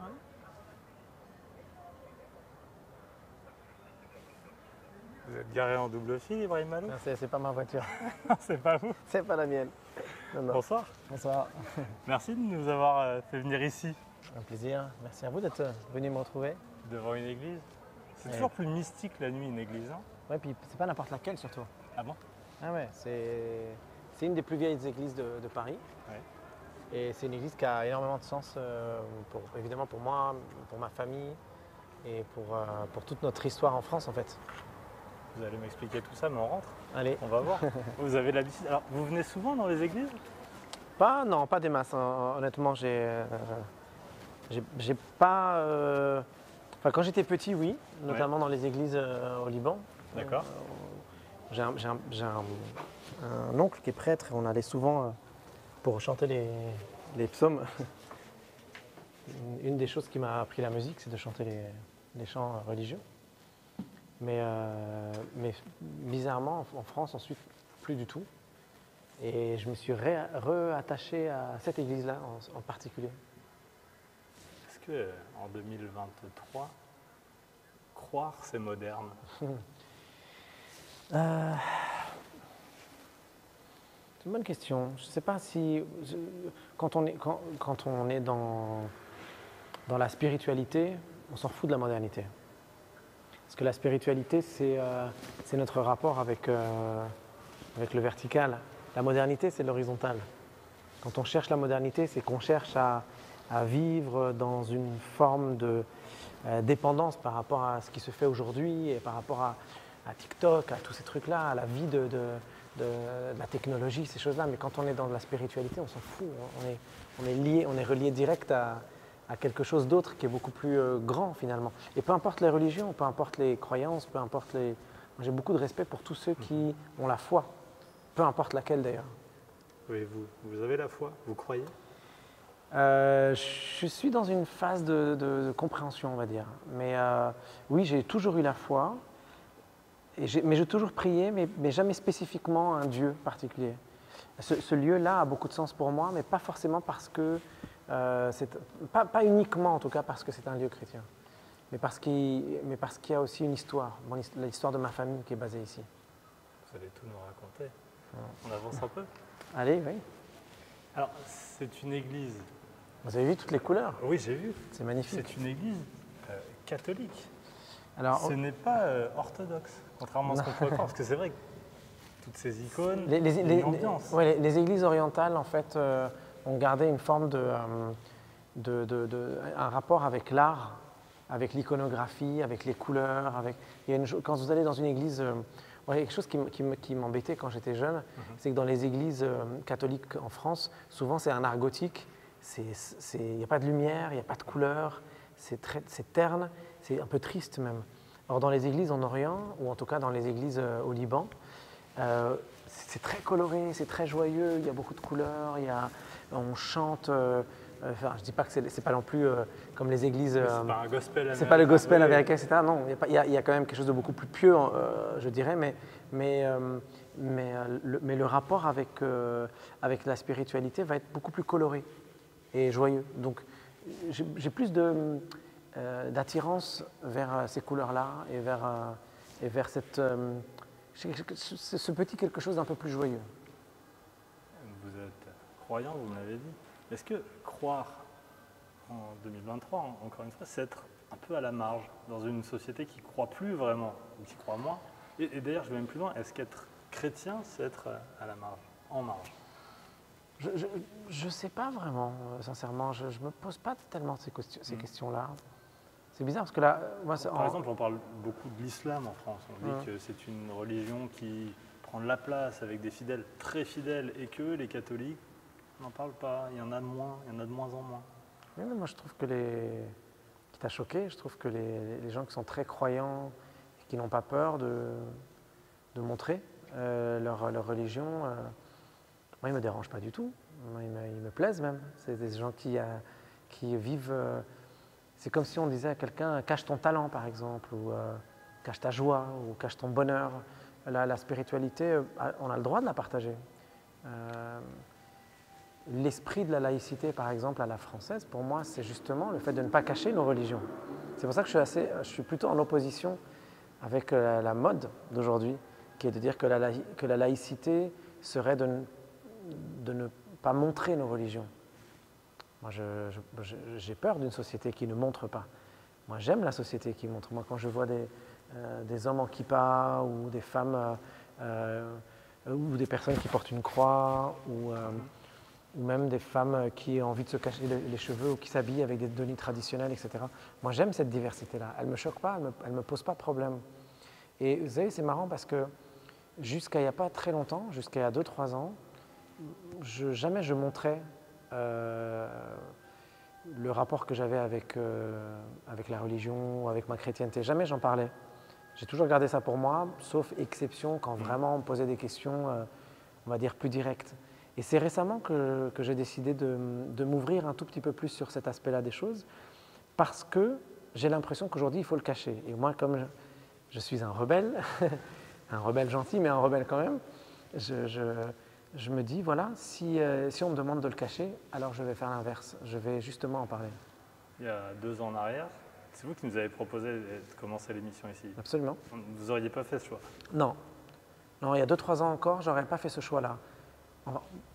Ouais. Vous êtes garé en double fil, Ibrahim Malouf? C'est pas ma voiture. C'est pas vous? C'est pas la mienne. Non, non. Bonsoir. Bonsoir. Merci de nous avoir fait venir ici, Un plaisir. Merci à vous d'être venu me retrouver. devant une église. C'est Ouais. toujours plus mystique la nuit, une église, hein? Ouais, puis c'est pas n'importe laquelle surtout. Ah bon? Ah ouais, c'est une des plus vieilles églises de Paris. Ouais. Et c'est une église qui a énormément de sens, évidemment pour moi, pour ma famille et pour toute notre histoire en France en fait. Vous allez m'expliquer tout ça, mais on rentre. Allez. On va voir. Vous avez l'habitude. Alors, vous venez souvent dans les églises? Non, pas des masses. Hein. Honnêtement, j'ai pas. Enfin, quand j'étais petit, oui, notamment dans les églises au Liban. D'accord. J'ai un oncle qui est prêtre et on allait souvent pour chanter les psaumes. Une des choses qui m'a appris la musique, c'est de chanter les chants religieux. Mais bizarrement, en France, ensuite, plus du tout. Et je me suis reattaché à cette église-là en particulier. Est-ce que en 2023, croire c'est moderne? C'est une bonne question. Je ne sais pas si quand on est dans la spiritualité, on s'en fout de la modernité. Parce que la spiritualité, c'est notre rapport avec le vertical. La modernité, c'est l'horizontal. Quand on cherche la modernité, c'est qu'on cherche à vivre dans une forme de dépendance par rapport à ce qui se fait aujourd'hui et par rapport à TikTok, à tous ces trucs-là, à la vie de la technologie, ces choses-là. Mais quand on est dans la spiritualité, on s'en fout. On est lié, on est relié direct à quelque chose d'autre qui est beaucoup plus grand finalement. Et peu importe les religions, peu importe les croyances, peu importe les... J'ai beaucoup de respect pour tous ceux qui ont la foi, peu importe laquelle d'ailleurs. Oui, vous avez la foi? Vous croyez? Je suis dans une phase de compréhension, on va dire. Mais oui, j'ai toujours eu la foi, mais j'ai toujours prié, mais jamais spécifiquement un Dieu particulier. Ce lieu-là a beaucoup de sens pour moi, mais pas forcément parce que pas uniquement en tout cas parce que c'est un lieu chrétien, mais parce qu'il y a aussi une histoire, l'histoire de ma famille qui est basée ici. Vous allez tout nous raconter. On avance un peu? Allez, oui. Alors, c'est une église. Vous avez vu toutes les couleurs? Oui, j'ai vu. C'est magnifique. C'est une église catholique. Alors, ce n'est pas orthodoxe, contrairement à ce qu'on pourrait croire, parce que c'est vrai que toutes ces icônes, une ambiance. les églises orientales, en fait, ont gardé une forme un rapport avec l'art, avec l'iconographie, avec les couleurs. Quand vous allez dans une église, quelque chose qui m'embêtait quand j'étais jeune, c'est que dans les églises catholiques en France, souvent c'est un art gothique, il n'y a pas de lumière, il n'y a pas de couleur, c'est terne, c'est un peu triste même. Or dans les églises en Orient, ou en tout cas dans les églises au Liban, c'est très coloré, c'est très joyeux, il y a beaucoup de couleurs, on chante. Enfin, je ne dis pas que c'est pas non plus comme les églises. C'est pas un gospel américain. C'est pas le gospel américain, etc. Non, il y a quand même quelque chose de beaucoup plus pieux, je dirais, mais le rapport avec la spiritualité va être beaucoup plus coloré et joyeux. Donc, j'ai plus d'attirance vers ces couleurs-là et vers ce petit quelque chose d'un peu plus joyeux. Vous êtes croyant, vous me l'avez dit. Est-ce que croire en 2023, encore une fois, c'est être un peu à la marge dans une société qui ne croit plus vraiment, ou qui croit moins? Et d'ailleurs, je vais même plus loin, est-ce qu'être chrétien, c'est être à la marge, en marge? Je ne sais pas vraiment, sincèrement. Je ne me pose pas tellement ces questions-là. C'est bizarre parce que là, moi, par exemple, on parle beaucoup de l'islam en France. On dit que c'est une religion qui prend de la place avec des fidèles très fidèles et que les catholiques n'en parlent pas. Il y en a de moins en moins. Oui, mais moi, je trouve que qui t'a choqué, je trouve que les gens qui sont très croyants et qui n'ont pas peur de montrer leur religion, moi, ils ne me dérangent pas du tout. Moi, ils me plaisent même. C'est des gens qui vivent... c'est comme si on disait à quelqu'un « cache ton talent » par exemple, ou « cache ta joie » ou « cache ton bonheur ». La spiritualité, on a le droit de la partager. l'esprit de la laïcité, par exemple, à la française, pour moi, c'est justement le fait de ne pas cacher nos religions. C'est pour ça que je suis plutôt en opposition avec la mode d'aujourd'hui, qui est de dire que la laïcité serait de ne pas montrer nos religions. Moi, j'ai peur d'une société qui ne montre pas. Moi, j'aime la société qui montre. Moi, quand je vois des hommes en kippa ou des femmes ou des personnes qui portent une croix ou même des femmes qui ont envie de se cacher les cheveux ou qui s'habillent avec des tenues traditionnelles, etc. Moi, j'aime cette diversité-là. Elle ne me choque pas, elle ne me pose pas de problème. Et vous savez, c'est marrant parce que jusqu'à il n'y a pas très longtemps, jusqu'à il y a 2-3 ans, jamais je montrais le rapport que j'avais avec la religion, avec ma chrétienté. Jamais j'en parlais. J'ai toujours gardé ça pour moi, sauf exception quand vraiment on me posait des questions, on va dire, plus directes. Et c'est récemment que j'ai décidé de m'ouvrir un tout petit peu plus sur cet aspect-là des choses, parce que j'ai l'impression qu'aujourd'hui, il faut le cacher. Et moi, comme je suis un rebelle, un rebelle gentil, mais un rebelle quand même, je me dis, voilà, si on me demande de le cacher, alors je vais faire l'inverse. Je vais justement en parler. Il y a 2 ans en arrière, c'est vous qui nous avez proposé de commencer l'émission ici. Absolument. Vous n'auriez pas fait ce choix? Non. Non, il y a 2-3 ans encore, je n'aurais pas fait ce choix-là.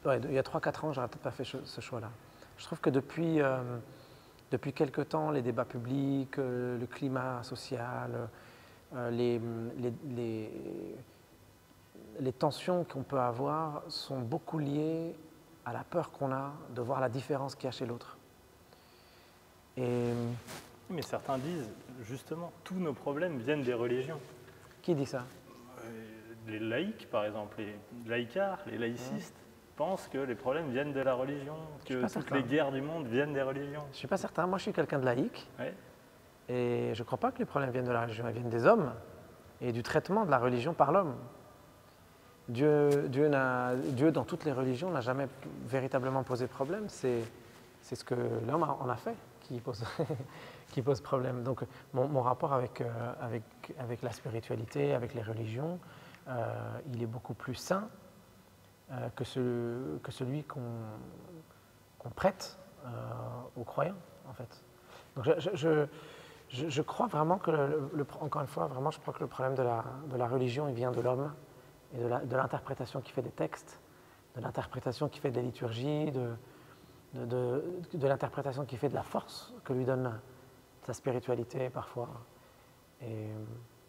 Ouais, il y a 3-4 ans, je n'aurais peut-être pas fait ce choix-là. Je trouve que depuis quelque temps, les débats publics, le climat social, les tensions qu'on peut avoir sont beaucoup liées à la peur qu'on a de voir la différence qu'il y a chez l'autre. Et Mais certains disent, justement, tous nos problèmes viennent des religions. Qui dit ça? Les laïcs, par exemple, les laïcards, les laïcistes, pensent que les problèmes viennent de la religion, que toutes les guerres du monde viennent des religions. Je ne suis pas certain. Moi, je suis quelqu'un de laïque. Ouais. Et je ne crois pas que les problèmes viennent de la religion. Ils viennent des hommes et du traitement de la religion par l'homme. Dieu, dans toutes les religions, n'a jamais véritablement posé problème. C'est ce que l'homme en a fait qui pose problème. Donc, mon rapport avec la spiritualité, avec les religions, il est beaucoup plus sain que celui qu'on prête aux croyants, en fait. Donc, je crois vraiment que, encore une fois, vraiment, je crois que le problème de la religion, il vient de l'homme et de l'interprétation qu'il fait des textes, de l'interprétation qu'il fait des liturgies, de l'interprétation qu'il fait de la force que lui donne sa spiritualité parfois. Et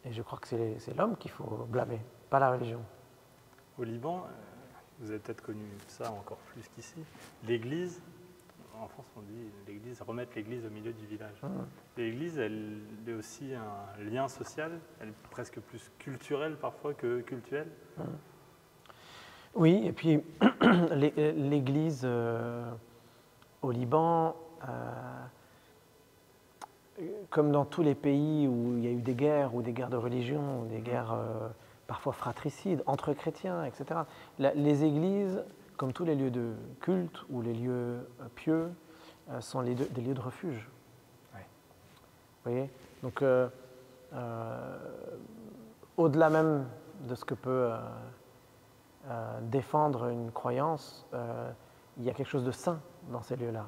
je crois que c'est l'homme qu'il faut blâmer, pas la religion. Au Liban, vous avez peut-être connu ça encore plus qu'ici, l'Église, en France on dit remettre l'Église au milieu du village. L'Église, elle est aussi un lien social, elle est presque plus culturelle parfois que cultuelle. Oui, et puis l'Église au Liban, comme dans tous les pays où il y a eu des guerres ou des guerres de religion, ou des guerres parfois fratricides entre chrétiens, etc., les églises, comme tous les lieux de culte ou les lieux pieux, sont des lieux de refuge. Oui. Vous voyez? Donc, au-delà même de ce que peut défendre une croyance, il y a quelque chose de saint dans ces lieux-là.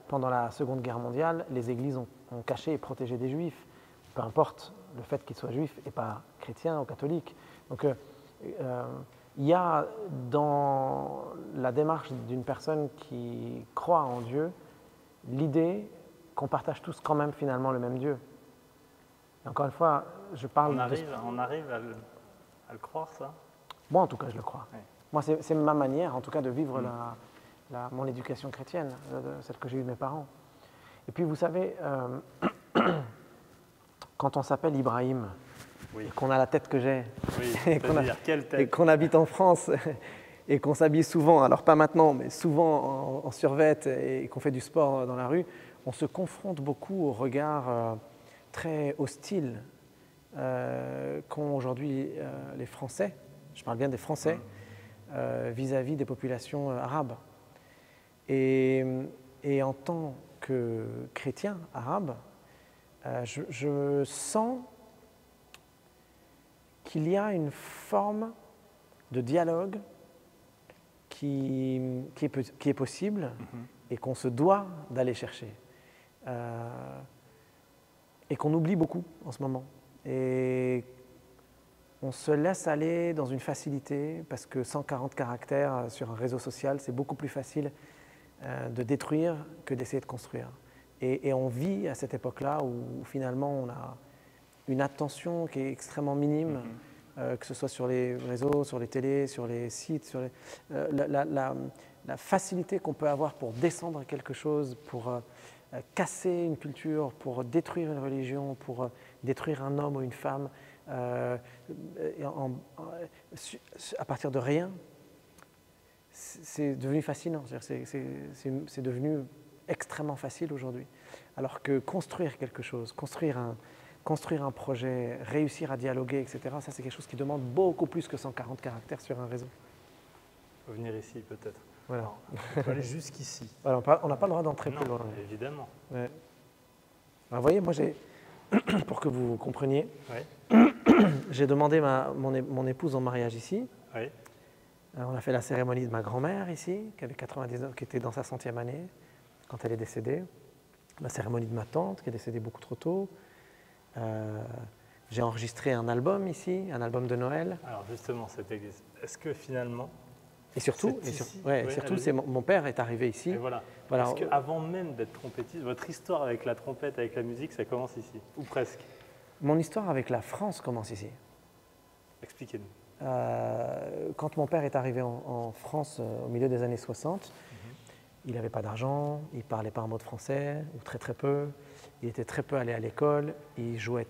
Pendant la Seconde Guerre mondiale, les églises ont caché et protégé des juifs, peu importe le fait qu'ils soient juifs et pas chrétiens ou catholiques. Donc, il y a dans la démarche d'une personne qui croit en Dieu l'idée qu'on partage tous quand même finalement le même Dieu. Et encore une fois, je parle On arrive à le croire, ça? Moi, en tout cas, je le crois. Oui. Moi, c'est ma manière, en tout cas, de vivre mon éducation chrétienne, celle que j'ai eue de mes parents. Et puis, vous savez, quand on s'appelle Ibrahim, et qu'on a la tête que j'ai, et qu'on habite en France, et qu'on s'habille souvent, alors pas maintenant, mais souvent en survêt, et qu'on fait du sport dans la rue, on se confronte beaucoup au regard très hostile qu'ont aujourd'hui les Français, je parle bien des Français, vis-à-vis des populations arabes. Et en tant que chrétien arabe, je sens qu'il y a une forme de dialogue qui est possible et qu'on se doit d'aller chercher. Et qu'on oublie beaucoup en ce moment. Et on se laisse aller dans une facilité parce que 140 caractères sur un réseau social, c'est beaucoup plus facile de détruire que d'essayer de construire. Et on vit à cette époque-là où finalement on a une attention qui est extrêmement minime, que ce soit sur les réseaux, sur les télés, sur les sites, sur la facilité qu'on peut avoir pour descendre quelque chose, pour casser une culture, pour détruire une religion, pour détruire un homme ou une femme, à partir de rien, c'est devenu fascinant. C'est devenu extrêmement facile aujourd'hui. Alors que construire quelque chose, construire un projet, réussir à dialoguer, etc., ça c'est quelque chose qui demande beaucoup plus que 140 caractères sur un réseau. Il faut venir ici peut-être. Voilà. Alors, on peut aller jusqu'ici. Voilà, on n'a pas le droit d'entrer plus loin. Évidemment. Ouais. Alors, vous voyez, moi j'ai, pour que vous compreniez, j'ai demandé mon épouse en mariage ici. Oui. On a fait la cérémonie de ma grand-mère ici, qui avait 99, qui était dans sa 100e année, quand elle est décédée. La cérémonie de ma tante, qui est décédée beaucoup trop tôt. J'ai enregistré un album ici, un album de Noël. Alors justement, cette église, est-ce que finalement... Et surtout, c'est mon père est arrivé ici. Et voilà. Est-ce qu'avant même d'être trompettiste, votre histoire avec la trompette, avec la musique, ça commence ici, ou presque? Mon histoire avec la France commence ici. Expliquez-nous. Quand mon père est arrivé en France au milieu des années 60, il n'avait pas d'argent, il ne parlait pas un mot de français, ou très très peu. Il était très peu allé à l'école, il jouait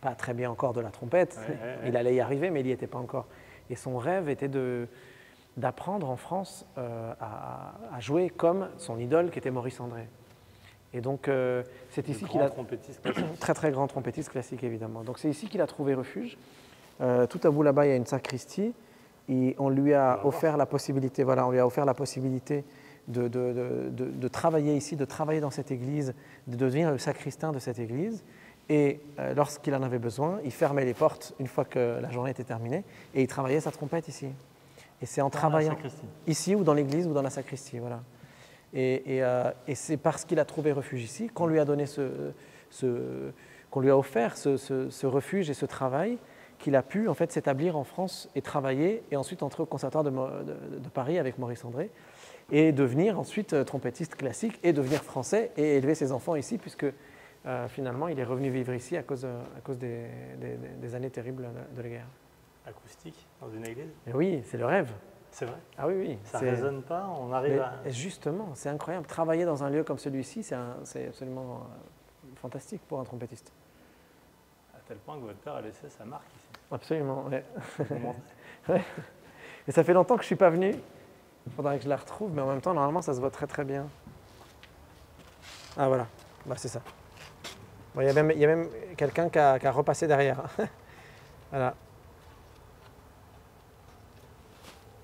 pas très bien encore de la trompette. Il allait y arriver, mais il n'y était pas encore. Et son rêve était d'apprendre en France à jouer comme son idole qui était Maurice André. Et donc c'est ici qu'il a très très grand trompettiste classique évidemment. Donc c'est ici qu'il a trouvé refuge. Tout à bout là-bas il y a une sacristie et on lui a offert la possibilité. Voilà, on lui a offert la possibilité de travailler ici, de travailler dans cette église, de devenir le sacristain de cette église. Et lorsqu'il en avait besoin, il fermait les portes une fois que la journée était terminée et il travaillait sa trompette ici. Et c'est en travaillant ici ou dans l'église ou dans la sacristie, voilà. Et c'est parce qu'il a trouvé refuge ici qu'on lui a donné qu'on lui a offert ce refuge et ce travail qu'il a pu en fait s'établir en France et travailler et ensuite entrer au conservatoire de Paris avec Maurice André et devenir ensuite trompettiste classique et devenir français et élever ses enfants ici puisque finalement il est revenu vivre ici à cause des années terribles de la guerre. Acoustique dans une église? Et oui, c'est le rêve. C'est vrai? Ah oui, oui. Ça ne résonne pas, on arrive à... Justement, c'est incroyable. Travailler dans un lieu comme celui-ci, c'est absolument fantastique pour un trompettiste. À tel point que votre père a laissé sa marque ici. Absolument, oui. Ouais. Et ça fait longtemps que je ne suis pas venu. Il faudrait que je la retrouve, mais en même temps, normalement, ça se voit très très bien. Ah voilà, bah, c'est ça. Bon, il y a même quelqu'un qui a repassé derrière. Voilà.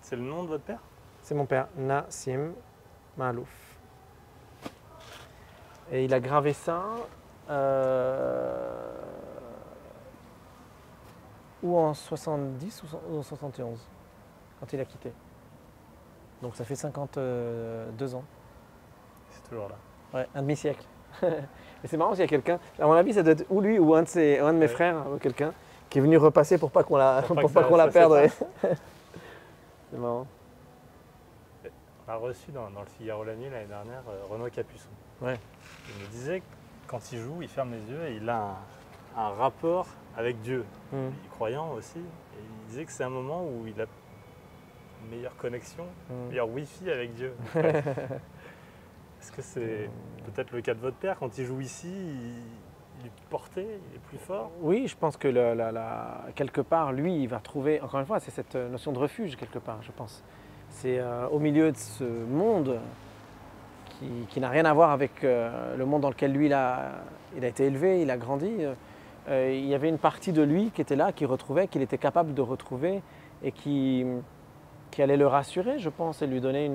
C'est le nom de votre père? C'est mon père, Nassim Maalouf. Et il a gravé ça ou en 70 ou en 71, quand il a quitté. Donc ça fait 52 ans. C'est toujours là. Ouais, un demi-siècle. Et c'est marrant s'il y a quelqu'un, à mon avis ça doit être ou lui ou un de mes frères, ou quelqu'un, qui est venu repasser pour pas qu'on la, la perde. Ouais. C'est marrant. On a reçu dans le Figaro la nuit l'année dernière Renaud Capuçon. Ouais. Il me disait que quand il joue, il ferme les yeux et il a un rapport avec Dieu. Il est croyant aussi. Et il disait que c'est un moment où il a une meilleure connexion, une meilleure Wi-Fi avec Dieu. Est-ce que c'est peut-être le cas de votre père? Quand il joue ici, il est porté, il est plus fort? Oui, je pense que quelque part, lui, il va trouver, encore une fois, c'est cette notion de refuge quelque part, je pense. C'est au milieu de ce monde qui n'a rien à voir avec le monde dans lequel lui, il a été élevé, il a grandi. Il y avait une partie de lui qui était là, qu'il retrouvait, qu'il était capable de retrouver et qui allait le rassurer, je pense, et lui donner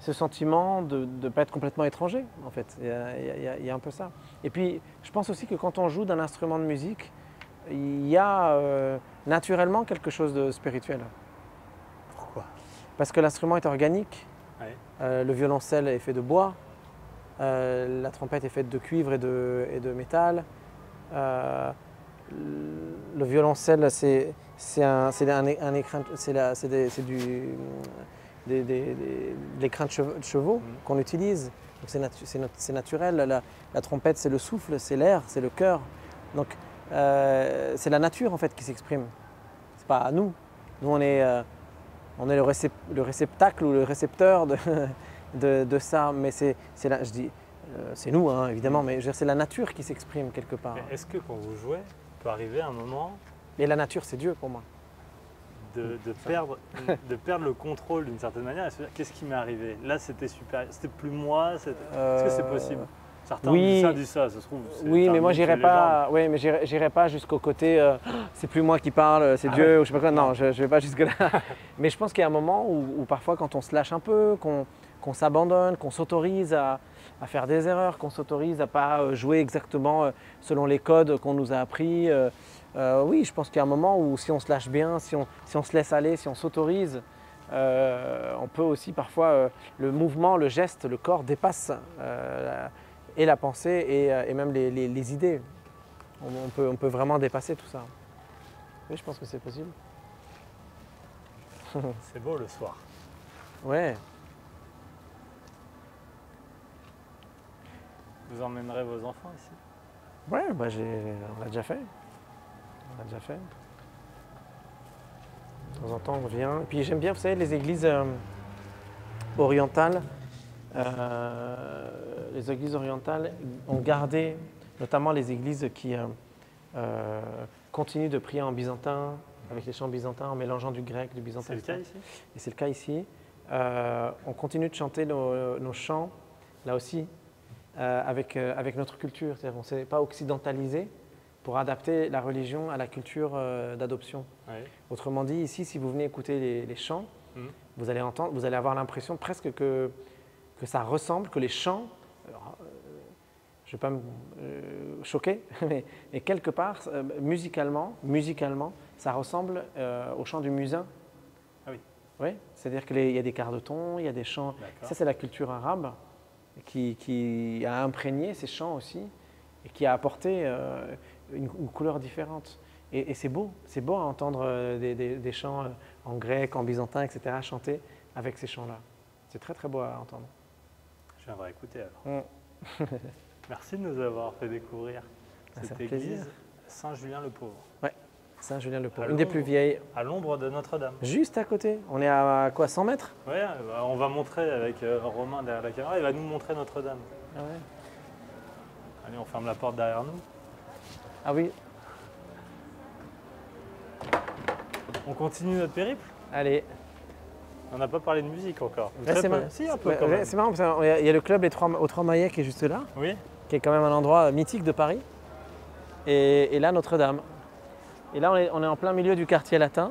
ce sentiment de ne pas être complètement étranger, en fait. Il y a un peu ça. Et puis, je pense aussi que quand on joue d'un instrument de musique, il y a naturellement quelque chose de spirituel. Parce que l'instrument est organique. Ouais. Le violoncelle est fait de bois. La trompette est faite de cuivre et de métal. Le violoncelle, c'est un écrin, de l'écrin de chevaux qu'on utilise. Donc c'est naturel. La trompette, c'est le souffle, c'est l'air, c'est le cœur. Donc c'est la nature en fait qui s'exprime. C'est pas à nous. Nous on est le réceptacle ou le récepteur de ça. Mais je dis, c'est nous hein, évidemment, mais c'est la nature qui s'exprime quelque part. Est-ce que quand vous jouez, peut arriver un moment Et la nature, c'est Dieu pour moi. de perdre le contrôle d'une certaine manière et se dire qu'est-ce qui m'est arrivé? Là, c'était super, c'était plus moi. Est-ce que c'est possible? Certains disent ça, ça se trouve. Oui, mais moi j'irai pas. Oui, mais j'irai pas jusqu'au côté. C'est plus moi qui parle, c'est Dieu ou je sais pas quoi. Non, je vais pas jusque là. Mais je pense qu'il y a un moment où parfois, quand on se lâche un peu, qu'on s'abandonne, qu'on s'autorise à faire des erreurs, qu'on s'autorise à pas jouer exactement selon les codes qu'on nous a appris. Oui, je pense qu'il y a un moment où si on se lâche bien, si on se laisse aller, si on s'autorise, on peut aussi parfois, le mouvement, le geste, le corps dépasse et la pensée et même les idées. On peut vraiment dépasser tout ça. Oui, je pense que c'est possible. C'est beau le soir. Ouais. Vous emmènerez vos enfants ici? Ouais, bah on l'a déjà fait. On l'a déjà fait. De temps en temps, on vient. Et puis j'aime bien, vous savez, les églises orientales. Les églises orientales ont gardé, notamment les églises qui continuent de prier en byzantin, avec les chants byzantins, en mélangeant du grec, du byzantin. C'est le cas ici? Et c'est le cas ici. On continue de chanter nos chants, là aussi, avec notre culture. C'est-à-dire qu'on ne s'est pas occidentalisé pour adapter la religion à la culture d'adoption. Oui. Autrement dit, ici, si vous venez écouter les chants, vous allez avoir l'impression presque que ça ressemble, que les chants, alors, je ne vais pas me choquer, mais quelque part, musicalement, ça ressemble au chant du muezzin. Ah oui. Oui, c'est-à-dire qu'il y a des quarts de ton, il y a des chants. Ça, c'est la culture arabe qui a imprégné ces chants aussi et qui a apporté une couleur différente. Et c'est beau à entendre des chants en grec, en byzantin, etc., chanter avec ces chants-là. C'est très très beau à entendre. Je viendrai écouter alors. Merci de nous avoir fait découvrir cette église Saint-Julien-le-Pauvre. Oui, Saint-Julien-le-Pauvre, une des plus vieilles. À l'ombre de Notre-Dame. Juste à côté. On est à quoi, 100 mètres? Oui, on va montrer avec Romain derrière la caméra, il va nous montrer Notre-Dame. Ah ouais. Allez, on ferme la porte derrière nous. Ah oui. On continue notre périple? Allez. On n'a pas parlé de musique encore. Si, un peu quand même. C'est marrant parce qu'il y a le club aux Trois Maillets qui est juste là, oui. Qui est quand même un endroit mythique de Paris. Et là, Notre-Dame. Et là, on est en plein milieu du quartier latin.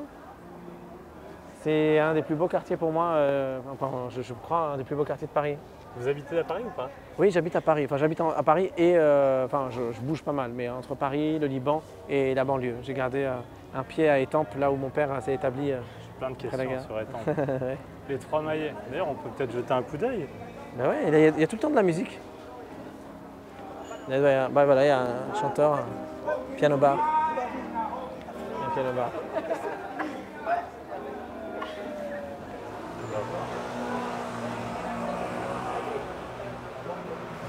C'est un des plus beaux quartiers pour moi, je crois, un des plus beaux quartiers de Paris. Vous habitez à Paris ou pas? Oui, j'habite à Paris. Enfin, j'habite à Paris et je bouge pas mal, mais entre Paris, le Liban et la banlieue. J'ai gardé un pied à Étampes, là où mon père s'est établi. J'ai plein de questions sur Étampes. Ouais. Les Trois Maillets. D'ailleurs, on peut peut-être jeter un coup d'œil. Ben ouais, il y a tout le temps de la musique. Voilà, il y a un chanteur, un piano bar. Un piano bar.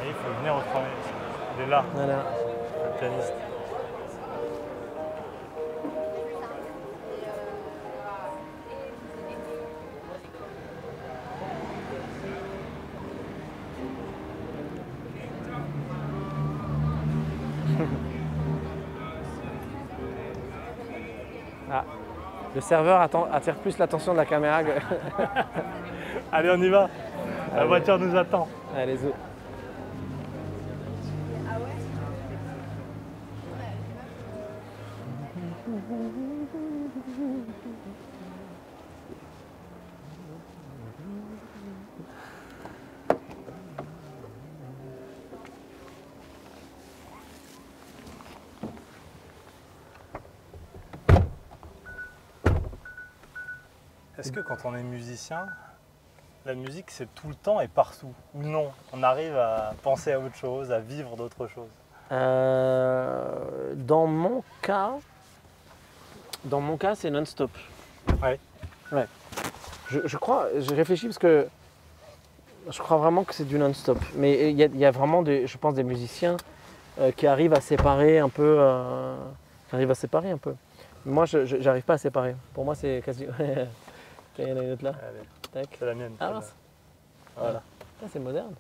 Et il faut venir au Trois Maillets. Il est là, Voilà. le pianiste. Ah, le serveur attire plus l'attention de la caméra. Allez, on y va. La voiture nous attend. Allez, zou. Est-ce que quand on est musicien, la musique c'est tout le temps et partout? Ou non? On arrive à penser à autre chose, à vivre d'autres choses? Dans mon cas, c'est non-stop. Ouais. Ouais. Je crois, je réfléchis parce que je crois vraiment que c'est du non-stop. Mais il y a vraiment, je pense, des musiciens qui arrivent à séparer un peu. Moi, je n'arrive pas à séparer. Pour moi, c'est quasi. Il y en a une autre là. Allez, Tac. c'est la mienne. Ah celle-là. mince. Voilà. Ah, c'est moderne.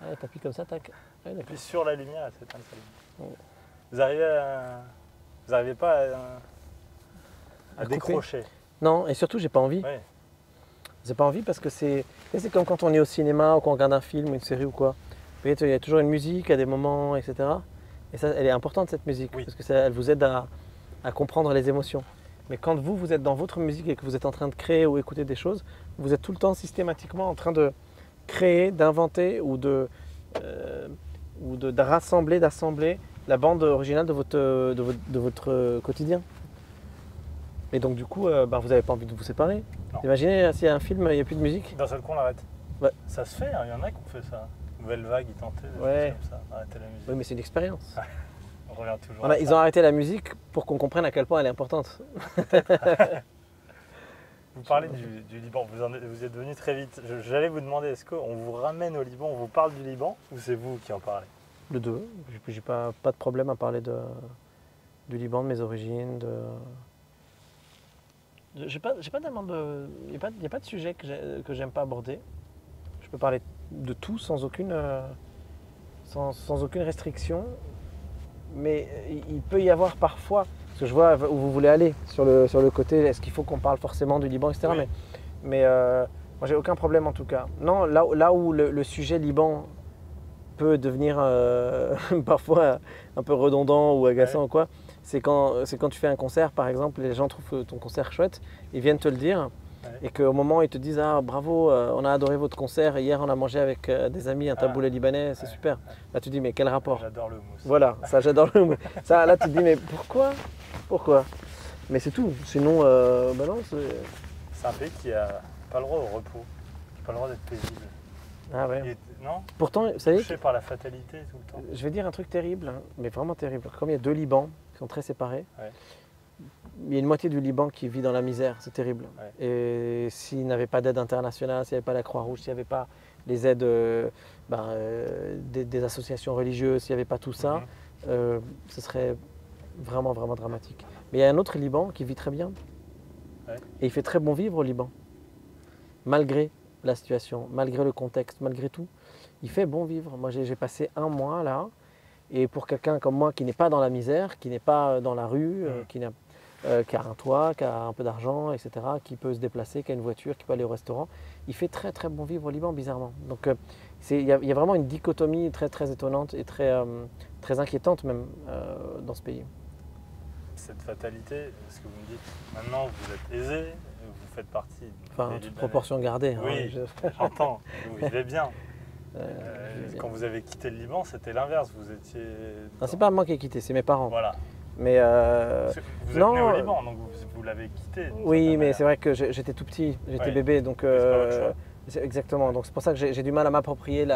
Ah, t'appuies comme ça, tac. Ah, d'accord. Puis sur la lumière, elle s'éteint sa lumière. Oh. Vous n'arrivez pas à couper. décrocher? Non, et surtout, j'ai pas envie. Ouais. J'ai pas envie parce que c'est comme quand on est au cinéma ou qu'on regarde un film ou une série ou quoi. Vous voyez, il y a toujours une musique à des moments, etc. Et ça, elle est importante cette musique Oui. parce que ça, elle vous aide à comprendre les émotions. Mais quand vous êtes dans votre musique et que vous êtes en train de créer ou écouter des choses, vous êtes tout le temps systématiquement en train de créer, d'inventer ou de rassembler, d'assembler la bande originale de votre quotidien. Et donc du coup, vous n'avez pas envie de vous séparer. Non. Imaginez s'il y a un film, il n'y a plus de musique. D'un seul coup, on l'arrête. Ouais. Ça se fait, hein, il y en a qui ont fait ça. Nouvelle Vague, ils tentaient des Ouais. choses comme ça, arrêter la musique. Oui, mais c'est une expérience. On revient toujours Voilà, à ils ça. ont arrêté la musique pour qu'on comprenne à quel point elle est importante. Vous parlez du Liban, vous êtes venu très vite. J'allais vous demander, est-ce qu'on vous ramène au Liban, on vous parle du Liban, ou c'est vous qui en parlez? Le deux. J'ai pas de problème à parler du Liban, de mes origines. J'ai pas tellement de. Il n'y a pas de sujet que j'aime pas aborder. Je peux parler de tout sans aucune restriction. Mais il peut y avoir parfois, parce que je vois où vous voulez aller sur le côté, est-ce qu'il faut qu'on parle forcément du Liban, etc. Oui. Mais moi j'ai aucun problème en tout cas. Non, là où le sujet Liban peut devenir parfois un peu redondant ou agaçant Ouais. ou quoi, c'est quand tu fais un concert par exemple, les gens trouvent ton concert chouette, ils viennent te le dire. Ouais. Et qu'au moment où ils te disent ah bravo, on a adoré votre concert, hier on a mangé avec des amis un taboulé libanais, c'est Ouais. super. Là tu te dis mais quel rapport? J'adore le mousse. Voilà, ça j'adore le mot. Ça là tu te dis mais pourquoi? Mais c'est tout, sinon non, C'est un pays qui n'a pas le droit au repos, qui n'a pas le droit d'être paisible. ah ouais. Il est, non, Pourtant, vous savez, touché par la fatalité tout le temps. je vais dire un truc terrible, hein, mais vraiment terrible. Comme il y a deux Libans qui sont très séparés, Ouais. il y a une moitié du Liban qui vit dans la misère, c'est terrible. Ouais. Et s'il n'avait pas d'aide internationale, s'il n'y avait pas la Croix-Rouge, s'il n'y avait pas les aides des associations religieuses, s'il n'y avait pas tout ça, ce serait vraiment, vraiment dramatique. Mais il y a un autre Liban qui vit très bien. Ouais. Et il fait très bon vivre au Liban. Malgré la situation, malgré le contexte, malgré tout. Il fait bon vivre. Moi, j'ai passé un mois là. Et pour quelqu'un comme moi qui n'est pas dans la misère, qui n'est pas dans la rue, qui a un toit, qui a un peu d'argent, etc., qui peut se déplacer, qui a une voiture, qui peut aller au restaurant, il fait très très bon vivre au Liban, bizarrement. Donc il y a vraiment une dichotomie très très étonnante et très inquiétante même dans ce pays. Cette fatalité, ce que vous me dites, maintenant vous êtes aisé, vous faites partie Enfin, des toute Libanais. proportion gardée. Oui, hein, j'entends, vous vivez bien. je vis bien. Quand vous avez quitté le Liban, c'était l'inverse, vous étiez... Non, c'est pas moi qui ai quitté, c'est mes parents. Voilà. Mais Vous êtes non, né au Liban, donc vous l'avez quitté. oui, mais c'est vrai que j'étais tout petit, j'étais Ouais. bébé, donc c'est pas votre choix. exactement. Donc c'est pour ça que j'ai du mal à m'approprier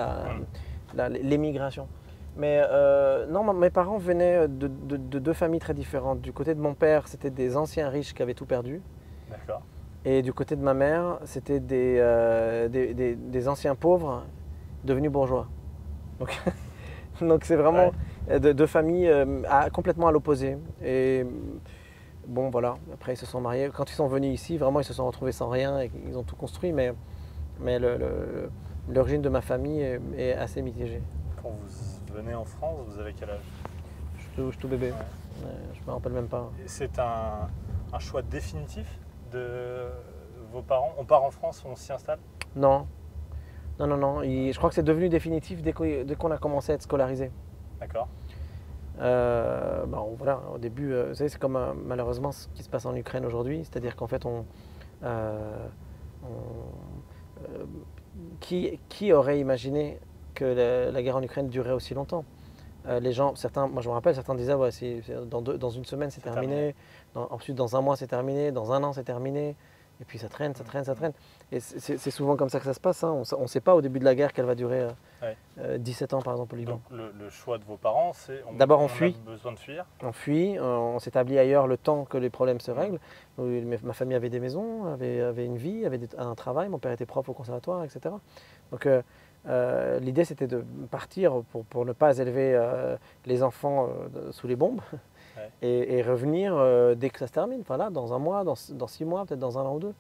l'émigration. Mais non, mes parents venaient de deux familles très différentes. Du côté de mon père, c'était des anciens riches qui avaient tout perdu. D'accord. Et du côté de ma mère, c'était des anciens pauvres devenus bourgeois. Donc donc c'est vraiment deux familles complètement à l'opposé. Et bon voilà, après ils se sont mariés. Quand ils sont venus ici, vraiment ils se sont retrouvés sans rien et ils ont tout construit. Mais l'origine de ma famille est assez mitigée. Quand vous venez en France, vous avez quel âge? Je suis tout bébé. Ouais. Je me rappelle même pas. Et c'est un choix définitif de vos parents? On part en France, on s'y installe? Non. Je crois que c'est devenu définitif dès qu'on a commencé à être scolarisé. D'accord. Voilà, au début, vous savez, c'est comme malheureusement ce qui se passe en Ukraine aujourd'hui, c'est-à-dire qu'en fait, qui aurait imaginé que la guerre en Ukraine durerait aussi longtemps? Les gens, certains, moi je me rappelle, certains disaient ouais, dans une semaine c'est terminé, ensuite dans un mois c'est terminé, dans un an c'est terminé. Et puis ça traîne, ça traîne, ça traîne. Et c'est souvent comme ça que ça se passe. Hein. On ne sait pas au début de la guerre qu'elle va durer 17 ans par exemple au Liban. Donc le choix de vos parents, c'est d'abord on a fuit. besoin de fuir. On fuit, on s'établit ailleurs le temps que les problèmes se règlent. Ma famille avait des maisons, avait une vie, avait un travail. Mon père était prof au conservatoire, etc. Donc l'idée c'était de partir pour ne pas élever les enfants sous les bombes. Et revenir dès que ça se termine, voilà, dans un mois, dans 6 mois, peut-être dans un an ou deux.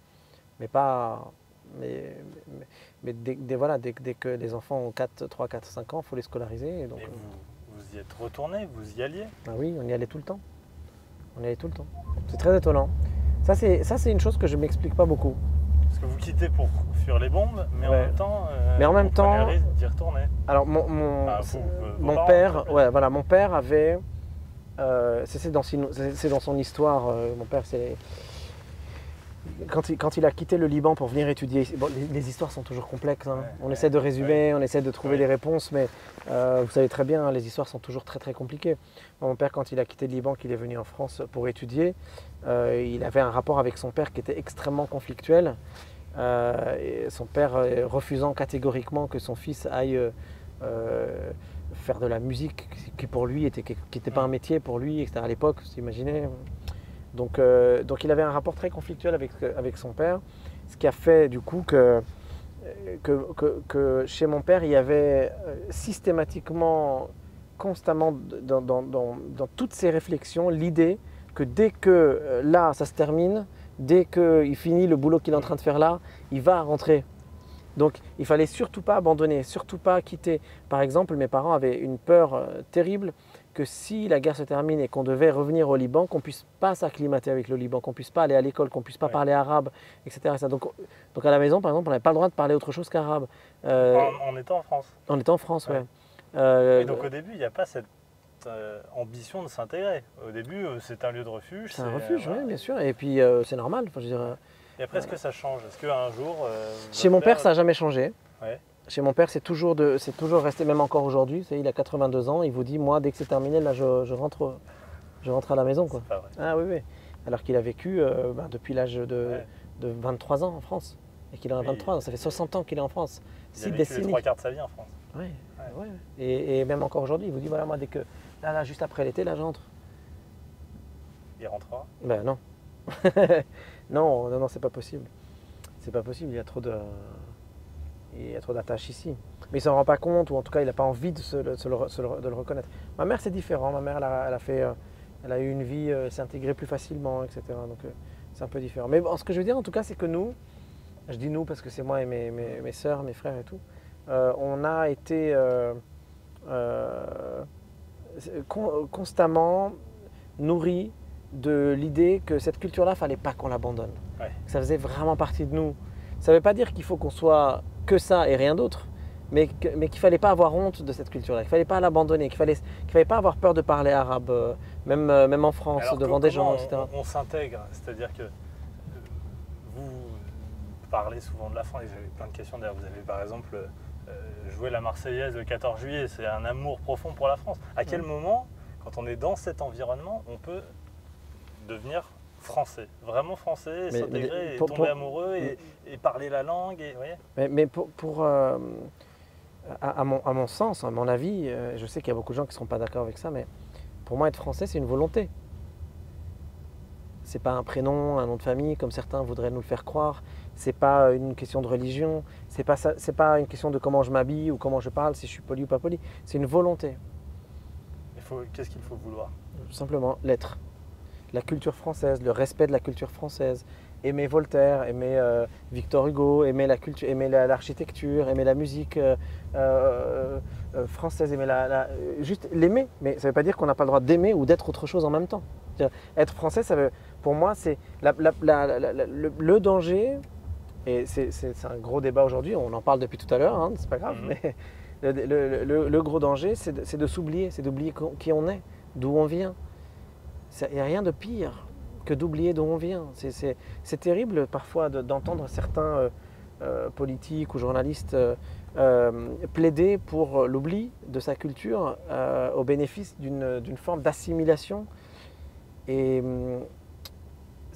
Mais pas. Mais dès que les enfants ont 3, 4, 5 ans, il faut les scolariser. Et donc, et vous y êtes retourné, vous y alliez? Ah oui, on y allait tout le temps. On y allait tout le temps. C'est très étonnant. Ça, c'est une chose que je ne m'explique pas beaucoup. Parce que vous quittez pour fuir les bombes, mais en même temps, vous prenez le risque d'y retourner. Alors, mon père, ouais, voilà, mon père avait. C'est dans son histoire. Mon père, c'est quand il a quitté le Liban pour venir étudier. Bon, les histoires sont toujours complexes. Hein. On essaie de résumer, on essaie de trouver des réponses, mais vous savez très bien, hein, les histoires sont toujours très très compliquées. Mon père, quand il a quitté le Liban, qu'il est venu en France pour étudier, il avait un rapport avec son père qui était extrêmement conflictuel. Et son père refusant catégoriquement que son fils aille faire de la musique qui pour lui n'était pas un métier pour lui, etc. À l'époque, vous imaginez. Donc il avait un rapport très conflictuel avec son père, ce qui a fait du coup que chez mon père, il y avait systématiquement, constamment dans toutes ses réflexions, l'idée que dès que là, ça se termine, dès qu'il finit le boulot qu'il est en train de faire là, il va rentrer. Donc il ne fallait surtout pas abandonner, surtout pas quitter. Par exemple, mes parents avaient une peur terrible que si la guerre se termine et qu'on devait revenir au Liban, qu'on ne puisse pas s'acclimater avec le Liban, qu'on ne puisse pas aller à l'école, qu'on ne puisse pas parler arabe, etc. Donc à la maison, par exemple, on n'avait pas le droit de parler autre chose qu'arabe. En étant en France. En étant en France, oui. Et donc au début, il n'y a pas cette ambition de s'intégrer. Au début, c'est un lieu de refuge. C'est un refuge, oui, bien sûr. Et puis c'est normal. Enfin, je veux dire, et après, est-ce que ça change? Est-ce qu'un jour... Chez mon père, ça n'a jamais changé. Ouais. Chez mon père, c'est toujours resté, même encore aujourd'hui. Il a 82 ans, il vous dit, moi, dès que c'est terminé, là, je rentre à la maison. Quoi. C'est pas vrai. Ah oui, oui. Alors qu'il a vécu depuis l'âge de 23 ans en France. Et qu'il en a 23 ans, ça fait 60 ans qu'il est en France. Il a vécu les 3 quarts de sa vie en France. Oui, ouais. Et même encore aujourd'hui, il vous dit, voilà, moi, dès que... Là, juste après l'été, là, j'entre. Il rentrera? Ben non. non, c'est pas possible. C'est pas possible, il y a trop d'attaches ici. Mais il s'en rend pas compte, ou en tout cas il n'a pas envie de le reconnaître. Ma mère c'est différent, ma mère elle a eu une vie, s'est intégrée plus facilement, etc. Donc c'est un peu différent. Mais bon, ce que je veux dire en tout cas c'est que nous, je dis nous parce que c'est moi et mes sœurs, mes frères et tout, on a été constamment nourris de l'idée que cette culture-là, il ne fallait pas qu'on l'abandonne. Ouais. Ça faisait vraiment partie de nous. Ça ne veut pas dire qu'il faut qu'on soit que ça et rien d'autre, mais qu'il ne fallait pas avoir honte de cette culture-là, qu'il ne fallait pas l'abandonner, qu'il ne fallait pas avoir peur de parler arabe, même en France, alors devant des gens, etc. On s'intègre, c'est-à-dire que vous parlez souvent de la France, et j'avais plein de questions d'ailleurs. Vous avez par exemple joué la Marseillaise le 14 juillet, c'est un amour profond pour la France. À quel moment, quand on est dans cet environnement, on peut devenir français, vraiment français, s'intégrer, et tomber amoureux et parler la langue, et, voyez. Mais à mon sens, à mon avis, je sais qu'il y a beaucoup de gens qui ne seront pas d'accord avec ça, mais pour moi être français c'est une volonté. C'est pas un prénom, un nom de famille comme certains voudraient nous le faire croire. C'est pas une question de religion. C'est pas une question de comment je m'habille ou comment je parle, si je suis poli ou pas poli. C'est une volonté. Qu'est-ce qu'il faut vouloir? Simplement l'être. La culture française, le respect de la culture française, aimer Voltaire, aimer Victor Hugo, aimer la culture, aimer l'architecture, aimer la musique française, aimer juste l'aimer. Mais ça ne veut pas dire qu'on n'a pas le droit d'aimer ou d'être autre chose en même temps. Être français, ça veut, pour moi, c'est le danger. Et c'est un gros débat aujourd'hui. On en parle depuis tout à l'heure, hein, c'est pas grave. Mais le gros danger, c'est de s'oublier, c'est d'oublier qui on est, d'où on vient. Il n'y a rien de pire que d'oublier d'où on vient. C'est terrible parfois d'entendre certains politiques ou journalistes plaider pour l'oubli de sa culture au bénéfice d'une forme d'assimilation. Et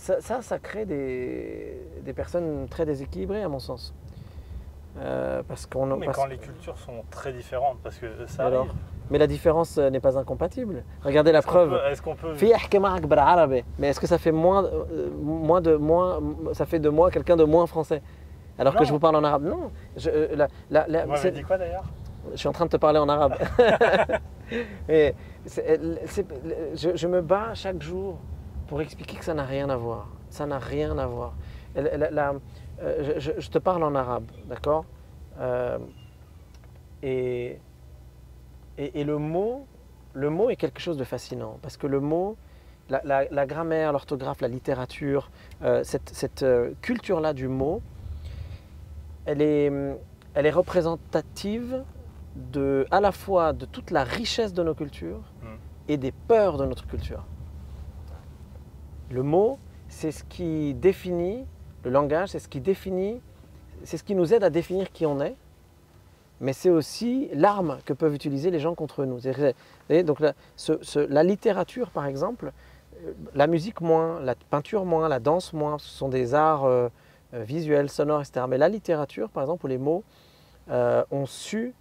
ça crée des personnes très déséquilibrées, à mon sens. Parce qu'on, Mais quand les cultures sont très différentes, parce que ça alors, arrive. mais la différence n'est pas incompatible. Regardez la Est-ce qu'on preuve. peut- Est-ce qu'on peut... في أحكي معك بالعربي. Mais est-ce que ça fait ça fait de moi quelqu'un de moins français alors que Non. je vous parle en arabe? Non. Vous m'avez dit quoi d'ailleurs? Je suis en train de te parler en arabe. Mais je me bats chaque jour pour expliquer que ça n'a rien à voir. Ça n'a rien à voir. Je te parle en arabe, d'accord? Et le mot est quelque chose de fascinant parce que le mot, la grammaire, l'orthographe, la littérature, cette culture-là du mot, elle est représentative à la fois de toute la richesse de nos cultures et des peurs de notre culture. Le mot, c'est ce qui définit, le langage, c'est ce qui nous aide à définir qui on est, mais c'est aussi l'arme que peuvent utiliser les gens contre nous. Vous voyez, donc la littérature, par exemple, la musique moins, la peinture moins, la danse moins, ce sont des arts visuels, sonores, etc. Mais la littérature, par exemple, où les mots ont su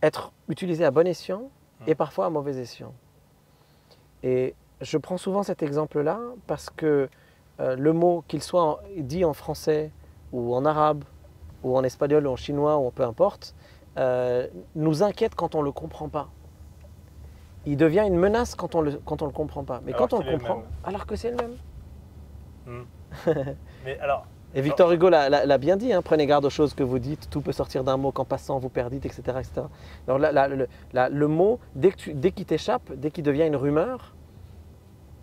être utilisés à bon escient et parfois à mauvais escient. Et je prends souvent cet exemple-là parce que le mot, qu'il soit dit en français ou en arabe, ou en espagnol ou en chinois, ou peu importe, nous inquiète quand on ne le comprend pas. Il devient une menace quand on le comprend pas. Mais Alors quand on le qu'il est le comprend, même. alors que c'est le même. Mais alors, Et Victor Hugo l'a bien dit, hein, prenez garde aux choses que vous dites, tout peut sortir d'un mot qu'en passant vous perdite, etc. etc. Alors le mot, dès qu'il t'échappe, dès qu'il devient une rumeur,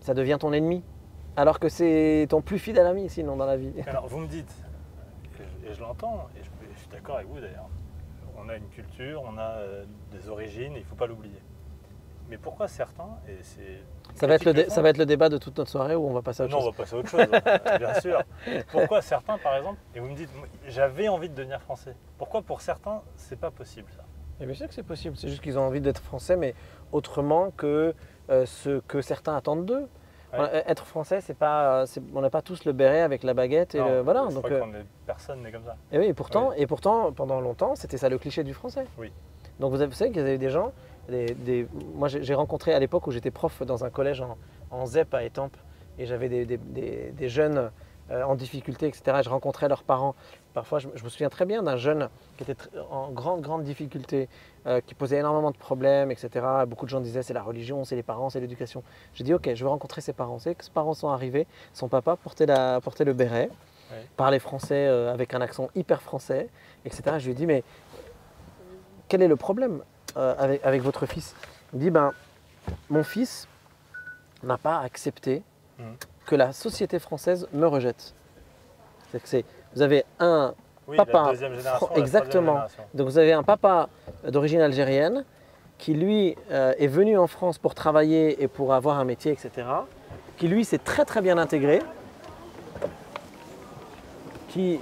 ça devient ton ennemi. Alors que c'est ton plus fidèle ami, sinon, dans la vie. alors vous me dites, et je l'entends, et je suis d'accord avec vous d'ailleurs, on a une culture, on a des origines, il ne faut pas l'oublier. Mais pourquoi certains, et c'est... Ça va être le débat de toute notre soirée où on va passer à autre Non, chose. on va passer à autre chose, bien sûr. Pourquoi certains, par exemple, et vous me dites, j'avais envie de devenir français. Pourquoi pour certains, c'est pas possible ça? Et bien sûr que c'est possible, c'est juste qu'ils ont envie d'être français, mais autrement que ce que certains attendent d'eux. Ouais. Être français, on n'a pas tous le béret avec la baguette. Non, Voilà. je Donc, crois qu'on est, personne n'est comme ça. et oui, et pourtant, pendant longtemps, c'était ça le cliché du français. Oui. Donc vous savez qu'il y avait des gens, moi j'ai rencontré à l'époque où j'étais prof dans un collège en ZEP à Étampes, et j'avais des jeunes en difficulté, etc. Et je rencontrais leurs parents. Parfois, je me souviens très bien d'un jeune qui était en grande difficulté, qui posait énormément de problèmes, etc. Beaucoup de gens disaient c'est la religion, c'est les parents, c'est l'éducation. J'ai dit ok, je veux rencontrer ses parents. C'est que ses parents sont arrivés, son papa portait le béret, parlait français avec un accent hyper français, etc. Je lui ai dit mais quel est le problème avec votre fils? Il me dit mon fils n'a pas accepté que la société française me rejette. Vous avez un papa, la deuxième génération, exactement. la troisième génération. Donc vous avez un papa d'origine algérienne qui lui est venu en France pour travailler et pour avoir un métier, etc. Qui lui s'est très bien intégré, qui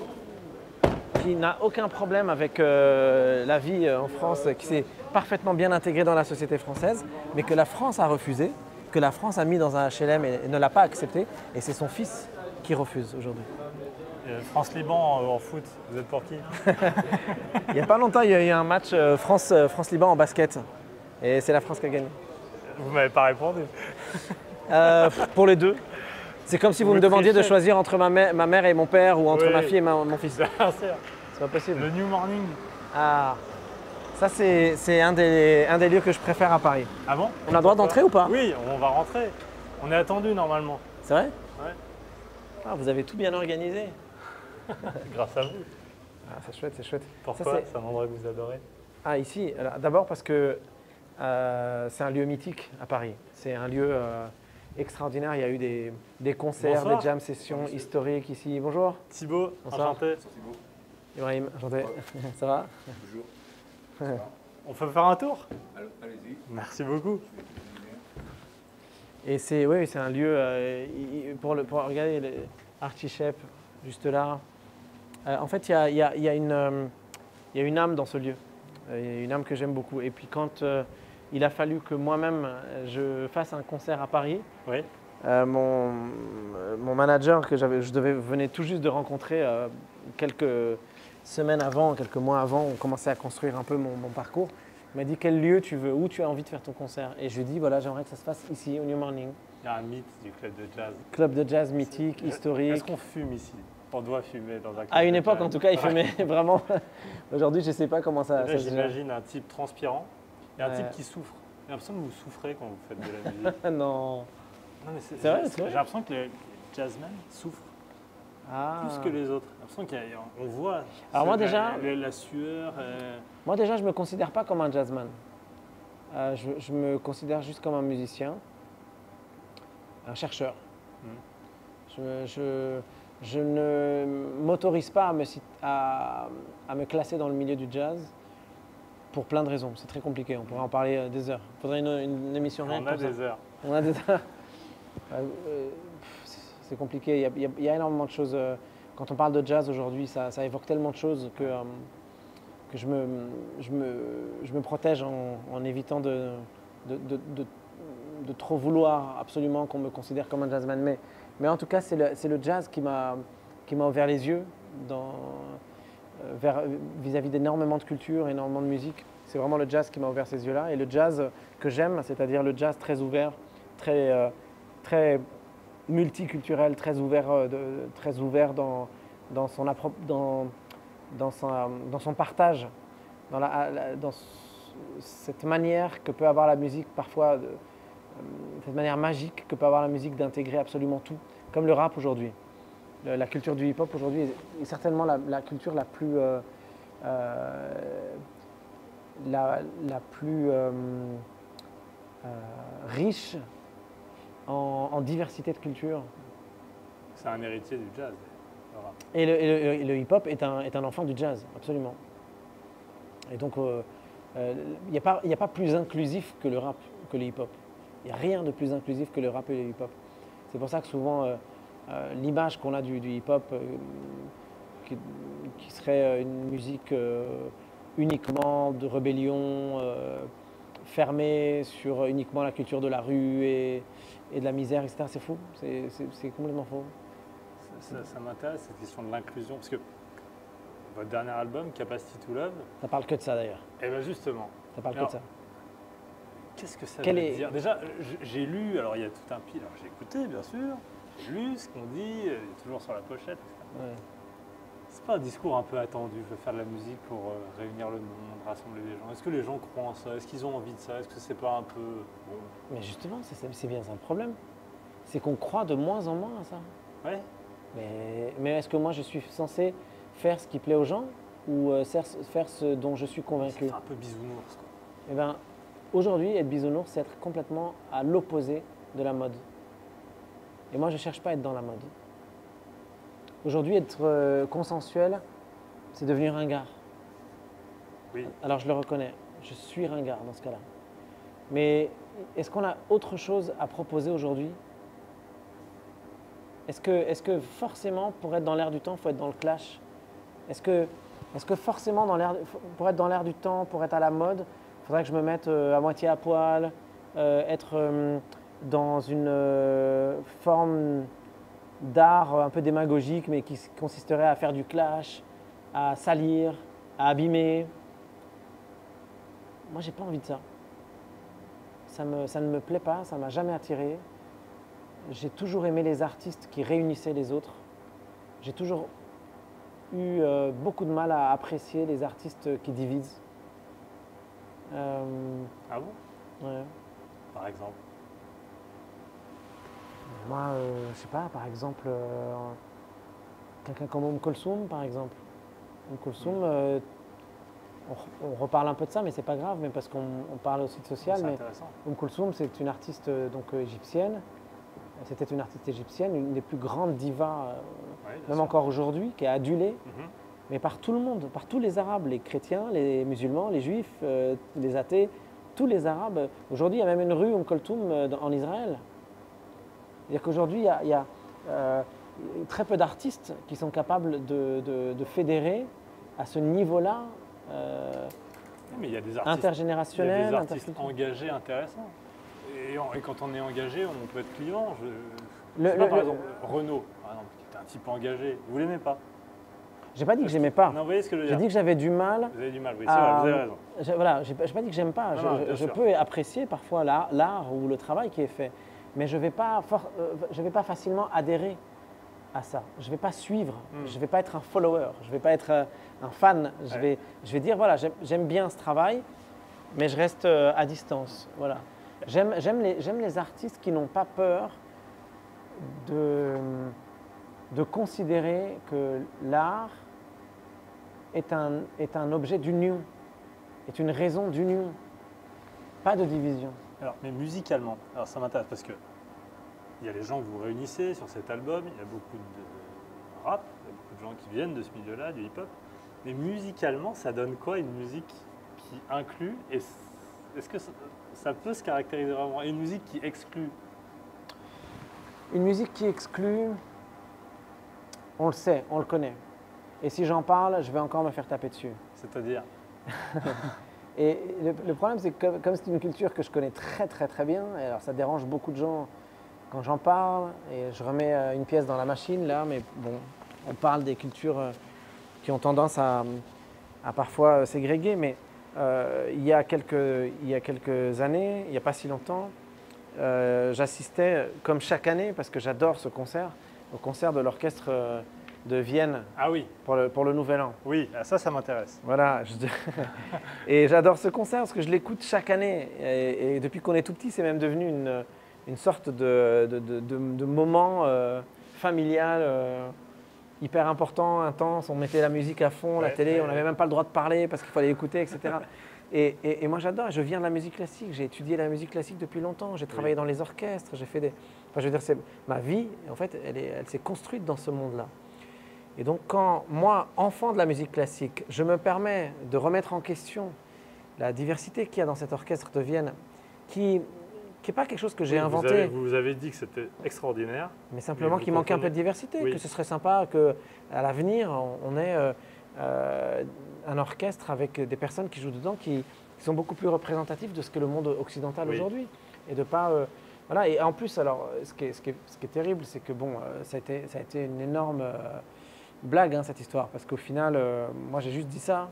n'a aucun problème avec la vie en France, qui s'est parfaitement bien intégré dans la société française, mais que la France a refusé, que la France a mis dans un HLM et ne l'a pas accepté, et c'est son fils qui refuse aujourd'hui. France-Liban en foot, vous êtes pour qui? Il n'y a pas longtemps, il y a eu un match France-Liban en basket, et c'est la France qui a gagné. Vous m'avez pas répondu. Pour les deux. C'est comme si vous me demandiez de trichez. choisir entre ma mère et mon père, ou entre Oui. ma fille et mon fils. Bien sûr. C'est pas possible. Le New Morning. Ah, ça c'est un des lieux que je préfère à Paris. Ah bon? On a le droit d'entrer ou pas? Oui, on va rentrer. On est attendu normalement. C'est vrai? Ouais. Ah, vous avez tout bien organisé. Grâce à vous. Ah, c'est chouette, c'est chouette. Pourquoi? Ça, C'est un endroit que vous adorez? Ah, ici, d'abord parce que c'est un lieu mythique à Paris. C'est un lieu extraordinaire. Il y a eu des concerts, Bonsoir. des jam sessions historiques ici. Bonjour. Thibaut, Bonsoir. enchanté. Ibrahim, enchanté. Ça va? Bonjour. On peut faire un tour? Allez-y. Merci beaucoup. Et c'est un lieu pour regarder Archie Shepp, juste là. En fait, il y a une âme dans ce lieu. Il y a une âme que j'aime beaucoup. Et puis quand il a fallu que moi-même je fasse un concert à Paris, Oui. Mon manager que venais tout juste de rencontrer quelques semaines avant, quelques mois avant, on commençait à construire un peu mon parcours. Il m'a dit quel lieu tu veux, où tu as envie de faire ton concert. Et je lui ai dit voilà, j'aimerais que ça se fasse ici, au New Morning. Il y a un mythe du club de jazz. Club de jazz mythique, historique. Est-ce qu'on fume ici? On doit fumer dans un club À une de époque, jazz. en tout cas, il fumait vraiment. Aujourd'hui, je ne sais pas comment ça. Là, j'imagine un type transpirant et un Ouais. type qui souffre. J'ai l'impression que vous souffrez quand vous faites de la musique. Non. Non, mais C'est vrai, c'est vrai. J'ai l'impression que les jazzmen souffrent Ah. plus que les autres. J'ai l'impression qu'on voit. Alors moi, déjà- la sueur. Moi, déjà, je ne me considère pas comme un jazzman. Je me considère juste comme un musicien, un chercheur. Je ne m'autorise pas à me classer dans le milieu du jazz pour plein de raisons. C'est très compliqué, on pourrait en parler des heures. Il faudrait une émission rien On que a pour ça. des heures. On a des heures. C'est compliqué, il y a énormément de choses. Quand on parle de jazz aujourd'hui, ça évoque tellement de choses que je me protège en évitant de trop vouloir absolument qu'on me considère comme un jazzman. Mais en tout cas, c'est le jazz qui m'a ouvert les yeux vis-à-vis d'énormément de culture, énormément de musique. C'est vraiment le jazz qui m'a ouvert ces yeux-là. Et le jazz que j'aime, c'est-à-dire le jazz très ouvert, très multiculturel, très ouvert dans son partage, dans cette manière que peut avoir la musique parfois, cette manière magique que peut avoir la musique d'intégrer absolument tout, comme le rap aujourd'hui. La culture du hip-hop aujourd'hui est certainement la culture la plus riche en diversité de culture. C'est un héritier du jazz, le rap. Et le hip-hop est un enfant du jazz, absolument. Et donc, il n'y a pas plus inclusif que le rap, que le hip-hop. Il n'y a rien de plus inclusif que le rap et le hip-hop. C'est pour ça que souvent, l'image qu'on a du hip-hop, qui serait une musique uniquement de rébellion, fermée sur uniquement la culture de la rue et de la misère, etc., c'est faux. C'est complètement faux. Ça m'intéresse, cette question de l'inclusion, parce que votre dernier album, Capacity to Love, Ça parle que de ça d'ailleurs. eh bien justement, Ça parle Alors, que de ça. qu'est-ce que ça Quel veut est- dire? Déjà, j'ai lu, alors il y a tout un pile, alors j'ai écouté bien sûr, j'ai lu ce qu'on dit, il est toujours sur la pochette, etc. Ouais. C'est pas un discours un peu attendu, je veux faire de la musique pour réunir le monde, rassembler les gens. Est-ce que les gens croient en ça? Est-ce qu'ils ont envie de ça? Est-ce que c'est pas un peu... Bon, Mais justement, c'est bien ça le problème. C'est qu'on croit de moins en moins à ça. ouais, Mais est-ce que moi je suis censé faire ce qui plaît aux gens ou faire ce dont je suis ça convaincu? fait un peu bisounours quoi. Eh bien, aujourd'hui, être bisounours, c'est être complètement à l'opposé de la mode. Et moi, je ne cherche pas à être dans la mode. Aujourd'hui, être consensuel, c'est devenir ringard. Oui, Alors, je le reconnais, je suis ringard dans ce cas-là. Mais est-ce qu'on a autre chose à proposer aujourd'hui? Est-ce que forcément, pour être dans l'air du temps, il faut être dans le clash? Est-ce que forcément, pour être dans l'air du temps, pour être à la mode, il faudrait que je me mette à moitié à poil, être dans une forme d'art un peu démagogique, mais qui consisterait à faire du clash, à salir, à abîmer? Moi, j'ai pas envie de ça. Ça ne me plaît pas, ça m'a jamais attiré. J'ai toujours aimé les artistes qui réunissaient les autres. J'ai toujours eu beaucoup de mal à apprécier les artistes qui divisent. ah bon? Ouais. Par exemple. Moi, je sais pas, par exemple, quelqu'un comme Kulthum, par exemple. Kulthum, on reparle un peu de ça, mais c'est pas grave, mais parce qu'on parle aussi de social. C'est Mais intéressant. Kulthum, c'est une artiste donc égyptienne. C'était une artiste égyptienne, une des plus grandes divas, Ouais, bien même sûr. encore aujourd'hui, qui est adulée, Mhm. mais par tout le monde, par tous les Arabes, les chrétiens, les musulmans, les juifs, les athées, tous les Arabes. Aujourd'hui, il y a même une rue Kulthum en Israël. C'est-à-dire qu'aujourd'hui, il y a très peu d'artistes qui sont capables de fédérer à ce niveau-là Mais il y a des artistes, il y a intergénérationnel, des artistes interculturel. engagés intéressants. Et quand on est engagé, on peut être clivant. Le- Je sais pas, le- par le- exemple, Renaud, par exemple, qui est un type engagé, vous l'aimez pas? J'ai pas dit que j'aimais pas. Non, vous voyez ce que je veux J'ai dire? dit que j'avais du mal. Vous avez du mal, oui, c'est vrai, vous avez raison. Voilà, j'ai pas dit que j'aime pas. Non, non, bien Je sûr. peux apprécier parfois l'art ou le travail qui est fait, mais je vais pas facilement adhérer à ça. Je vais pas suivre. Je vais pas être un follower. Je vais pas être un fan. Ouais. Je vais dire voilà, j'aime bien ce travail, mais je reste à distance. Voilà. J'aime les artistes qui n'ont pas peur de considérer que l'art est un objet d'union, est une raison d'union, pas de division. Alors, mais musicalement, alors ça m'intéresse parce que il y a les gens que vous réunissez sur cet album, il y a beaucoup de rap, il y a beaucoup de gens qui viennent de ce milieu-là, du hip-hop. Mais musicalement, ça donne quoi une musique qui inclut et est-ce que ça peut se caractériser vraiment? Et une musique qui exclut? Une musique qui exclut, on le sait, on le connaît. Et si j'en parle, je vais encore me faire taper dessus. C'est-à-dire? Et le problème, c'est que comme c'est une culture que je connais très très très bien, et alors ça dérange beaucoup de gens quand j'en parle, et je remets une pièce dans la machine là, mais bon, on parle des cultures qui ont tendance à parfois ségréguer, mais il y a quelques années, il n'y a pas si longtemps, j'assistais, comme chaque année, parce que j'adore ce concert, au concert de l'orchestre de Vienne Ah oui, pour le Nouvel An. oui, ça m'intéresse. Voilà, et j'adore ce concert parce que je l'écoute chaque année. Et depuis qu'on est tout petit, c'est même devenu une sorte de moment familial hyper important, intense. On mettait la musique à fond, la Ouais, télé, ouais, on n'avait même pas le droit de parler parce qu'il fallait écouter, etc. Et moi j'adore, je viens de la musique classique, j'ai étudié la musique classique depuis longtemps, j'ai travaillé dans les orchestres, j'ai fait des... Enfin je veux dire, ma vie, en fait, elle s'est construite dans ce monde-là. Et donc quand moi, enfant de la musique classique, je me permets de remettre en question la diversité qu'il y a dans cet orchestre de Vienne, qui n'est pas quelque chose que j'ai Oui, inventé, vous avez dit que c'était extraordinaire. mais simplement mais vous qu'il manquait un peu comprenez. de diversité, Oui. que ce serait sympa qu'à l'avenir, on ait un orchestre avec des personnes qui jouent dedans qui sont beaucoup plus représentatives de ce que le monde occidental Oui. aujourd'hui. Et de pas... voilà. Et en plus, alors, ce qui est terrible, c'est que bon, ça a été une énorme blague, hein, cette histoire, parce qu'au final, moi j'ai juste dit ça.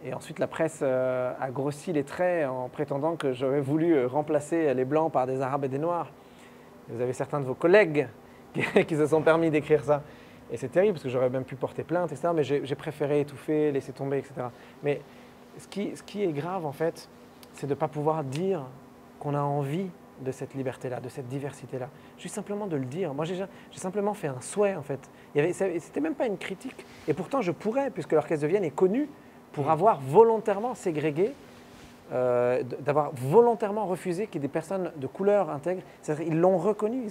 Et ensuite, la presse a grossi les traits en prétendant que j'aurais voulu remplacer les Blancs par des Arabes et des Noirs. Et vous avez certains de vos collègues qui se sont permis d'écrire ça. Et c'est terrible parce que j'aurais même pu porter plainte, etc. Mais j'ai préféré étouffer, laisser tomber, etc. Mais ce qui est grave, en fait, c'est de ne pas pouvoir dire qu'on a envie de cette liberté-là, de cette diversité-là. Juste simplement de le dire. Moi, j'ai simplement fait un souhait, en fait. C'était même pas une critique. Et pourtant, je pourrais, puisque l'Orchestre de Vienne est connu pour avoir volontairement ségrégué, d'avoir volontairement refusé qu'il y ait des personnes de couleur intègres. C'est-à-dire, ils l'ont reconnu.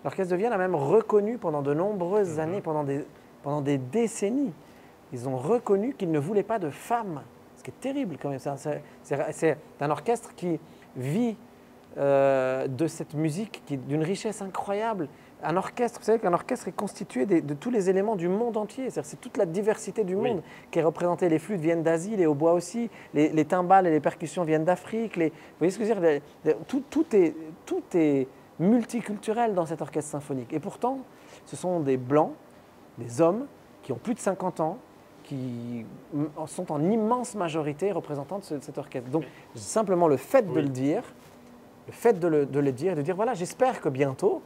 L'Orchestre de Vienne a même reconnu pendant de nombreuses années, pendant des décennies, ils ont reconnu qu'ils ne voulaient pas de femmes. Ce qui est terrible quand même. C'est un orchestre qui vit de cette musique qui est d'une richesse incroyable. Un orchestre, vous savez qu'un orchestre est constitué de tous les éléments du monde entier. C'est toute la diversité du monde qui est représentée. Les flûtes viennent d'Asie, les hautbois aussi, les timbales et les percussions viennent d'Afrique. Vous voyez ce que je veux dire? Tout est multiculturel dans cet orchestre symphonique. Et pourtant, ce sont des blancs, des hommes qui ont plus de 50 ans, qui sont en immense majorité représentants de cet orchestre. Donc, simplement le fait de le dire, de dire voilà, j'espère que bientôt,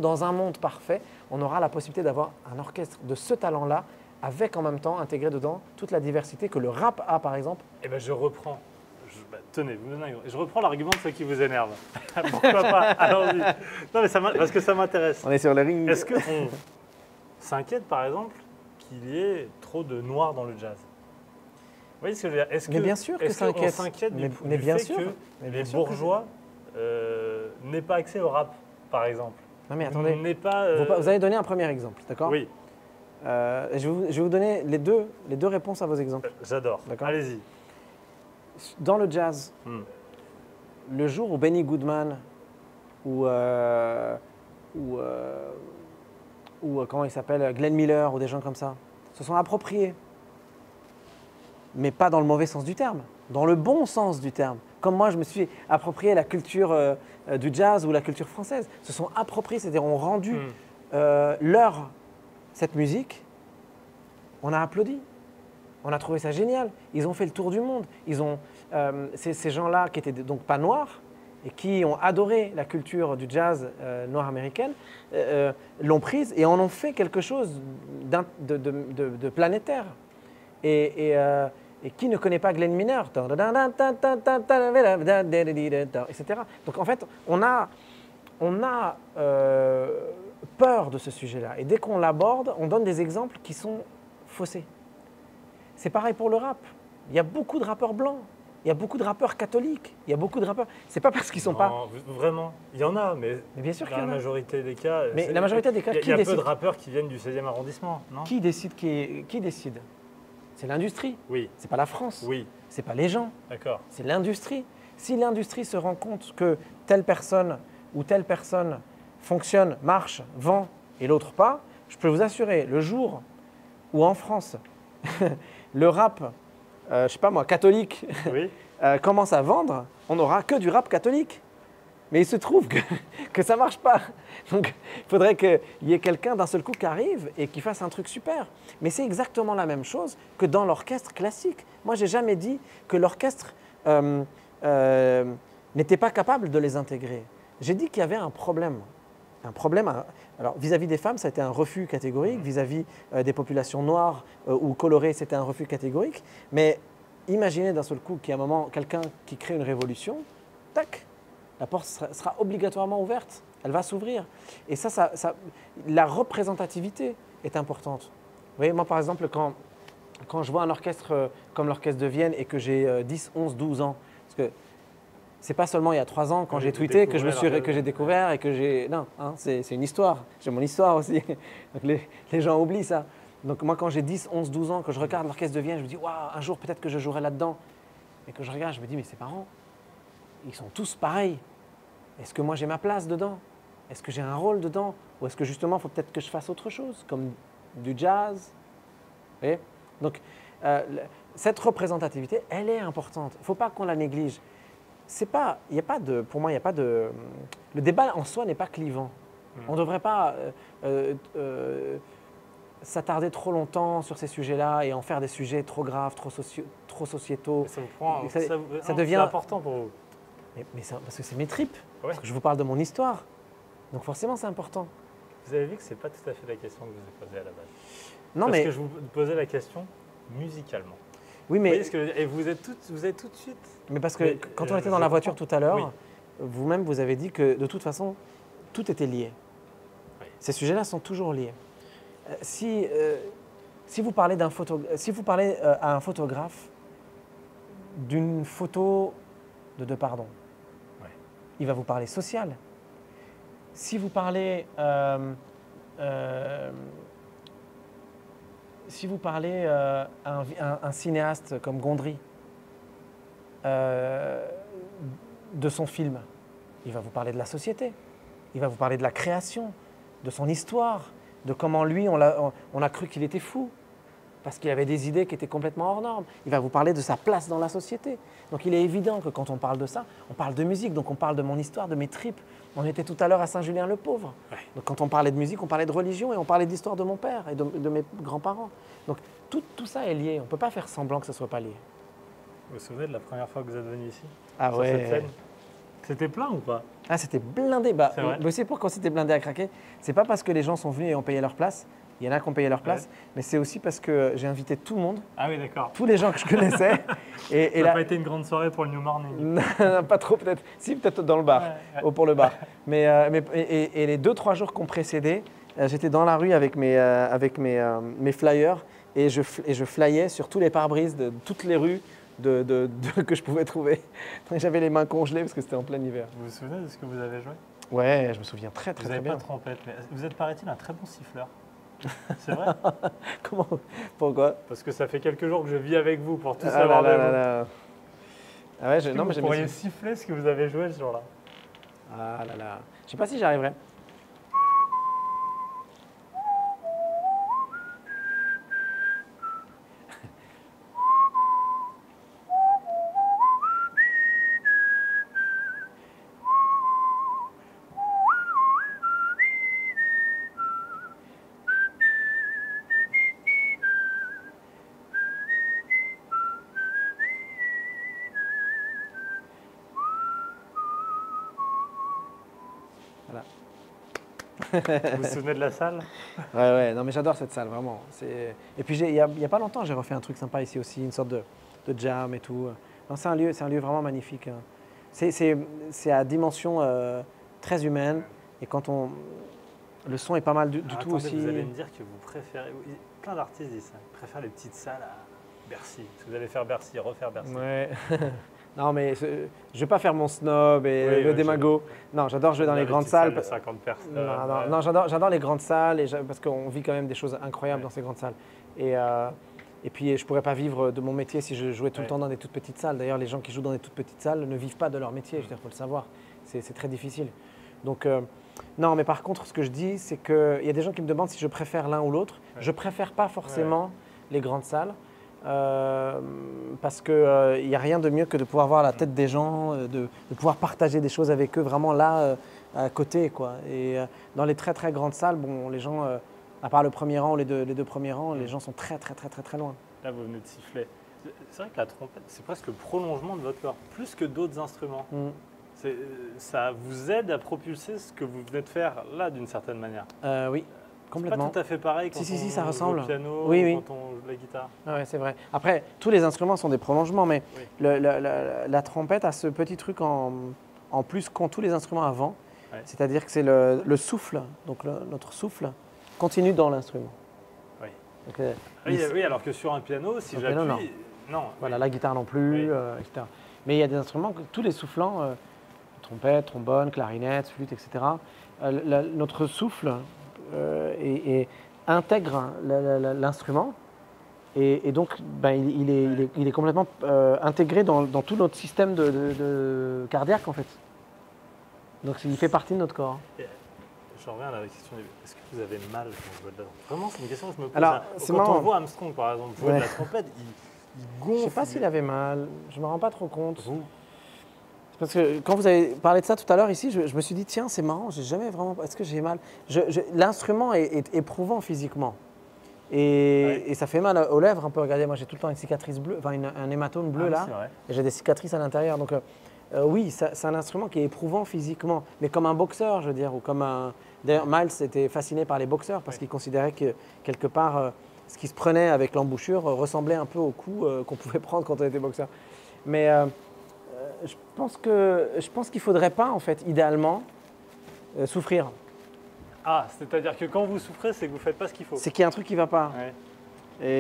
dans un monde parfait, on aura la possibilité d'avoir un orchestre de ce talent-là, avec en même temps intégré dedans toute la diversité que le rap a, par exemple. Eh bien, je reprends. Tenez, vous me donnez un exemple. Je reprends l'argument de ceux qui vous énervent. Pourquoi pas? Allons-y. Non, mais parce que ça m'intéresse. On est sur le ring. Est-ce qu'on s'inquiète, par exemple, qu'il y ait trop de noirs dans le jazz? Vous voyez ce que je veux dire? Mais bien sûr que ça inquiète. On s'inquiète du Mais bien fait sûr. que Mais bien les sûr bourgeois n'aient pas accès au rap, par exemple? Non mais attendez, N'aient pas, vous allez donner un premier exemple, d'accord? Oui, Je vais vous donner les deux réponses à vos exemples. j'adore. D'accord. Allez-y. Dans le jazz, le jour où Benny Goodman ou comment il s'appelle, Glenn Miller ou des gens comme ça, se sont appropriés, mais pas dans le mauvais sens du terme, dans le bon sens du terme, comme moi je me suis approprié la culture du jazz ou la culture française. Se sont appropriés, c'est-à-dire ont rendu cette musique, on a applaudi. On a trouvé ça génial. Ils ont fait le tour du monde. Ces gens-là qui étaient donc pas noirs et qui ont adoré la culture du jazz noire américaine l'ont prise et en ont fait quelque chose de planétaire. Et qui ne connaît pas Glenn Miller, etc. Donc en fait, on a peur de ce sujet-là. Et dès qu'on l'aborde, on donne des exemples qui sont faussés. C'est pareil pour le rap. Il y a beaucoup de rappeurs blancs. Il y a beaucoup de rappeurs catholiques. Il y a beaucoup de rappeurs. C'est pas parce qu'ils sont pas. Vraiment, il y en a, mais bien sûr qu'il y en a. La majorité des cas. Mais la majorité des cas, il y a peu de rappeurs qui viennent du 16e arrondissement, non? Qui décide C'est l'industrie. Oui. C'est pas la France. Oui. C'est pas les gens. D'accord. C'est l'industrie. Si l'industrie se rend compte que telle personne ou telle personne fonctionne, marche, vend et l'autre pas, je peux vous assurer, le jour où en France le rap, je sais pas moi, catholique, oui. commence à vendre, on n'aura que du rap catholique. Mais il se trouve que ça ne marche pas. Donc, il faudrait qu'il y ait quelqu'un d'un seul coup qui arrive et qui fasse un truc super. Mais c'est exactement la même chose que dans l'orchestre classique. Moi, je n'ai jamais dit que l'orchestre n'était pas capable de les intégrer. J'ai dit qu'il y avait un problème. Alors, vis-à-vis des femmes, ça a été un refus catégorique. Vis-à-vis des populations noires ou colorées, c'était un refus catégorique. Mais imaginez d'un seul coup qu'il y a un moment, quelqu'un qui crée une révolution, tac, la porte sera obligatoirement ouverte. Elle va s'ouvrir. Et la représentativité est importante. Vous voyez, moi, par exemple, quand je vois un orchestre comme l'Orchestre de Vienne et que j'ai 10, 11, 12 ans, parce que c'est pas seulement il y a 3 ans quand j'ai tweeté que j'ai découvert et que j'ai… Non, hein, c'est une histoire. J'ai mon histoire aussi. Donc les gens oublient ça. Donc moi, quand j'ai 10, 11, 12 ans, que je regarde l'Orchestre de Vienne, je me dis « Waouh, un jour peut-être que je jouerai là-dedans ». Et que je regarde, je me dis « Mais ces parents, ils sont tous pareils. Est-ce que moi j'ai ma place dedans? Est-ce que j'ai un rôle dedans? Ou est-ce que justement, il faut peut-être que je fasse autre chose, comme du jazz ?» Vous voyez? Donc, cette représentativité, elle est importante. Il ne faut pas qu'on la néglige. Pour moi, il n'y a pas de… Le débat en soi n'est pas clivant. On ne devrait pas s'attarder trop longtemps sur ces sujets-là et en faire des sujets trop graves, trop sociétaux. Ça devient important pour vous. Mais parce que c'est mes tripes. Ouais. Parce que je vous parle de mon histoire. Donc forcément, c'est important. Vous avez vu que ce n'est pas tout à fait la question que je vous ai posée à la base. Non, parce que je vous posais la question musicalement. Oui, mais… Et vous avez tout de suite… Mais parce que quand on était dans la voiture tout à l'heure, vous-même, vous avez dit que de toute façon, tout était lié. Oui. Ces sujets-là sont toujours liés. Si vous parlez à un photographe d'une photo de Depardon, il va vous parler social. Si vous parlez à un cinéaste comme Gondry de son film, il va vous parler de la société, il va vous parler de la création, de son histoire, de comment lui, on a cru qu'il était fou, parce qu'il avait des idées qui étaient complètement hors normes. Il va vous parler de sa place dans la société. Donc il est évident que quand on parle de ça, on parle de musique, donc on parle de mon histoire, de mes tripes. On était tout à l'heure à Saint-Julien-le-Pauvre. Ouais. Donc quand on parlait de musique, on parlait de religion et on parlait de l'histoire de mon père et de mes grands-parents. Donc tout ça est lié. On ne peut pas faire semblant que ce ne soit pas lié. Vous vous souvenez de la première fois que vous êtes venu ici? Ah sur cette scène? C'était plein ou pas? Ah, c'était blindé. C'est vrai. Mais c'est pourquoi c'était blindé à craquer. C'est pas parce que les gens sont venus et ont payé leur place. Il y en a qui ont payé leur place, mais c'est aussi parce que j'ai invité tout le monde. Ah oui, d'accord. Tous les gens que je connaissais. Ça n'a pas été une grande soirée pour le New Morning? Non, pas trop peut-être. Si, peut-être dans le bar, ou pour le bar. Mais les 2-3 jours qui ont précédé, j'étais dans la rue avec mes flyers et je flyais sur tous les pare-brises de toutes les rues que je pouvais trouver. J'avais les mains congelées parce que c'était en plein hiver. Vous vous souvenez de ce que vous avez joué? Ouais, je me souviens très Vous bien. n'avez pas de trompette, mais vous êtes, paraît-il, un très bon siffleur. C'est vrai? Comment? Pourquoi? Parce que ça fait quelques jours que je vis avec vous pour tout savoir de vous. Ah ouais, non, mais vous pourriez siffler ce que vous avez joué ce jour-là. Ah là là. Je sais pas si j'y arriverai. Vous vous souvenez de la salle? Ouais, non mais j'adore cette salle, vraiment. Et puis il y a pas longtemps, j'ai refait un truc sympa ici aussi, une sorte de jam et tout. Non, c'est un lieu vraiment magnifique. C'est à dimension très humaine. Et le son est pas mal du tout Attendez, aussi. vous allez me dire que vous préférez... Plein d'artistes disent ça. Ils préfèrent les petites salles à Bercy. Parce que vous allez faire Bercy, refaire Bercy. Ouais. Non mais je vais pas faire mon snob et Oui, le ouais, démago. Non, j'adore jouer dans les grandes petites salles. de 50 personnes. Non, j'adore les grandes salles parce qu'on vit quand même des choses incroyables dans ces grandes salles. Et puis, je ne pourrais pas vivre de mon métier si je jouais tout le temps dans des toutes petites salles. D'ailleurs, les gens qui jouent dans des toutes petites salles ne vivent pas de leur métier, il faut le savoir. C'est très difficile. Donc, non, mais par contre, ce que je dis, c'est qu'il y a des gens qui me demandent si je préfère l'un ou l'autre. Je ne préfère pas forcément les grandes salles. Parce qu'il n'y a rien de mieux que de pouvoir voir la tête des gens, de pouvoir partager des choses avec eux vraiment là, à côté, quoi. Et dans les très très grandes salles, bon, les gens, à part le premier rang ou les deux premiers rangs, les gens sont très loin. Là, vous venez de siffler. C'est vrai que la trompette, c'est presque le prolongement de votre corps, plus que d'autres instruments. Ça vous aide à propulser ce que vous venez de faire là, d'une certaine manière. Oui. Complètement. C'est pas tout à fait pareil quand si, on ça ressemble. joue au piano Oui, ou quand on joue de la guitare. Oui, c'est vrai. Après, tous les instruments sont des prolongements, mais la trompette a ce petit truc en plus qu'ont tous les instruments avant. Ouais. C'est-à-dire que c'est le souffle, donc notre souffle continue dans l'instrument. Oui. Donc, oui, alors que sur un piano, si j'appuie… Non. Voilà, la guitare non plus, etc. Mais il y a des instruments, tous les soufflants, trompette, trombone, clarinette, flûte, etc. Notre souffle intègre l'instrument et donc il est complètement intégré dans tout notre système de cardiaque en fait. Donc il fait partie de notre corps. Je reviens à la question, est-ce que vous avez mal quand vous jouez de la trompette? Vraiment, c'est une question que je me pose. Alors, quand on voit Armstrong par exemple jouer de la trompette, il gonfle. Je ne sais pas s'il avait mal, je ne me rends pas trop compte. Parce que quand vous avez parlé de ça tout à l'heure ici, je me suis dit, tiens, c'est marrant, j'ai jamais vraiment… Est-ce que j'ai mal? L'instrument est éprouvant physiquement. Et ça fait mal aux lèvres un peu. Regardez, moi j'ai tout le temps une cicatrice bleue, enfin un hématome bleu là. Et j'ai des cicatrices à l'intérieur. Donc oui, c'est un instrument qui est éprouvant physiquement. Mais comme un boxeur, je veux dire, ou comme un… D'ailleurs, Miles était fasciné par les boxeurs parce qu'il considérait que quelque part, ce qui se prenait avec l'embouchure ressemblait un peu au coup qu'on pouvait prendre quand on était boxeur. Mais… je pense qu'il ne faudrait pas, en fait, idéalement, souffrir. Ah, c'est-à-dire que quand vous souffrez, c'est que vous ne faites pas ce qu'il faut. C'est qu'il y a un truc qui ne va pas. Ouais.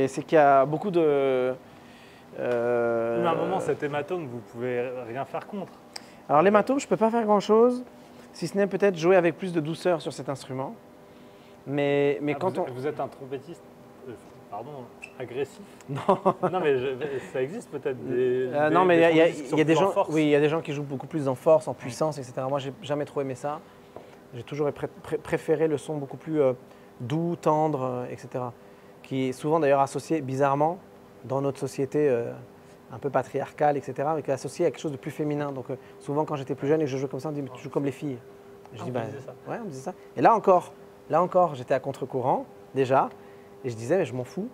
Et c'est qu'il y a beaucoup de… Mais à un moment, cet hématome, vous ne pouvez rien faire contre. Alors l'hématome, je ne peux pas faire grand-chose, si ce n'est peut-être jouer avec plus de douceur sur cet instrument. Mais quand vous êtes un trompettiste agressif? Non. Non, mais ça existe peut-être non, mais il y a des gens. Oui, il y a des gens qui jouent beaucoup plus en force, en puissance, etc. Moi, j'ai jamais trop aimé ça. J'ai toujours préféré le son beaucoup plus doux, tendre, etc. Qui est souvent d'ailleurs associé bizarrement dans notre société un peu patriarcale, etc. Mais qui est associé à quelque chose de plus féminin. Donc souvent, quand j'étais plus jeune et que je jouais comme ça, on me dit tu joues comme les filles. Je dis on disait ça. Ouais, on me disait ça. Et là encore, j'étais à contre-courant déjà. Et je disais, mais je m'en fous,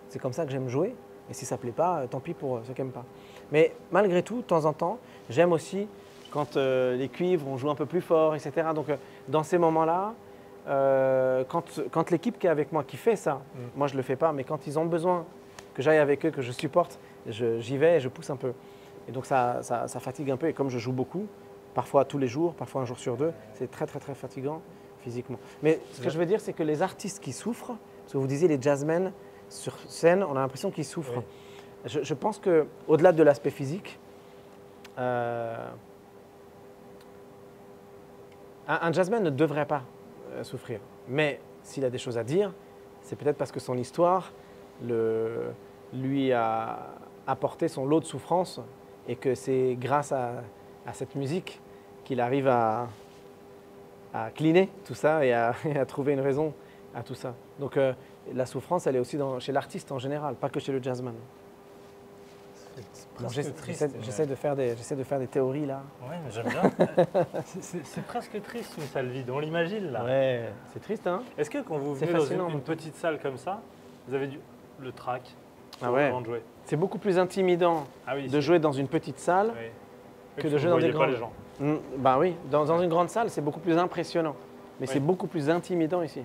c'est comme ça que j'aime jouer. Et si ça ne plaît pas, tant pis pour ceux qui n'aiment pas. Mais malgré tout, de temps en temps, j'aime aussi quand les cuivres, on joue un peu plus fort, etc. Donc dans ces moments-là, quand l'équipe qui est avec moi, qui fait ça, moi je ne le fais pas, mais quand ils ont besoin que j'aille avec eux, que je supporte, j'y vais et je pousse un peu. Et donc ça fatigue un peu. Et comme je joue beaucoup, parfois tous les jours, parfois un jour sur deux, c'est très fatigant physiquement. Mais ce que je veux dire, c'est que les artistes qui souffrent, parce que vous disiez les jazzmen sur scène, on a l'impression qu'ils souffrent. Oui. Je pense qu'au-delà de l'aspect physique, un jazzman ne devrait pas souffrir. Mais s'il a des choses à dire, c'est peut-être parce que son histoire lui a apporté son lot de souffrance et que c'est grâce à cette musique qu'il arrive à cleaner tout ça et à trouver une raison à tout ça. Donc la souffrance, elle est aussi chez l'artiste en général, pas que chez le jazzman. J'essaie de faire des théories là. Oui, mais j'aime bien. C'est presque triste une salle vide, on l'imagine là. Ouais, c'est triste hein. Est-ce que quand vous venez dans une petite salle comme ça, vous avez le trac avant de jouer? C'est beaucoup plus intimidant de jouer dans une petite salle que de jouer dans des grandes. Les gens. Ben oui, dans une grande salle, c'est beaucoup plus impressionnant. Mais Oui. c'est beaucoup plus intimidant ici.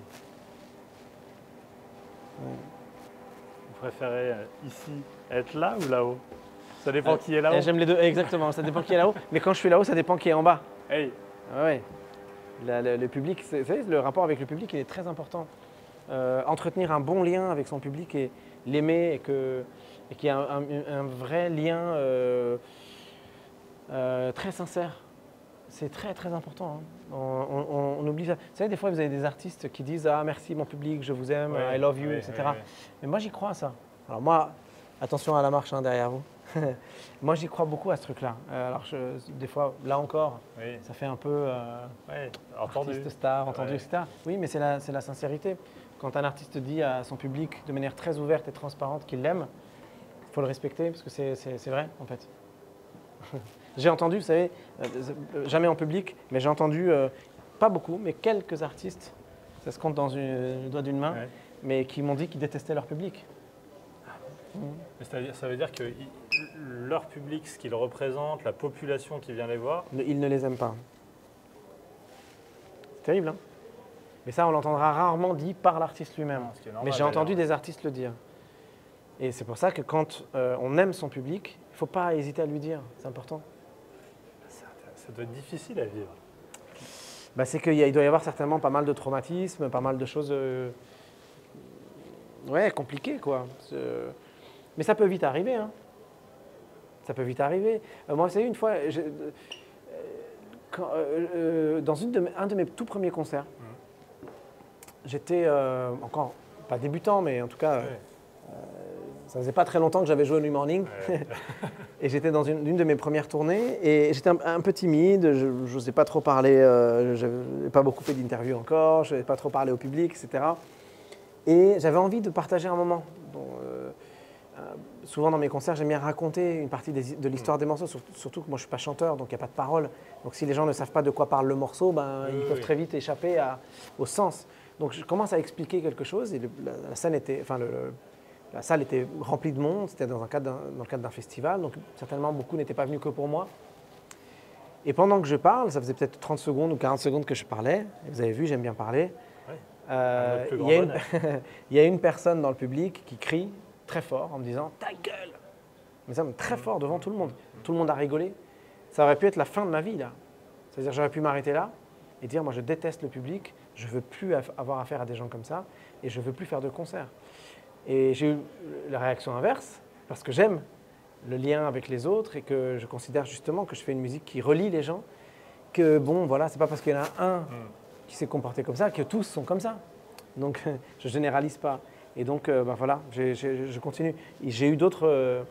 Vous préférez ici être là ou là-haut? Ça dépend qui est Et là-haut. j'aime les deux, exactement. Ça dépend qui est là-haut. Mais quand je suis là-haut, ça dépend qui est en bas. Hey, Ah ouais. Le public, vous savez, le rapport avec le public, il est très important. Entretenir un bon lien avec son public et l'aimer et qu'il y ait un vrai lien très sincère. C'est très très important. Hein. On oublie ça. Vous savez, des fois, vous avez des artistes qui disent « Ah, merci mon public, je vous aime, ouais, I love you, ouais, etc. ouais, ouais. Mais moi, j'y crois à ça. Alors moi, attention à la marche hein, derrière vous. Moi, j'y crois beaucoup à ce truc-là. Alors, des fois, là encore, Oui, ça fait un peu ouais, entendu. artiste star, entendu, Ouais. etc. Oui, mais c'est la sincérité. Quand un artiste dit à son public de manière très ouverte et transparente qu'il l'aime, il faut le respecter parce que c'est vrai, en fait. J'ai entendu, vous savez, jamais en public, mais j'ai entendu, pas beaucoup, mais quelques artistes, ça se compte dans le doigt d'une main, Ouais. mais qui m'ont dit qu'ils détestaient leur public. Mais c'est-à-dire, ça veut dire que leur public, ce qu'ils représentent, la population qui vient les voir, Ils ne les aiment pas. C'est terrible, hein? Mais ça, on l'entendra rarement dit par l'artiste lui-même. ce qui est normal, Mais j'ai entendu d'ailleurs. des artistes le dire. Et c'est pour ça que quand on aime son public, il ne faut pas hésiter à lui dire. C'est important. Ça doit être difficile à vivre. Bah, c'est qu'il doit y avoir certainement pas mal de traumatismes, pas mal de choses ouais, compliquées, quoi. Mais ça peut vite arriver. Hein. Ça peut vite arriver. Moi, vous savez, une fois, dans un de mes tout premiers concerts, j'étais encore pas débutant, mais en tout cas, Ouais. ça faisait pas très longtemps que j'avais joué au New Morning. Ouais. Et j'étais dans une de mes premières tournées et j'étais un peu timide, je n'osais pas trop parler, je n'avais pas beaucoup fait d'interviews encore, je n'avais pas trop parlé au public, etc. Et j'avais envie de partager un moment. Bon, souvent dans mes concerts, j'aime bien raconter une partie de l'histoire des morceaux, surtout que moi je ne suis pas chanteur, donc il n'y a pas de parole. Donc si les gens ne savent pas de quoi parle le morceau, ben, Oui, ils oui, peuvent oui. très vite échapper au sens. Donc je commence à expliquer quelque chose et la scène était, enfin la salle était remplie de monde, c'était dans le cadre d'un festival, donc certainement beaucoup n'étaient pas venus que pour moi. Et pendant que je parle, ça faisait peut-être 30 secondes ou 40 secondes que je parlais, et vous avez vu, j'aime bien parler. Ouais. Euh, Notre plus il grand y a une- bonheur. il y a une personne dans le public qui crie très fort en me disant « ta gueule !» Mais ça, très fort devant tout le monde. Tout le monde a rigolé. Ça aurait pu être la fin de ma vie, là. C'est-à-dire j'aurais pu m'arrêter là et dire « moi je déteste le public, je ne veux plus avoir affaire à des gens comme ça et je ne veux plus faire de concerts ». Et j'ai eu la réaction inverse, parce que j'aime le lien avec les autres et que je considère justement que je fais une musique qui relie les gens, que bon, voilà, c'est pas parce qu'il y en a un qui s'est comporté comme ça que tous sont comme ça. Donc, je généralise pas. Et donc, ben voilà, je continue. Et j'ai eu d'autres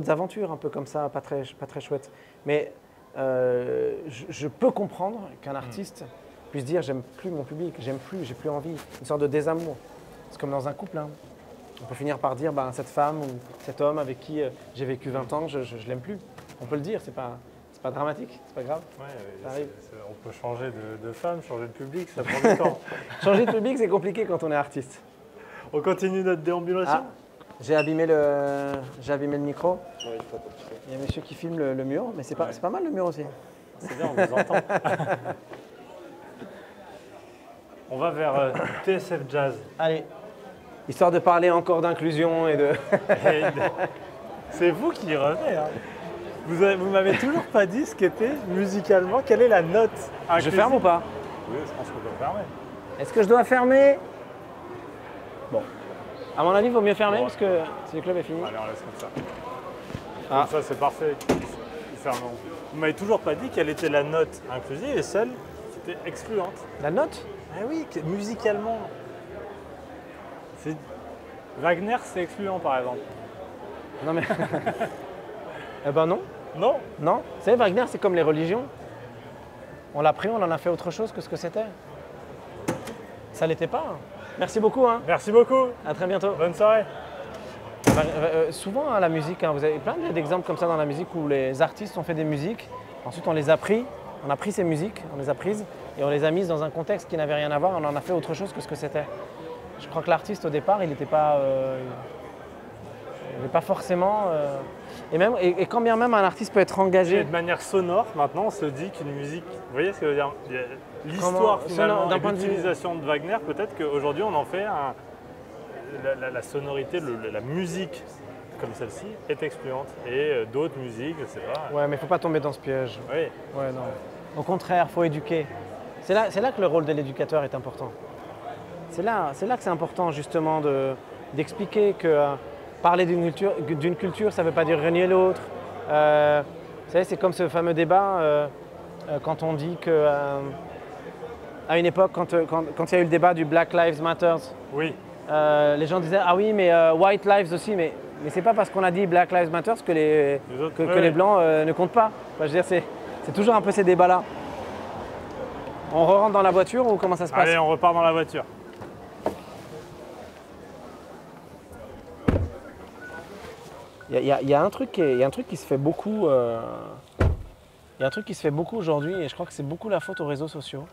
aventures un peu comme ça, pas très chouettes. Mais je peux comprendre qu'un artiste puisse dire j'aime plus mon public, j'aime plus, j'ai plus envie, une sorte de désamour. C'est comme dans un couple, hein. On peut finir par dire ben, cette femme ou cet homme avec qui j'ai vécu 20 ans, je l'aime plus. On peut le dire, c'est pas dramatique, c'est pas grave. Ouais, Ça arrive. on peut changer de femme, changer de public, ça prend du temps. Changer de public, c'est compliqué quand on est artiste. On continue notre déambulation. Ah, j'ai abîmé le micro. Il y a monsieur qui filme le mur, mais c'est pas mal le mur aussi. C'est bien, on vous entend. On va vers TSF Jazz. Allez, histoire de parler encore d'inclusion et de... Et c'est vous qui y revenez. Hein. Vous m'avez toujours pas dit ce qu'était musicalement, quelle est la note Je inclusive. ferme ou pas? Oui, je pense qu'on peut fermer. Est-ce que je dois fermer? Bon. À mon avis, il vaut mieux fermer Bon. parce que si le club est fini. Allez, on laisse comme ça. Ah. Comme ça, c'est parfait. Fermons. Vous m'avez toujours pas dit quelle était la note inclusive et celle qui était excluante. La note? Ah oui, musicalement. Wagner, c'est excluant, par exemple. Non mais... eh ben non. Non. Non. Vous savez, Wagner, c'est comme les religions. On l'a pris, on en a fait autre chose que ce que c'était. Ça l'était pas. Merci beaucoup. Hein. Merci beaucoup. À très bientôt. Bonne soirée. Souvent, hein, la musique, hein, vous avez plein d'exemples comme ça dans la musique où les artistes ont fait des musiques. Ensuite, on les a pris. On a pris ces musiques, on les a prises et on les a mises dans un contexte qui n'avait rien à voir. On en a fait autre chose que ce que c'était. Je crois que l'artiste, au départ, il n'était pas... Mais pas forcément. Et quand bien même un artiste peut être engagé. Et de manière sonore, maintenant, on se dit qu'une musique. Vous voyez ce que je veux dire? Il y a l'histoire Comment, finalement, d'un et point de vue- l'utilisation de Wagner, peut-être qu'aujourd'hui on en fait la sonorité, la musique comme celle-ci est excluante. Et d'autres musiques, je sais pas. Ouais, mais il faut pas tomber dans ce piège. Oui, Ouais, non. Au contraire, il faut éduquer. C'est là que le rôle de l'éducateur est important. C'est là que c'est important justement d'expliquer que parler d'une culture, ça ne veut pas dire renier l'autre. Vous savez, c'est comme ce fameux débat quand on dit que à une époque, quand il y a eu le débat du Black Lives Matter, oui. les gens disaient ah oui, mais White Lives aussi, mais c'est pas parce qu'on a dit Black Lives Matter que les blancs ne comptent pas. Enfin, je veux dire, c'est toujours un peu ces débats-là. On rentre dans la voiture ou comment ça se passe? Allez, on repart dans la voiture. Il y a un truc qui se fait beaucoup. Il y a un truc qui se fait beaucoup aujourd'hui et je crois que c'est beaucoup la faute aux réseaux sociaux.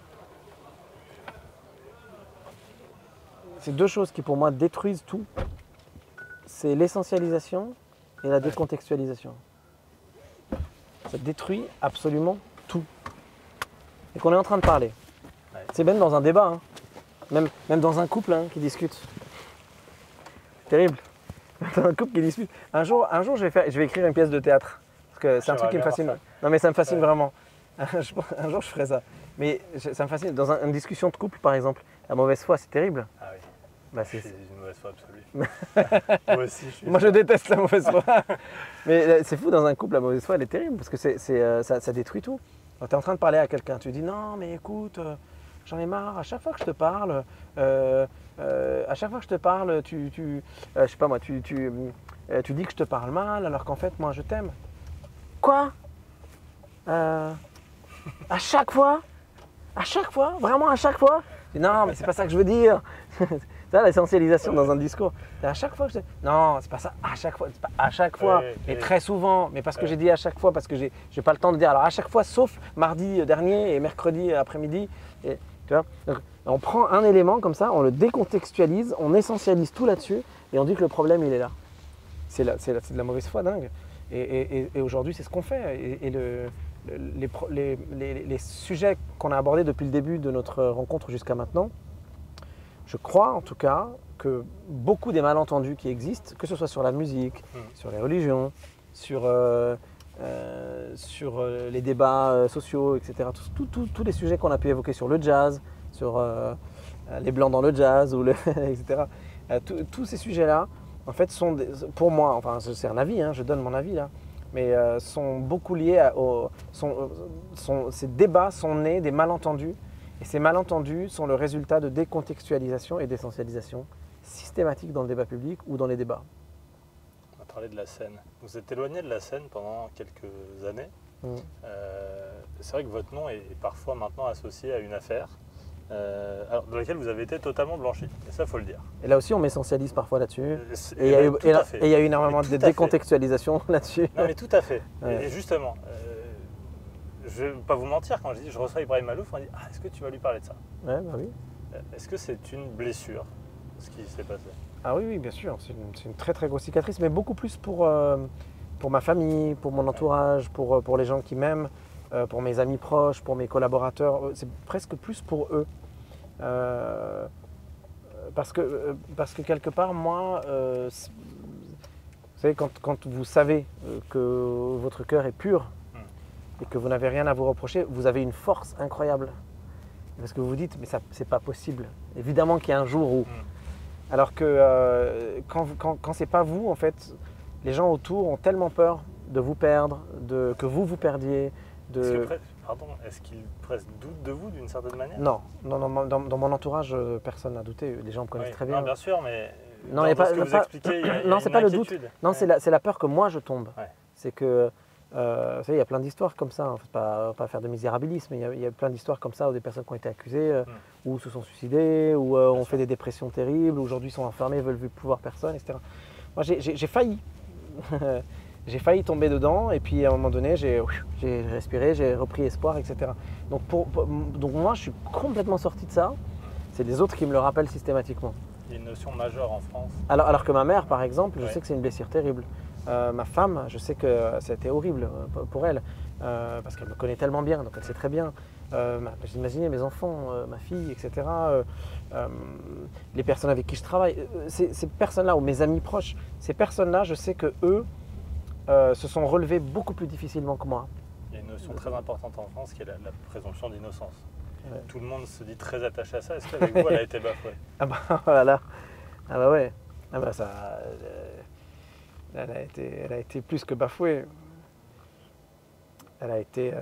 C'est deux choses qui pour moi détruisent tout. C'est l'essentialisation et la décontextualisation. Ça détruit absolument tout. Et qu'on est en train de parler. Ouais. C'est même dans un débat, hein. Même dans un couple qui discute. Terrible. Dans un couple qui dispute. Un jour je vais écrire une pièce de théâtre. Parce que c'est un truc qui me fascine. Non mais ça me fascine vraiment. Un jour je ferai ça. Mais ça me fascine. Dans une discussion de couple par exemple, la mauvaise foi c'est terrible. Ah oui. Bah, C'est une mauvaise foi absolue. Moi aussi, Moi je déteste la mauvaise foi. Mais c'est fou, dans un couple, la mauvaise foi elle est terrible parce que ça détruit tout. Tu es en train de parler à quelqu'un, tu dis non mais écoute, j'en ai marre, à chaque fois que je te parle, je sais pas moi, tu dis que je te parle mal alors qu'en fait moi je t'aime. Quoi? À chaque fois? À chaque fois? Vraiment à chaque fois? Je dis, non mais c'est pas ça que je veux dire. C'est ça l'essentialisation dans un discours. C'est à chaque fois que je dis non, c'est pas ça, à chaque fois, c'est pas à chaque fois, mais très souvent. Mais parce que j'ai dit à chaque fois, parce que j'ai pas le temps de dire. Alors à chaque fois, sauf mardi dernier et mercredi après-midi. Tu vois, donc, on prend un élément comme ça, on le décontextualise, on essentialise tout là-dessus et on dit que le problème il est là. C'est de la mauvaise foi dingue. Et aujourd'hui, c'est ce qu'on fait. Et les sujets qu'on a abordés depuis le début de notre rencontre jusqu'à maintenant, je crois en tout cas que beaucoup des malentendus qui existent, que ce soit sur la musique, sur les religions, sur les débats sociaux, etc., tous les sujets qu'on a pu évoquer sur le jazz, sur les blancs dans le jazz, etc., tous ces sujets-là, en fait, sont pour moi, enfin c'est un avis, je donne mon avis là, mais sont beaucoup liés ces débats sont nés des malentendus. Et ces malentendus sont le résultat de décontextualisation et d'essentialisation systématique dans le débat public ou dans les débats. On va parler de la scène. Vous êtes éloigné de la scène pendant quelques années. C'est vrai que votre nom est parfois maintenant associé à une affaire de laquelle vous avez été totalement blanchi. Et ça, il faut le dire. Et là aussi, on m'essentialise parfois là-dessus. Et il y a eu énormément de décontextualisation là-dessus. Non, mais tout à fait. Ouais. Et justement, je ne vais pas vous mentir, quand je reçois Ibrahim Malouf, on dit « Ah, est-ce que tu vas lui parler de ça ?» Ouais, bah oui. Est-ce que c'est une blessure, ce qui s'est passé? Ah oui, bien sûr. C'est une très très grosse cicatrice, mais beaucoup plus pour ma famille, pour mon entourage, pour les gens qui m'aiment, pour mes amis proches, pour mes collaborateurs. C'est presque plus pour eux. Parce que quelque part, moi, vous savez, quand vous savez que votre cœur est pur, et que vous n'avez rien à vous reprocher, vous avez une force incroyable. Parce que vous vous dites, mais ça, c'est pas possible. Évidemment qu'il y a un jour où. Alors que quand c'est pas vous, en fait, les gens autour ont tellement peur de vous perdre, que vous perdiez. Est-ce qu'ils presque doutent de vous d'une certaine manière? Non, dans mon entourage, personne n'a douté. Les gens me connaissent très bien. Non, bien sûr, mais non, il y a pas, ce que vous expliquez, il y a non, une c'est pas le doute. inquiétude. Non, c'est la peur que moi je tombe. Ouais. C'est que vous savez, il y a plein d'histoires comme ça, pas faire de misérabilisme, mais il y a plein d'histoires comme ça où des personnes qui ont été accusées, ou se sont suicidées, ou ont fait des dépressions terribles, ou aujourd'hui sont enfermées, veulent plus voir personne, etc. Moi, j'ai failli. J'ai failli tomber dedans, et puis à un moment donné, j'ai respiré, j'ai repris espoir, etc. Donc moi, je suis complètement sorti de ça. C'est les autres qui me le rappellent systématiquement. Il y a une notion majeure en France. Alors que ma mère, par exemple, je Ouais. sais que c'est une blessure terrible. Ma femme, je sais que ça a été horrible pour elle, parce qu'elle me connaît tellement bien, donc elle sait très bien. J'imaginais mes enfants, ma fille, etc. Les personnes avec qui je travaille, ces personnes-là, ou mes amis proches, ces personnes-là, je sais que eux se sont relevés beaucoup plus difficilement que moi. Il y a une notion très importante en France qui est la présomption d'innocence. Ouais. Tout le monde se dit très attaché à ça. Est-ce qu'avec vous, elle a été bafouée? Ah bah voilà. Ah bah ouais. Ah bah ça. Elle a été plus que bafouée. Elle a été.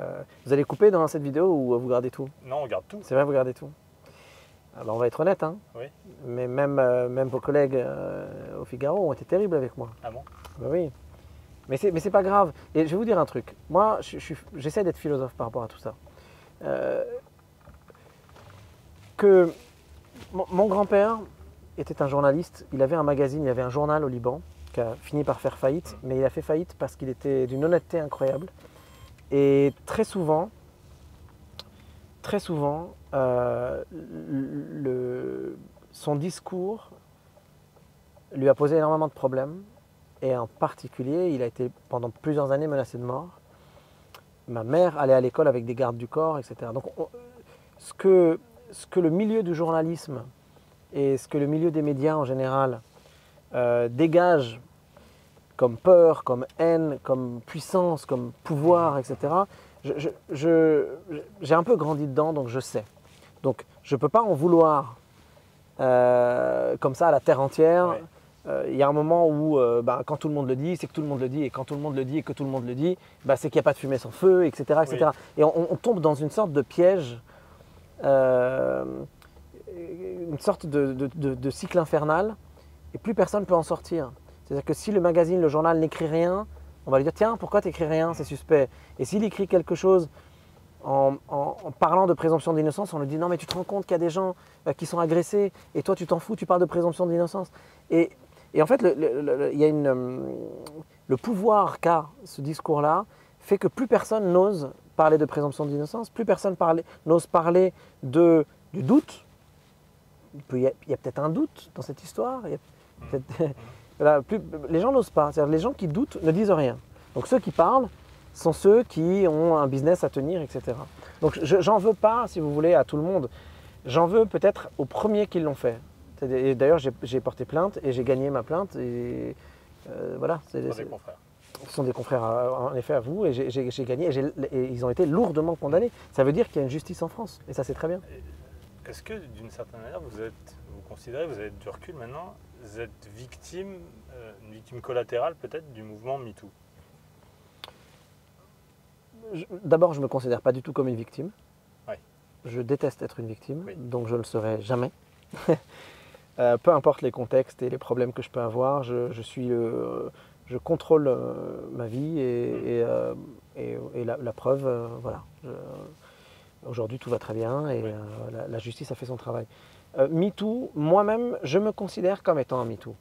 Vous allez couper dans cette vidéo ou vous gardez tout? Non, on garde tout. C'est vrai, vous gardez tout. Ah bah on va être honnête, hein. Oui. Mais même vos collègues au Figaro ont été terribles avec moi. Ah bon? Bah oui. Mais c'est pas grave. Et je vais vous dire un truc. Moi, j'essaie d'être philosophe par rapport à tout ça. Que mon grand-père était un journaliste. Il avait un magazine, il avait un journal au Liban qui a fini par faire faillite. Mais il a fait faillite parce qu'il était d'une honnêteté incroyable. Et très souvent, son discours lui a posé énormément de problèmes. Et en particulier, il a été pendant plusieurs années menacé de mort. Ma mère allait à l'école avec des gardes du corps, etc. Donc, ce que le milieu du journalisme et ce que le milieu des médias en général dégage comme peur, comme haine, comme puissance, comme pouvoir, etc., j'ai un peu grandi dedans, donc je sais. Donc, je ne peux pas en vouloir comme ça à la terre entière. Ouais. Il y a un moment où quand tout le monde le dit, c'est que tout le monde le dit, et quand tout le monde le dit et que tout le monde le dit, c'est qu'il n'y a pas de fumée sans feu, etc. etc. Oui. Et on tombe dans une sorte de piège, une sorte de cycle infernal, et plus personne ne peut en sortir. C'est-à-dire que si le magazine, le journal n'écrit rien, on va lui dire tiens, pourquoi tu n'écris rien, c'est suspect. Et s'il écrit quelque chose en parlant de présomption d'innocence, on lui dit non mais tu te rends compte qu'il y a des gens qui sont agressés, et toi tu t'en fous, tu parles de présomption d'innocence. Et en fait, il y a le pouvoir qu'a ce discours-là fait que plus personne n'ose parler de présomption d'innocence, plus personne n'ose parler du doute. Il y a peut-être un doute dans cette histoire. Voilà, les gens n'osent pas. C'est-à-dire, les gens qui doutent ne disent rien. Donc ceux qui parlent sont ceux qui ont un business à tenir, etc. Donc j'en veux pas, si vous voulez, à tout le monde. J'en veux peut-être aux premiers qui l'ont fait. Et d'ailleurs, j'ai porté plainte et j'ai gagné ma plainte. Et voilà. Ce sont des confrères. Ce sont des confrères, en effet, à vous. Et j'ai gagné. Et ils ont été lourdement condamnés. Ça veut dire qu'il y a une justice en France. Et ça, c'est très bien. Est-ce que, d'une certaine manière, vous considérez, vous avez du recul maintenant, vous êtes victime, une victime collatérale peut-être du mouvement MeToo? D'abord, je ne me considère pas du tout comme une victime. Ouais. Je déteste être une victime, Oui. donc je ne le serai jamais. Peu importe les contextes et les problèmes que je peux avoir, je contrôle ma vie et la preuve, voilà. Aujourd'hui, tout va très bien et Oui. la justice a fait son travail. MeToo, moi-même, je me considère comme étant un MeToo.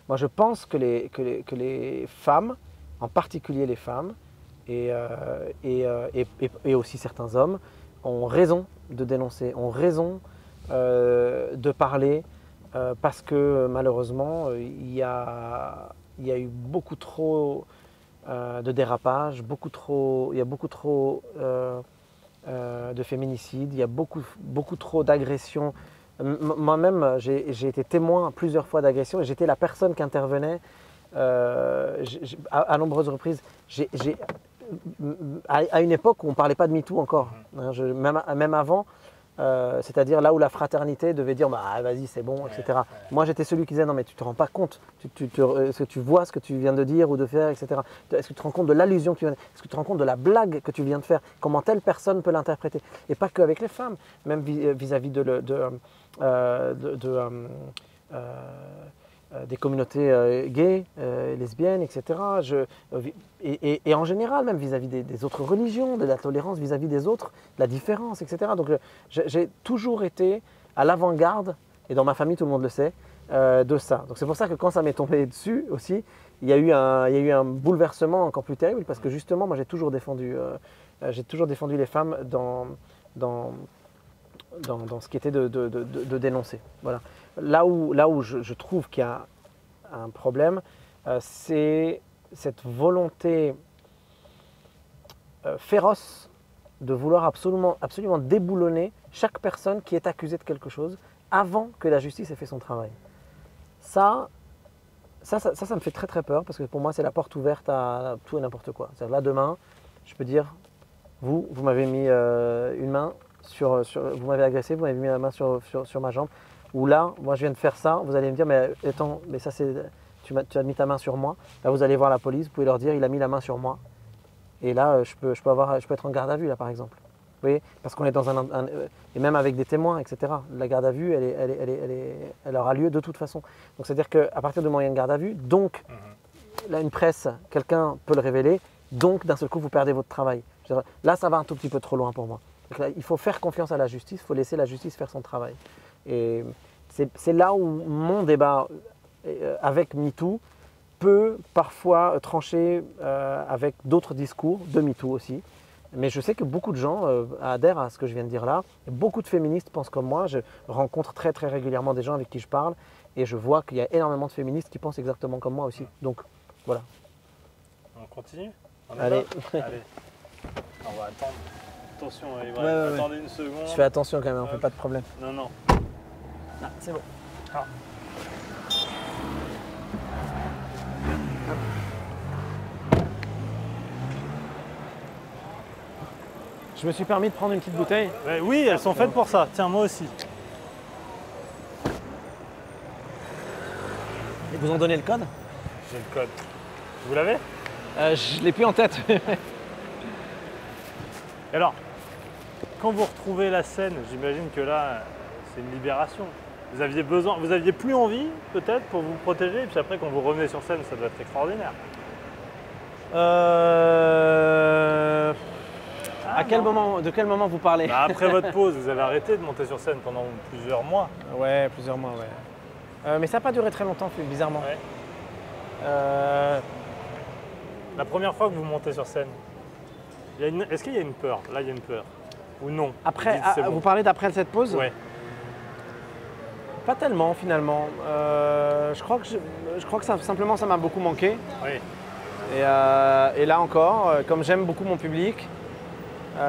Moi, je pense que les femmes, en particulier les femmes, et aussi certains hommes, ont raison de dénoncer, ont raison de parler, parce que malheureusement, il y a eu beaucoup trop de dérapages, il y a beaucoup trop de féminicides, il y a beaucoup trop d'agressions. Moi-même, j'ai été témoin plusieurs fois d'agressions et j'étais la personne qui intervenait à nombreuses reprises. À une époque où on ne parlait pas de MeToo encore, hein, même avant, c'est-à-dire là où la fraternité devait dire bah, vas-y c'est bon, etc. Ouais. Moi j'étais celui qui disait non mais tu ne te rends pas compte, est-ce que tu vois ce que tu viens de dire ou de faire, etc. Est-ce que tu te rends compte de l'allusion que tu viens de faire, est-ce que tu te rends compte de la blague que tu viens de faire, comment telle personne peut l'interpréter. Et pas qu'avec les femmes, même vis-à-vis des communautés gays, lesbiennes, etc. Et en général, même vis-à-vis des autres religions, de la tolérance vis-à-vis des autres, de la différence, etc. Donc j'ai toujours été à l'avant-garde, et dans ma famille, tout le monde le sait, de ça. Donc c'est pour ça que quand ça m'est tombé dessus aussi, il y a eu un bouleversement encore plus terrible, parce que justement, moi j'ai toujours défendu les femmes dans dans ce qui était de dénoncer. Voilà. Là où je trouve qu'il y a un problème, c'est cette volonté féroce de vouloir absolument déboulonner chaque personne qui est accusée de quelque chose avant que la justice ait fait son travail. Ça me fait très très peur parce que pour moi c'est la porte ouverte à tout et n'importe quoi. C'est-à-dire là demain, je peux dire, vous m'avez mis une main vous m'avez agressé, vous m'avez mis la main sur ma jambe, ou là, moi je viens de faire ça, vous allez me dire, mais attends, mais ça c'est, tu as mis ta main sur moi. Là vous allez voir la police, vous pouvez leur dire, il a mis la main sur moi. Et là, je peux être en garde à vue, là, par exemple. Vous voyez, parce qu'on est dans et même avec des témoins, etc. La garde à vue, elle aura lieu de toute façon. Donc, c'est-à-dire qu'à partir du moment où il y a une garde à vue, donc, là, une presse, quelqu'un peut le révéler, donc, d'un seul coup, vous perdez votre travail. Là, ça va un tout petit peu trop loin pour moi. Donc là, il faut faire confiance à la justice, il faut laisser la justice faire son travail. Et c'est là où mon débat avec MeToo peut parfois trancher avec d'autres discours de MeToo aussi. Mais je sais que beaucoup de gens adhèrent à ce que je viens de dire là. Beaucoup de féministes pensent comme moi. Je rencontre très très régulièrement des gens avec qui je parle et je vois qu'il y a énormément de féministes qui pensent exactement comme moi aussi. Donc voilà. On continue? Allez. Allez. On va attendre. Attention, attendez une seconde. Je fais attention quand même, on ne fait pas de problème. Non, non. Ah, c'est bon. Ah. Je me suis permis de prendre une petite bouteille. Oui, elles sont faites pour ça. Tiens, moi aussi. Ils vous ont donné le code? J'ai le code. Vous l'avez? Je ne l'ai plus en tête. Et alors, quand vous retrouvez la scène, j'imagine que là, c'est une libération. Vous aviez plus envie, peut-être, pour vous protéger, et puis après, quand vous revenez sur scène, ça doit être extraordinaire. De quel moment vous parlez? Bah, après votre pause, vous avez arrêté de monter sur scène pendant plusieurs mois. Ouais, plusieurs mois, ouais. Mais ça n'a pas duré très longtemps, bizarrement. Ouais. La première fois que vous montez sur scène, est-ce qu'il y a une peur? Là, il y a une peur. Ou non? Après, Vous dites, c'est bon. vous parlez d'après cette pause? Ouais. Pas tellement, finalement. Je crois que simplement, ça m'a beaucoup manqué. Oui. Et là encore, comme j'aime beaucoup mon public,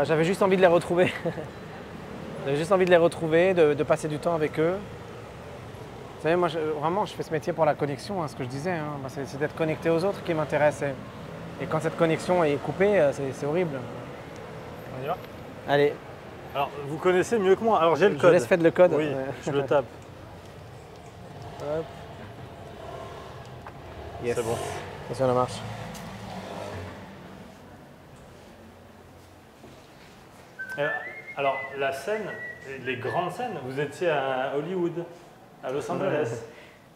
j'avais juste envie de les retrouver. J'avais juste envie de les retrouver, de passer du temps avec eux. Vous savez, moi, vraiment, je fais ce métier pour la connexion, hein, ce que je disais. Hein. C'est d'être connecté aux autres qui m'intéresse. Et quand cette connexion est coupée, c'est horrible. On y va? Allez. Alors, vous connaissez mieux que moi. Alors, j'ai le code. Je laisse faire le code. Oui, je le tape. Hop. Yes. C'est bon. Attention, la marche. Alors, la scène, les grandes scènes, vous étiez à Hollywood, à Los Angeles.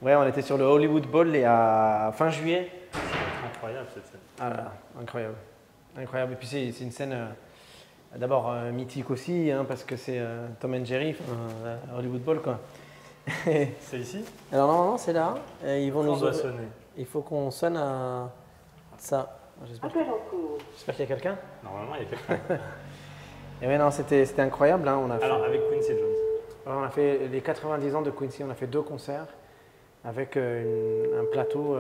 Ouais, on était sur le Hollywood Bowl à fin juillet. C'est incroyable cette scène. Ah là là, incroyable. Incroyable. Et puis c'est une scène d'abord mythique aussi, hein, parce que c'est Tom and Jerry, Hollywood Bowl quoi. C'est ici? Alors normalement c'est là. Et ils vont on doit sonner. Il faut qu'on sonne à ça. J'espère qu'il y a quelqu'un. Normalement, il y a quelqu'un. Et ouais, non, c'était incroyable. Hein. Alors, avec Quincy Jones. Alors, on a fait les 90 ans de Quincy, on a fait 2 concerts avec un plateau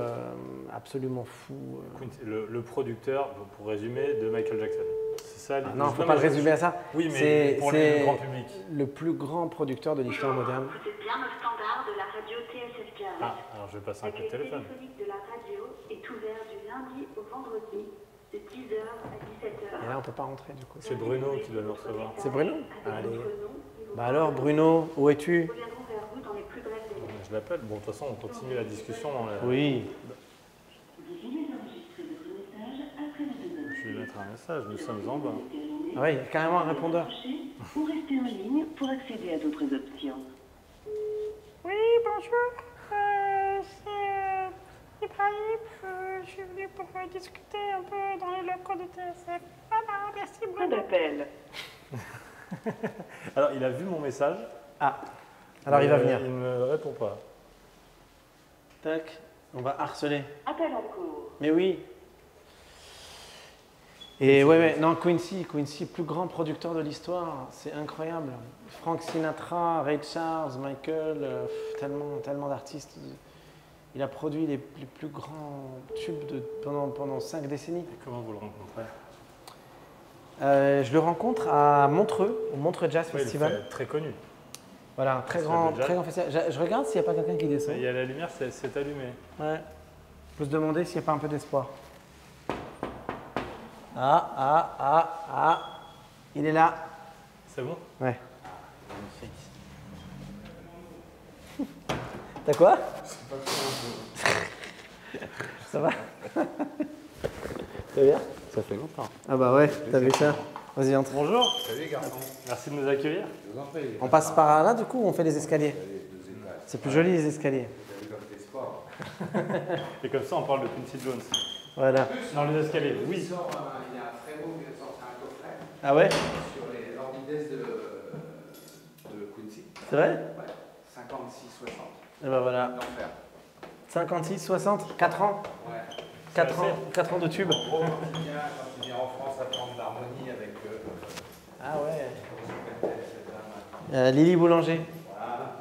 absolument fou. Quincy, le producteur, pour résumer, de Michael Jackson. C'est ça? Non, il ne faut pas le résumer à ça. Oui, mais pour le grand public. Le plus grand producteur de l'histoire moderne. C'est bien le standard de la radio TSF Jazz. Ah, alors je vais passer un coup de téléphone. Le téléphonique de la radio est ouvert du lundi au vendredi de 10h à 17h. Et là, on ne peut pas rentrer du coup. C'est Bruno qui doit nous recevoir. C'est Bruno? Allez. Bah alors, Bruno, où es-tu? Nous reviendrons vers vous dans les plus brefs délais. Je l'appelle. Bon, de toute façon, on continue la discussion. Oui. Vous pouvez enregistrer votre message après le bip. Je vais mettre un message. Nous sommes en bas. Ah oui, carrément un répondeur. Ou restez en ligne pour accéder à d'autres options. Oui, bonjour. C'est Ibrahim. Je suis venu pour discuter un peu dans les locaux de TSF. Voilà, merci Fin beaucoup. d'appel. Alors, il a vu mon message. Ah, alors il va venir. Il ne me répond pas. Tac, on va harceler. Appel en cours. Mais oui. Et ouais, non, Quincy, plus grand producteur de l'histoire, c'est incroyable. Frank Sinatra, Ray Charles, Michael, tellement d'artistes. Il a produit les plus grands tubes pendant 5 décennies. Et comment vous le rencontrez? Je le rencontre à Montreux, au Montreux Jazz Ouais, Festival. il est très connu. Voilà, un très grand festival. Je regarde s'il n'y a pas quelqu'un qui descend. Il y a la lumière, c'est allumé. Ouais. Je peux se demander s'il n'y a pas un peu d'espoir. Ah, il est là. C'est bon? Ouais. Magnifique. T'as quoi? Ça va? Ça va bien? Ça fait longtemps. Ah bah ouais, t'as vu ça? Vas-y, entre. Bonjour, Salut les garçons. merci de nous accueillir. Je vous en prie. On passe par là du coup ou on fait les escaliers? Allez, 2 étages. C'est plus joli les escaliers. Vous avez vu comme t'es sport. Et comme ça, on parle de Quincy Jones. Voilà. Dans les escaliers, oui. Il y a un frérot qui vient de sortir un coffret Ah ouais? sur l'orbides de Quincy. C'est vrai? Ouais. 56-60. Et bah voilà. D'enfer. 56, 60, 4 ans. Ouais. 4 ans de tube. En gros, quand tu viens en France apprendre l'harmonie avec Ah ouais. cette dame. Lily Boulanger. Voilà.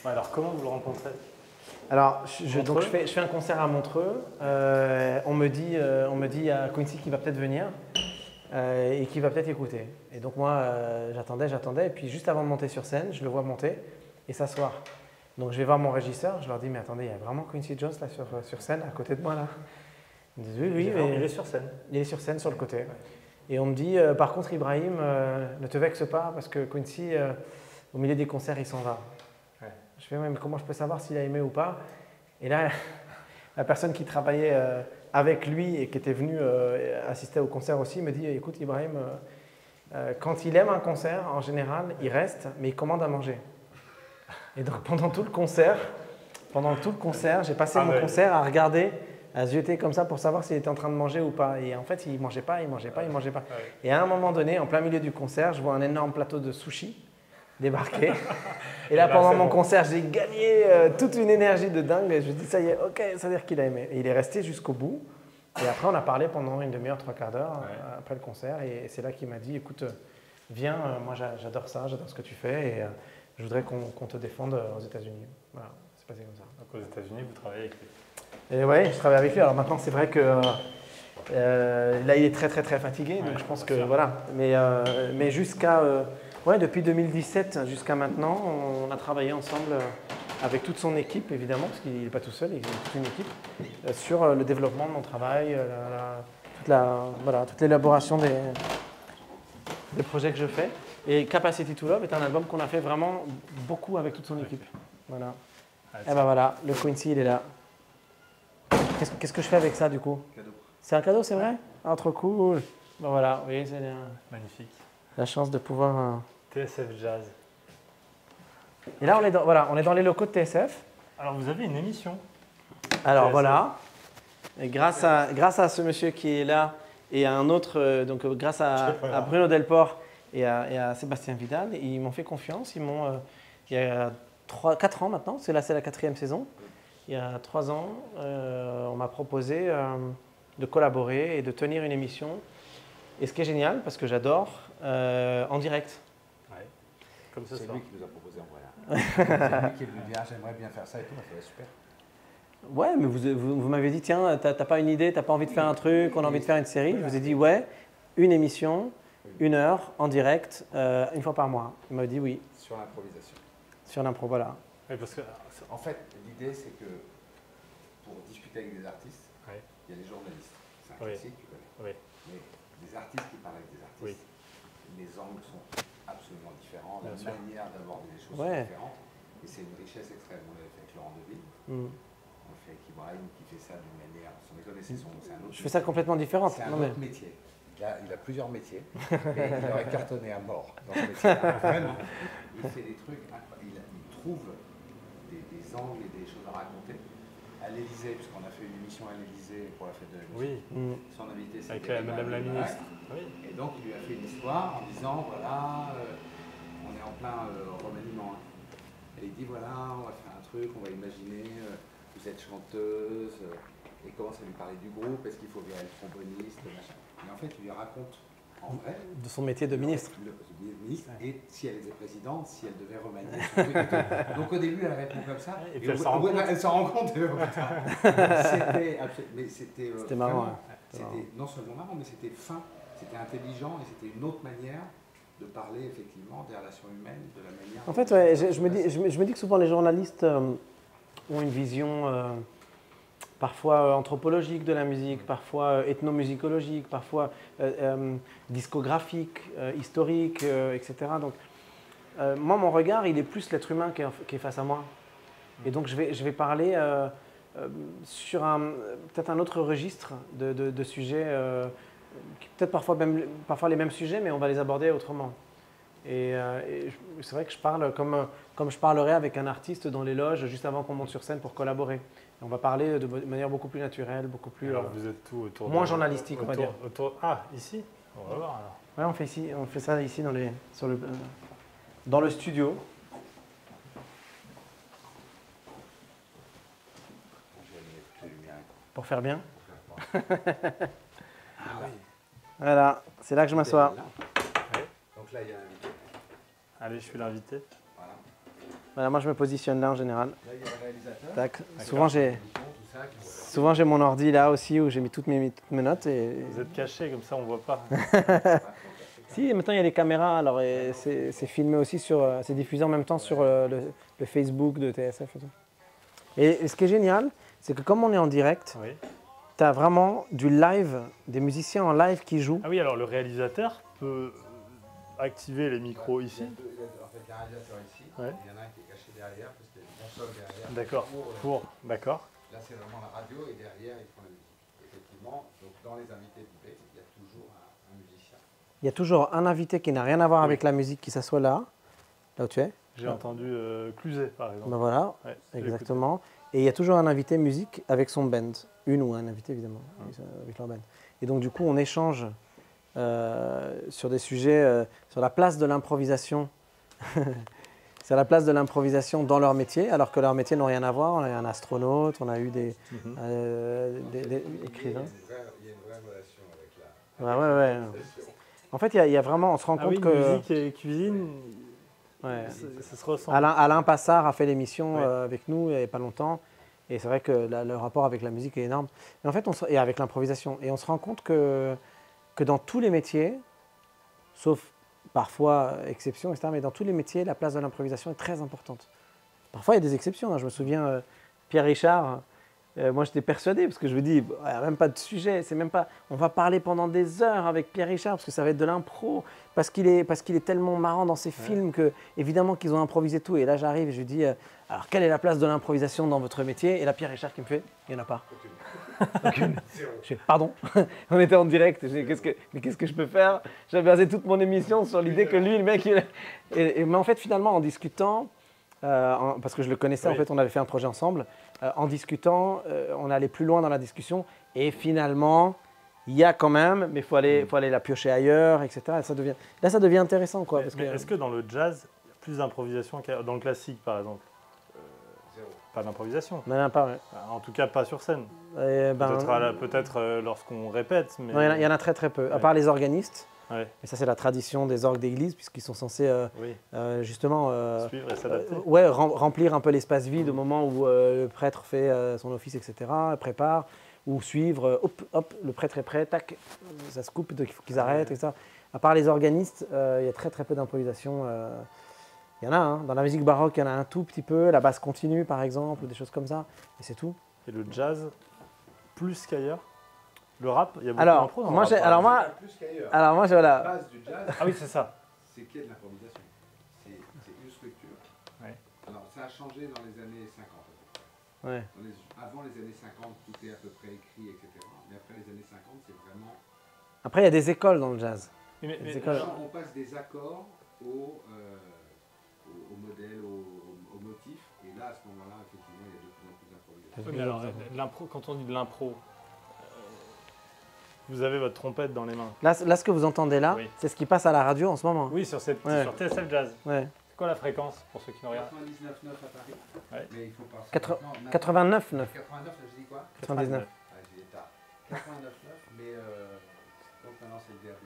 Ouais, alors, comment vous le rencontrez? Alors, donc Montreux. je fais un concert à Montreux. On me dit il y a Quincy qui va peut-être venir et qui va peut-être écouter. Et donc moi, j'attendais. Et puis juste avant de monter sur scène, je le vois monter et s'asseoir. Donc je vais voir mon régisseur. Je leur dis mais attendez, il y a vraiment Quincy Jones là sur scène à côté de moi là. Ils me disent oui, Il mais est sur scène. il est sur scène sur le côté. Et on me dit par contre Ibrahim, ne te vexe pas parce que Quincy, au milieu des concerts, il s'en va. Ouais. Je fais ouais, mais comment je peux savoir s'il a aimé ou pas? Et là, la personne qui travaillait avec lui et qui était venue assister au concert aussi me dit écoute Ibrahim, quand il aime un concert, en général, il reste, mais il commande à manger. Et donc pendant tout le concert, j'ai passé mon concert à regarder, à zioter comme ça pour savoir s'il était en train de manger ou pas. Et en fait, il mangeait pas. Ouais. Et à un moment donné, en plein milieu du concert, je vois un énorme plateau de sushi débarquer. Et là, là, pendant c'est mon bon. concert, j'ai gagné toute une énergie de dingue. Et je me dis, ça y est, ok, ça veut dire qu'il a aimé. Et il est resté jusqu'au bout. Et après, on a parlé pendant une demi-heure, 3/4 d'heure après le concert. Et c'est là qu'il m'a dit, écoute, viens, moi j'adore ça, j'adore ce que tu fais. Et je voudrais qu'on te défende aux États-Unis. Voilà, c'est passé comme ça. Donc aux États-Unis, vous travaillez avec lui. Et ouais, je travaille avec lui. Alors maintenant, c'est vrai que là, il est très fatigué. Donc je pense que voilà. Mais jusqu'à depuis 2017 jusqu'à maintenant, on a travaillé ensemble avec toute son équipe, évidemment, parce qu'il n'est pas tout seul, il y a toute une équipe, sur le développement de mon travail, toute l'élaboration des projets que je fais. Et Capacity to Love est un album qu'on a fait vraiment beaucoup avec toute son équipe. Voilà. Ah, Et ben voilà, le Quincy, il est là. Qu'est-ce que je fais avec ça du coup? Cadeau. C'est un cadeau, c'est vrai? Ah, trop cool. Ben voilà, oui, c'est magnifique. la chance de pouvoir. TSF Jazz. Et là, on est dans les locaux de TSF. Alors, vous avez une émission. Alors TSF. voilà. Et grâce à ce monsieur qui est là et à un autre, grâce à Bruno Delport et à Sébastien Vidal, ils m'ont fait confiance. Ils m'ont, il y a 4 ans maintenant, c'est la 4e saison. Il y a 3 ans, on m'a proposé de collaborer et de tenir une émission. Et ce qui est génial, parce que j'adore, en direct. Ouais. Comme ce C'est soir. lui qui nous a proposé en vrai. C'est lui qui est venu dire j'aimerais bien faire ça et tout. Ça va super. Ouais, mais vous m'avez dit, tiens, t'as pas une idée, t'as pas envie de faire un truc, on a envie de faire une série. Je vous ai dit, ouais, une émission, 1 heure, en direct, une fois par mois. Il m'a dit oui, Sur l'improvisation. sur l'impro, voilà. Oui, parce que En fait, l'idée c'est que pour discuter avec des artistes, Ouais. il y a les journalistes. C'est un Oui. classique, tu connais. Oui. Mais des artistes qui parlent avec des artistes, les angles sont absolument différents, la Bien sûr. manière d'aborder les choses Ouais. sont différentes. Et c'est une richesse extrême. On l'avait fait avec Laurent Deville, Mm. on le fait avec Ibrahim qui fait ça d'une manière, sans déconner, c'est un autre Je fais ça complètement différente. C'est un Non, mais- autre métier. Il a plusieurs métiers, mais il aurait cartonné à mort dans ce métier. Vraiment. Il fait des trucs, il trouve des angles et des choses à raconter. À l'Élysée, puisqu'on a fait une émission à l'Élysée pour la fête de la musique, oui, Mm. son invité avec c'était Madame la Emmanuel ministre. Macron. Oui. Et donc il lui a fait une histoire en disant voilà, on est en plein remaniement. Et il dit voilà, on va faire un truc, on va imaginer, vous êtes chanteuse. Et et commence à lui parler du groupe, est-ce qu'il faut virer le tromboniste, machin. Et en fait, il lui raconte en vrai De son métier de ministre. le ministre et si elle était présidente, si elle devait remanier son truc et tout. Donc au début, elle répond comme ça. Et puis elle s'en rend compte. Elle s'en rend compte. C'était marrant. vraiment- Ouais. C'était non seulement marrant, mais c'était fin, c'était intelligent et c'était une autre manière de parler effectivement des relations humaines, de la manière. En fait, ouais, je me dis que souvent les journalistes ont une vision parfois anthropologique de la musique, parfois ethnomusicologique, parfois discographique, historique, etc. Donc, moi, mon regard, il est plus l'être humain qui est face à moi. Et donc, je vais parler sur peut-être un autre registre de sujets, peut-être parfois les mêmes sujets, mais on va les aborder autrement. Et c'est vrai que je parle comme je parlerais avec un artiste dans les loges juste avant qu'on monte sur scène pour collaborer. Et on va parler de manière beaucoup plus naturelle, beaucoup plus Alors vous êtes tout autour moins journalistique, on va dire. Ah, ici. On va voir alors. Ouais, on fait ça ici dans le studio. Pour faire bien. Ah oui. Voilà, c'est là que je m'assois. Donc là, il y a un invité. Allez, je suis l'invité. Voilà. Voilà, moi je me positionne là en général. Là, il y a le réalisateur. Tac. D'accord. Souvent j'ai mon ordi là aussi où j'ai mis toutes mes notes. Et... Vous êtes caché, comme ça on voit pas. Si, maintenant il y a les caméras, alors c'est filmé aussi c'est diffusé en même temps sur le Facebook de TSF et tout. Et ce qui est génial, c'est que comme on est en direct, Oui. tu as vraiment du live, des musiciens en live qui jouent. Ah oui, alors le réalisateur peut activer les micros ici. En fait, il y a un réalisateur ici. Ouais. Il y en a un qui est caché derrière, parce qu'il y a une console derrière. D'accord. D'accord. Là, c'est vraiment la radio et derrière, ils font la musique. Effectivement, donc dans les invités d'IP, il y a toujours un musicien. Il y a toujours un invité qui n'a rien à voir avec la musique qui s'assoit là où tu es. J'ai entendu Cluzet, par exemple. Ben voilà, Ouais, je l'ai exactement. Et il y a toujours un invité musique avec son band. Une ou un invité, évidemment, avec leur band. Et donc, du coup, on échange sur des sujets, sur la place de l'improvisation. C'est la place de l'improvisation dans leur métier, alors que leurs métiers n'ont rien à voir. On a eu un astronaute, on a eu des écrivains. Il y a une vraie relation avec Ouais. En fait, il y a vraiment, on se rend Ah compte oui, que musique et cuisine, ouais, ça se ressemble. Alain Passard a fait l'émission Ouais. avec nous il n'y a pas longtemps. Et c'est vrai que le rapport avec la musique est énorme. Et en fait, et avec l'improvisation. Et on se rend compte que dans tous les métiers, sauf parfois exceptions, etc., mais dans tous les métiers, la place de l'improvisation est très importante. Parfois, il y a des exceptions. Hein. Je me souviens, Pierre Richard, moi j'étais persuadé, parce que je me dis, il n'y a même pas de sujet, c'est même pas, on va parler pendant des heures avec Pierre Richard, parce que ça va être de l'impro, parce qu'il est tellement marrant dans ses films que, évidemment, qu'ils ont improvisé tout. Et là, j'arrive et je lui dis, alors quelle est la place de l'improvisation dans votre métier? Et là, Pierre Richard qui me fait, il n'y en a pas. Aucune. Je fais, pardon, on était en direct, mais qu'est-ce que je peux faire? J'avais basé toute mon émission sur l'idée que lui, le mec, mais en fait, finalement, en discutant, parce que je le connaissais, Oui. en fait, on avait fait un projet ensemble, en discutant, on allait plus loin dans la discussion, et finalement, il y a quand même, mais il faut aller la piocher ailleurs, etc. Et ça devient intéressant, quoi. Parce Mais que, est-ce que dans le jazz, il y a plus d'improvisation que dans le classique, par exemple? Zéro. Pas d'improvisation. non, pas, ouais. En tout cas, pas sur scène. Ben, Peut-être lorsqu'on répète, mais... non, il y en a très très peu, à Ouais. part les organistes. Ouais, Et ça, c'est la tradition des orgues d'église, puisqu'ils sont censés oui, justement suivre et s'adapter. remplir un peu l'espace vide au moment où le prêtre fait son office, etc., prépare, ou suivre, hop, le prêtre est prêt, tac, ça se coupe, donc il faut qu'ils arrêtent, etc. À part les organistes, il y a très très peu d'improvisation. Il y en a, hein. Dans la musique baroque, il y en a un tout petit peu, la basse continue par exemple, ou des choses comme ça, et c'est tout. Et le jazz, plus qu'ailleurs? Le rap, il y a beaucoup Alors, d'impro dans le moi, rap, j'ai- par alors exemple. moi, Plus qu'ailleurs. alors moi, La voilà. base du jazz, Ah oui, c'est ça. c'est qu'il y a de l'improvisation. C'est une structure. Ouais. Alors, ça a changé dans les années 50. Ouais. Avant les années 50, tout est à peu près écrit, etc. Mais après les années 50, c'est vraiment... Après, il y a des écoles dans le jazz. Mais- C'est quoi, On passe des accords au modèle, au motif. Et là, à ce moment-là, effectivement, il y a de plus en plus d'improvisation. Oui, mais alors, l'impro, quand on dit de l'impro, vous avez votre trompette dans les mains. Là, ce que vous entendez là, Oui. c'est ce qui passe à la radio en ce moment. Oui, sur Ouais. TSF Jazz. Ouais. C'est quoi la fréquence pour ceux qui nous regardent? 99,9 à Paris. Ouais. Mais il faut passer. 89,9. 89, je dis quoi 99. 89.9, mais donc maintenant c'est le DAB+.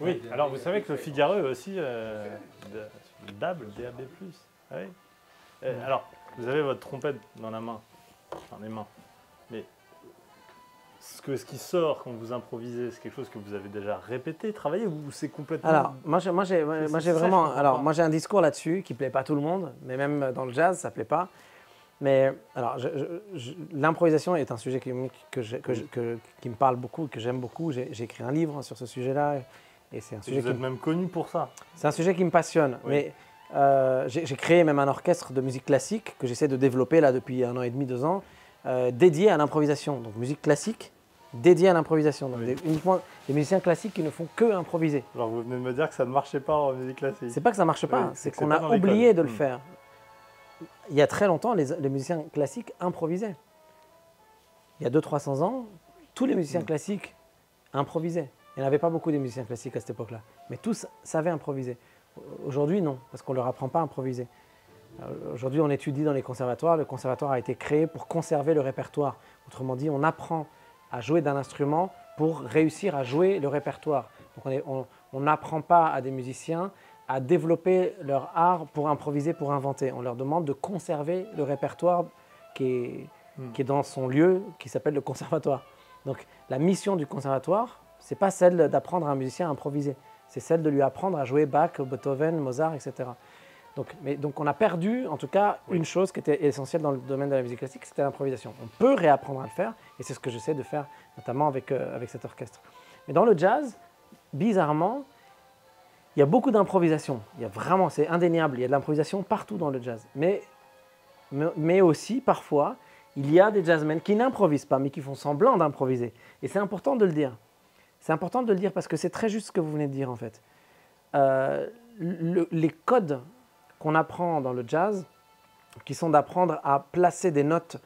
Oui, DAB+, alors vous savez que le fait, Figaro est aussi DAB, DAB+. Ah oui. Alors, vous avez votre trompette dans la main, dans les mains, mais ce qui sort quand vous improvisez, c'est quelque chose que vous avez déjà répété, travaillé, ou c'est complètement... Alors, moi j'ai ça, vraiment, je comprends alors pas. moi j'ai un discours là-dessus qui plaît pas à tout le monde, mais même dans le jazz ça plaît pas. Mais alors, l'improvisation est un sujet qui me parle beaucoup, que j'aime beaucoup. J'ai écrit un livre sur ce sujet-là, et c'est un Et sujet vous êtes même connu pour ça. c'est un sujet qui me passionne. Oui. Mais j'ai créé même un orchestre de musique classique que j'essaie de développer là depuis 1 an et demi, 2 ans, dédié à l'improvisation. Donc musique classique dédiée à l'improvisation. Donc Oui. uniquement des musiciens classiques qui ne font que improviser. Alors vous venez de me dire que ça ne marchait pas en musique classique. C'est pas que ça marche pas, Oui, c'est que c'est qu'on pas a dans les oublié codes. de le faire. Il y a très longtemps, les musiciens classiques improvisaient. Il y a 200-300 ans, tous les musiciens classiques improvisaient. Il n'y en avait pas beaucoup de musiciens classiques à cette époque-là, mais tous savaient improviser. Aujourd'hui, non, parce qu'on ne leur apprend pas à improviser. Aujourd'hui, on étudie dans les conservatoires. Le conservatoire a été créé pour conserver le répertoire. Autrement dit, on apprend à jouer d'un instrument pour réussir à jouer le répertoire. Donc on n'apprend pas à des musiciens à développer leur art pour improviser, pour inventer. On leur demande de conserver le répertoire qui est dans son lieu, qui s'appelle le conservatoire. Donc la mission du conservatoire, ce n'est pas celle d'apprendre à un musicien à improviser, c'est celle de lui apprendre à jouer Bach, Beethoven, Mozart, etc. Donc on a perdu en tout cas une chose qui était essentielle dans le domaine de la musique classique, c'était l'improvisation. On peut réapprendre à le faire, et c'est ce que j'essaie de faire notamment avec cet orchestre. Mais dans le jazz, bizarrement, il y a beaucoup d'improvisation. Il y a vraiment, c'est indéniable, il y a de l'improvisation partout dans le jazz. Mais aussi, parfois, il y a des jazzmen qui n'improvisent pas, mais qui font semblant d'improviser. Et c'est important de le dire. C'est important de le dire parce que c'est très juste ce que vous venez de dire en fait. Les codes qu'on apprend dans le jazz, qui sont d'apprendre à placer des notes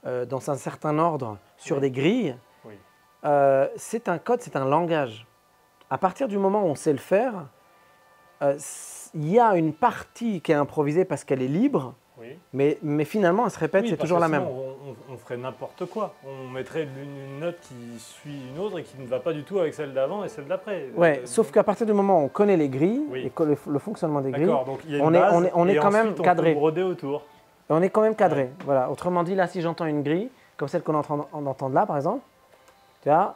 dans un certain ordre sur des grilles, Oui. c'est un code, c'est un langage. À partir du moment où on sait le faire, il y a une partie qui est improvisée parce qu'elle est libre, Oui. mais finalement elle se répète, Oui, c'est parce toujours que la sinon, même. On ferait n'importe quoi. On mettrait une note qui suit une autre et qui ne va pas du tout avec celle d'avant et celle d'après. Ouais, sauf qu'à partir du moment où on connaît les grilles Oui. et le fonctionnement des grilles, D'accord, donc il y a on une est- base on est et quand même ensuite, cadré. on peut broder autour. on est quand même cadré. Voilà. Autrement dit, là, si j'entends une grille, comme celle qu'on est en train d'entendre là, par exemple, tu vois,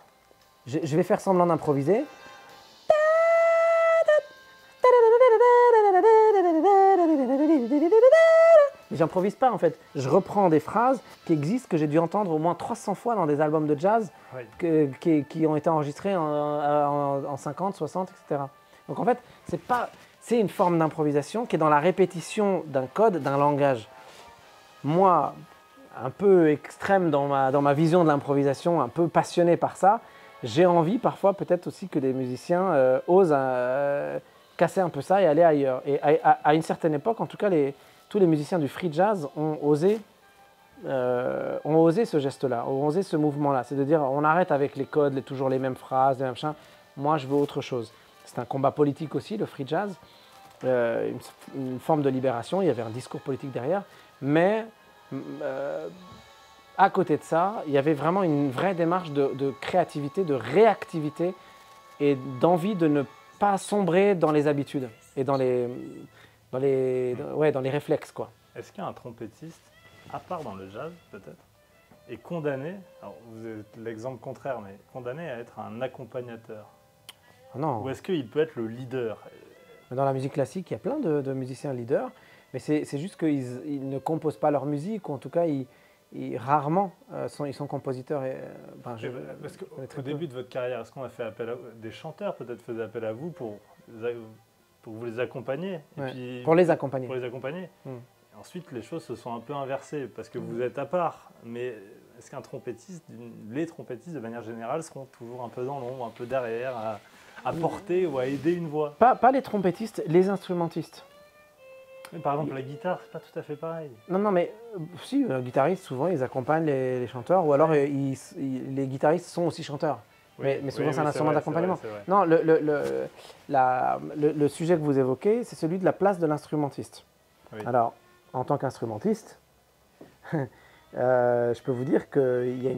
je vais faire semblant d'improviser. Mais j'improvise pas en fait. Je reprends des phrases qui existent, que j'ai dû entendre au moins 300 fois dans des albums de jazz Oui. qui ont été enregistrés en 50, 60, etc. Donc en fait, c'est une forme d'improvisation qui est dans la répétition d'un code, d'un langage. Moi, un peu extrême dans ma vision de l'improvisation, un peu passionné par ça, j'ai envie parfois peut-être aussi que des musiciens osent casser un peu ça et aller ailleurs. Et à une certaine époque, en tout cas, tous les musiciens du free jazz ont osé ce geste-là, ont osé ce mouvement-là. C'est de dire, on arrête avec les codes, toujours les mêmes phrases, les mêmes machins. Moi, je veux autre chose. C'est un combat politique aussi, le free jazz, une forme de libération. Il y avait un discours politique derrière, mais à côté de ça, il y avait vraiment une vraie démarche de créativité, de réactivité et d'envie de ne pas sombrer dans les habitudes et dans les réflexes, quoi. Est-ce qu'un trompettiste, à part dans le jazz peut-être, est condamné, alors vous êtes l'exemple contraire, mais condamné à être un accompagnateur? Non. Ou est-ce qu'il peut être le leader? Dans la musique classique, il y a plein de musiciens leaders, mais c'est juste qu'ils ne composent pas leur musique, ou en tout cas, rarement ils sont compositeurs. Parce qu'au début de votre carrière, est-ce qu'on a fait appel à des chanteurs peut-être faisaient appel à vous pour vous les accompagner et Ouais, puis, pour les accompagner. Pour les accompagner. Mm. Et ensuite, les choses se sont un peu inversées parce que vous êtes à part. Mais est-ce qu'un trompettiste, les trompettistes de manière générale, seront toujours un peu dans l'ombre, un peu derrière, à porter ou à aider une voix? Pas les trompettistes, les instrumentistes. Mais par exemple, la guitare, c'est pas tout à fait pareil. Non, mais si, les guitaristes, souvent, ils accompagnent les chanteurs, ou alors les guitaristes sont aussi chanteurs. Oui, mais souvent, oui, c'est un instrument vrai, d'accompagnement. c'est vrai. Non, le sujet que vous évoquez, c'est celui de la place de l'instrumentiste. Oui. Alors, en tant qu'instrumentiste, je peux vous dire qu'il y a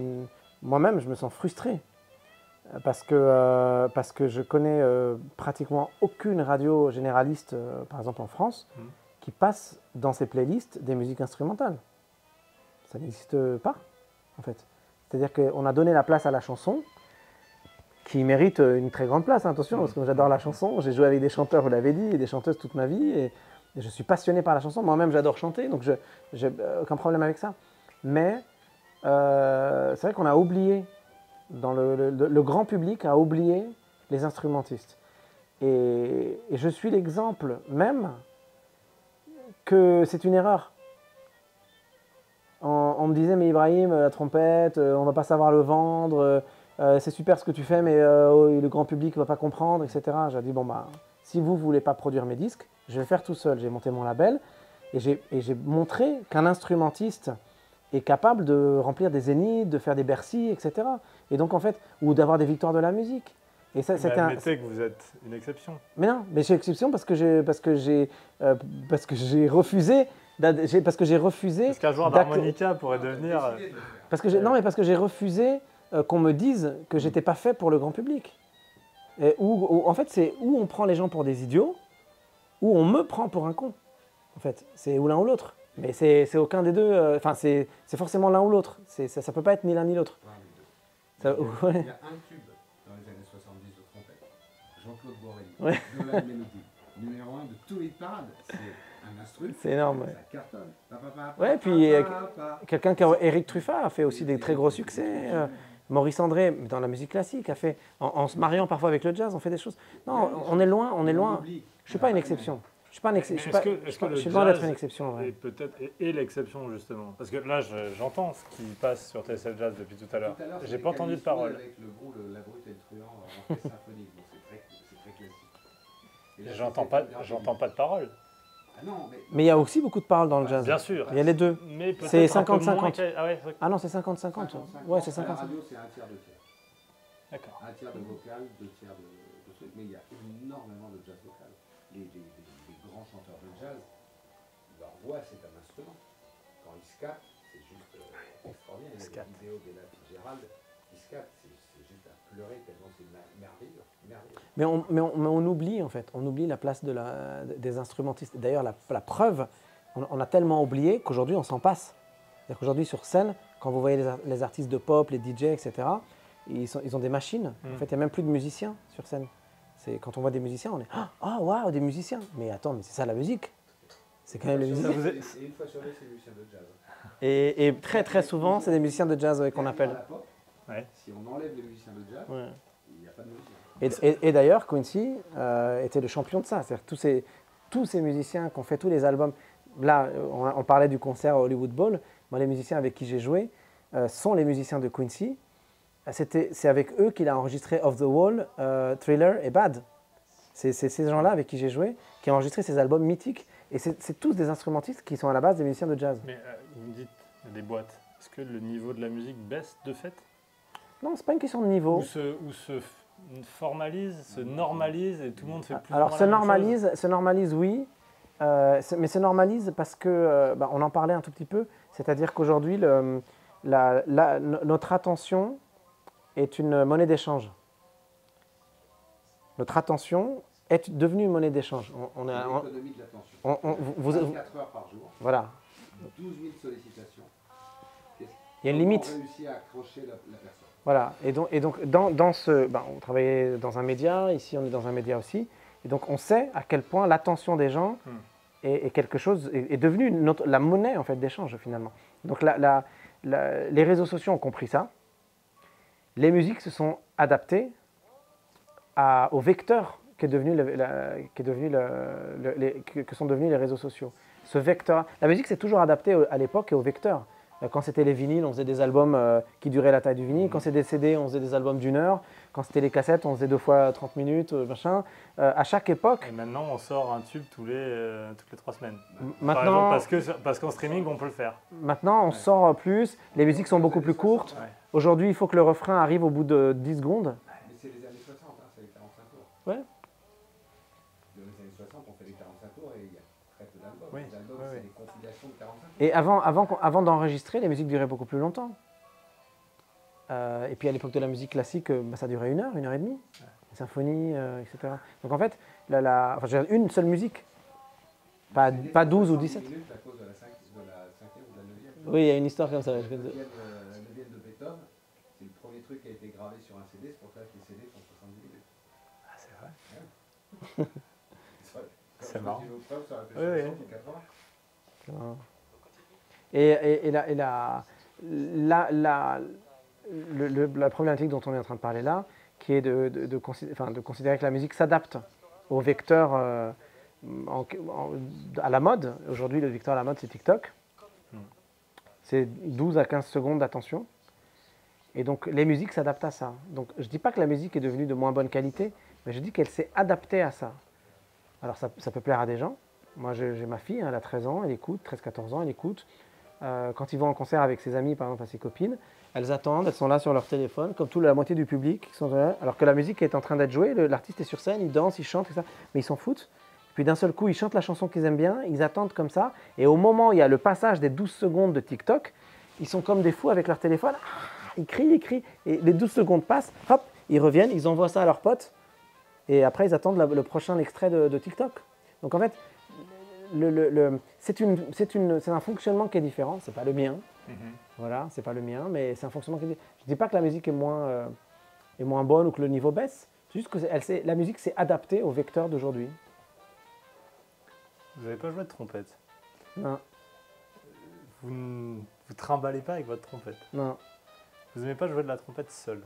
moi-même, je me sens frustré parce que je connais pratiquement aucune radio généraliste, par exemple en France, qui passe dans ses playlists des musiques instrumentales. Ça n'existe pas, en fait. C'est-à-dire qu'on a donné la place à la chanson, qui mérite une très grande place, hein, attention, parce que j'adore la chanson. J'ai joué avec des chanteurs, vous l'avez dit, et des chanteuses toute ma vie, et je suis passionné par la chanson. Moi-même, j'adore chanter, donc je n'ai aucun problème avec ça. Mais c'est vrai qu'on a oublié, le grand public a oublié les instrumentistes. Et je suis l'exemple même que c'est une erreur. On me disait, mais Ibrahim, la trompette, on ne va pas savoir le vendre, c'est super ce que tu fais, mais le grand public ne va pas comprendre, etc. J'ai dit, bon, bah, si vous ne voulez pas produire mes disques, je vais le faire tout seul. J'ai monté mon label et j'ai montré qu'un instrumentiste est capable de remplir des zéniths, de faire des Bercy, etc. Et donc, en fait, ou d'avoir des victoires de la musique. Et ça, c'était admettez que vous êtes une exception. Mais non, mais j'ai exception parce que j'ai refusé. Parce qu'un joueur d'harmonica pourrait devenir. Non, mais parce que j'ai refusé qu'on me dise que j'étais pas fait pour le grand public. En fait, c'est où on prend les gens pour des idiots, ou on me prend pour un con. En fait, c'est ou l'un ou l'autre. Mais c'est aucun des deux. Enfin, c'est forcément l'un ou l'autre. Ça peut pas être ni l'un ni l'autre. Il y a un tube dans les années 70 de trompette, Jean-Claude Borelli, de la mélodie, numéro 1 de tous les parades. C'est un instrument. C'est énorme. Ça cartonne. Ouais, puis quelqu'un comme Eric Truffat a fait aussi des très gros succès. Maurice André, dans la musique classique, a fait, en se mariant parfois avec le jazz, on fait des choses. Non, on est loin, on est loin. Je ne suis pas une exception. Je suis loin d'être une exception. Ouais. Et l'exception, justement. Parce que là, j'entends ce qui passe sur TSF Jazz depuis tout à l'heure. J'ai pas entendu de parole. Avec le groupe La Brute et le Truand, orchestre symphonique, donc c'est très classique. J'entends pas de parole. Ah non, mais il y a aussi beaucoup de paroles dans le jazz. Bien sûr. Il y a les deux. C'est 50-50. Ah non, c'est 50-50. Ouais, c'est 50-50. La radio, c'est un tiers, deux tiers. D'accord. Un tiers de vocal, deux tiers de trucs. Mais il y a énormément de jazz vocal. Les grands chanteurs de jazz, leur voix, c'est un instrument. Quand ils scattent, c'est juste extraordinaire. Il y a des vidéos d'Ella Fitzgerald qui scattent, c'est juste à pleurer tellement c'est merveilleux. Mais on oublie, en fait, on oublie la place des instrumentistes. D'ailleurs, la preuve, on a tellement oublié qu'aujourd'hui, on s'en passe. C'est-à-dire qu'aujourd'hui, sur scène, quand vous voyez les artistes de pop, les DJ, etc., ils ont des machines. En fait, il n'y a même plus de musiciens sur scène. Quand on voit des musiciens, on est « Ah, waouh, des musiciens !» Mais attends, mais c'est ça la musique. C'est quand même les musiciens. Et une fois sur deux, c'est des musiciens de jazz. Et très, très souvent, c'est des musiciens de jazz qu'on appelle. Si on enlève les musiciens de jazz, il n'y a pas de musiciens. Et d'ailleurs, Quincy était le champion de ça. C'est-à-dire tous ces musiciens qui ont fait tous les albums. Là, on parlait du concert Hollywood Bowl. Moi, les musiciens avec qui j'ai joué sont les musiciens de Quincy. C'est avec eux qu'il a enregistré Off the Wall, Thriller et Bad. C'est ces gens-là avec qui j'ai joué qui ont enregistré ces albums mythiques. Et c'est tous des instrumentistes qui sont à la base des musiciens de jazz. Mais vous me dites, il y a des boîtes. Est-ce que le niveau de la musique baisse de fait? Non, c'est pas une question de niveau. Ou se formalise, se normalise et tout le monde fait plus. Alors se normalise, oui, mais se normalise parce que, on en parlait un tout petit peu, c'est-à-dire qu'aujourd'hui, notre attention est une monnaie d'échange. Notre attention est devenue une monnaie d'échange. L'économie de l'attention. 24 heures par jour. Voilà. 12 000 sollicitations. Il y a une limite. On réussit à accrocher la personne. Voilà, et donc dans ce, on travaillait dans un média, ici on est dans un média aussi, et donc on sait à quel point l'attention des gens est quelque chose, est devenue la monnaie en fait d'échange finalement. Donc les réseaux sociaux ont compris ça, les musiques se sont adaptées au vecteur que sont devenus les réseaux sociaux. Ce vecteur, la musique s'est toujours adaptée à l'époque et au vecteur. Quand c'était les vinyles, on faisait des albums qui duraient la taille du vinyle. Quand c'était des CD, on faisait des albums d'1 heure. Quand c'était les cassettes, on faisait 2 fois 30 minutes, machin. À chaque époque... Et maintenant, on sort un tube toutes les 3 semaines. Maintenant, par exemple, parce qu'en streaming, on peut le faire. Maintenant, on sort plus. Les musiques sont beaucoup plus courtes. Ouais. Aujourd'hui, il faut que le refrain arrive au bout de 10 secondes. Mais c'est les années 60, c'est les 45 tours. Ouais. Dans les années 60, on fait les 45 tours et il y a très peu d'albums. Oui. Les albums, c'est des compilations de 45 tours. Et avant d'enregistrer, les musiques duraient beaucoup plus longtemps. Et puis à l'époque de la musique classique, ça durait 1 heure et demie. Une symphonie, etc. Donc en fait, enfin, j'ai une seule musique. Pas 12 ou 17. minutes à cause de la cinquième ou de la neuvième. Oui, il y a une histoire comme ça. La neuvième de Beethoven, c'est le premier truc qui a été gravé sur un CD, c'est pour ça que les CD font 70 minutes. Ah, c'est vrai. C'est marrant. Oui, oui. Et la problématique dont on est en train de parler là, qui est de considérer que la musique s'adapte au vecteur à la mode. Aujourd'hui, le vecteur à la mode, c'est TikTok. C'est 12 à 15 secondes d'attention. Et donc, les musiques s'adaptent à ça. Donc, je ne dis pas que la musique est devenue de moins bonne qualité, mais je dis qu'elle s'est adaptée à ça. Alors, ça peut plaire à des gens. Moi, j'ai ma fille, hein, elle a 13 ans, elle écoute, 13-14 ans, elle écoute. Quand ils vont en concert avec ses amis, par exemple, à ses copines, elles attendent, elles sont là sur leur téléphone, comme la moitié du public, qui sont là, alors que la musique est en train d'être jouée, l'artiste est sur scène, il danse, il chante, etc. Mais ils s'en foutent. Puis d'un seul coup, ils chantent la chanson qu'ils aiment bien, ils attendent comme ça, et au moment où il y a le passage des 12 secondes de TikTok, ils sont comme des fous avec leur téléphone, ils crient, et les 12 secondes passent, hop, ils reviennent, ils envoient ça à leurs potes, et après ils attendent le prochain extrait de TikTok. Donc en fait, c'est un fonctionnement qui est différent, c'est pas le mien, voilà, c'est pas le mien, mais c'est un fonctionnement qui est différent. Je dis pas que la musique est moins bonne ou que le niveau baisse, c'est juste que la musique s'est adaptée au vecteur d'aujourd'hui. Vous n'avez pas joué de trompette? Non. Vous ne vous trimballez pas avec votre trompette? Non. Vous n'aimez pas jouer de la trompette seul?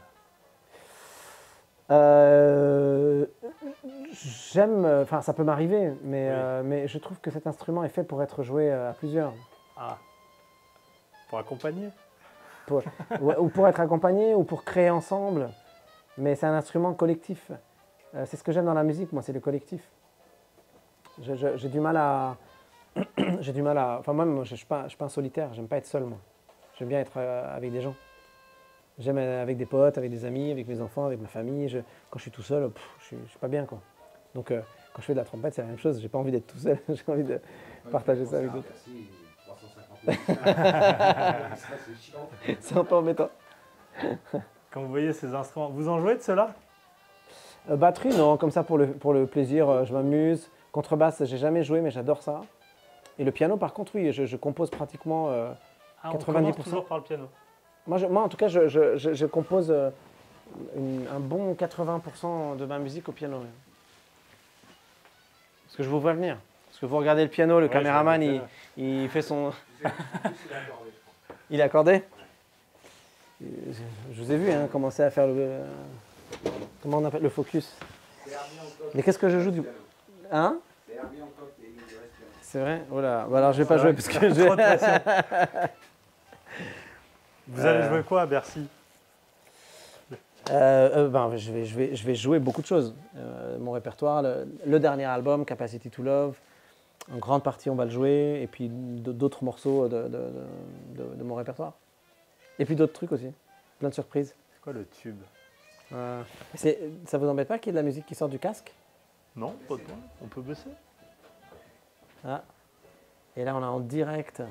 J'aime, enfin ça peut m'arriver, mais je trouve que cet instrument est fait pour être joué à plusieurs. Ah, pour accompagner? Ou pour être accompagné, ou pour créer ensemble. Mais c'est un instrument collectif. C'est ce que j'aime dans la musique, moi, c'est le collectif. J'ai du mal à... Enfin, moi, je ne suis pas un solitaire, j'aime pas être seul, moi. J'aime bien être avec des gens. J'aime être avec des potes, avec des amis, avec mes enfants, avec ma famille. Quand je suis tout seul, je ne suis pas bien, quoi. Donc, quand je fais de la trompette, c'est la même chose. J'ai pas envie d'être tout seul, j'ai envie de partager ça avec d'autres. Merci, 350 ça, c'est chiant. C'est un peu embêtant. Quand vous voyez ces instruments, vous en jouez de ceux-là? Batterie, non, comme ça pour le plaisir, je m'amuse. Contrebasse, j'ai jamais joué, mais j'adore ça. Et le piano, par contre, oui, je compose pratiquement 90%. On commence toujours par le piano. Moi, en tout cas, je compose un bon 80% de ma musique au piano. Même. Parce que je vous vois venir. Parce que vous regardez le piano, le caméraman, il fait son... Il est accordé? Je vous ai vu commencer à faire comment on appelle le focus. Mais qu'est-ce que je joue du... Hein? C'est vrai? Oh là, bah alors je vais pas jouer parce que Trop de pression. Vous allez jouer quoi à Bercy? Je vais jouer beaucoup de choses. Mon répertoire, le dernier album, Capacity to Love, en grande partie on va le jouer, et puis d'autres morceaux de mon répertoire. Et puis d'autres trucs aussi, plein de surprises. C'est quoi le tube? Ça vous embête pas qu'il y ait de la musique qui sort du casque? Non, pas de problème. On peut baisser. Ah. Et là on a en direct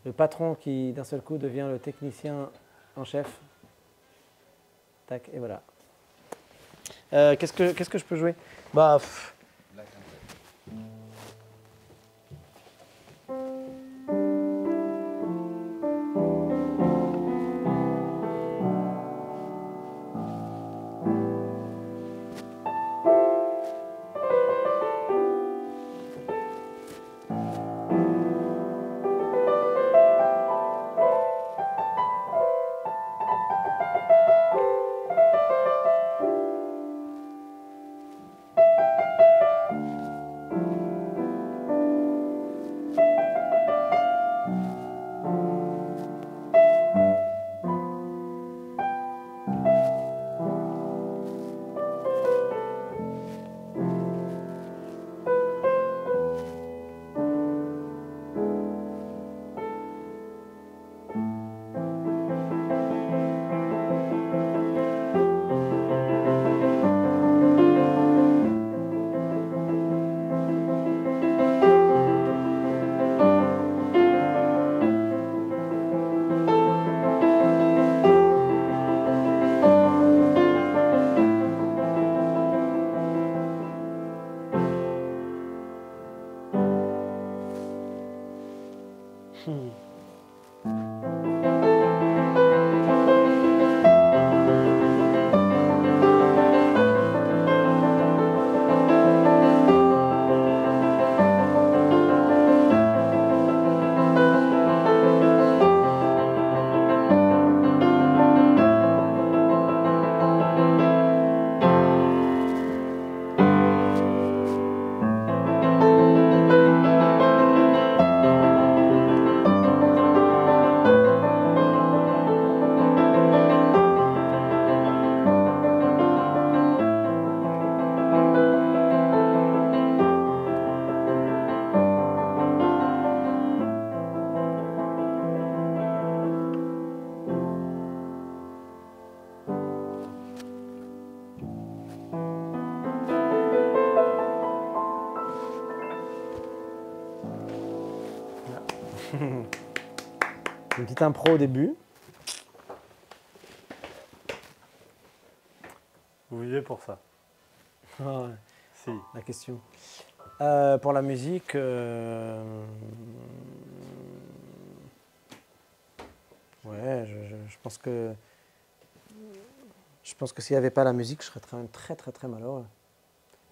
le patron qui d'un seul coup devient le technicien en chef. Tac, et voilà. Qu'est-ce que je peux jouer? Une petite impro au début. Vous vivez pour ça. Ah ouais, Si. la question. Pour la musique, ouais, je pense que s'il n'y avait pas la musique, je serais très très très malheureux.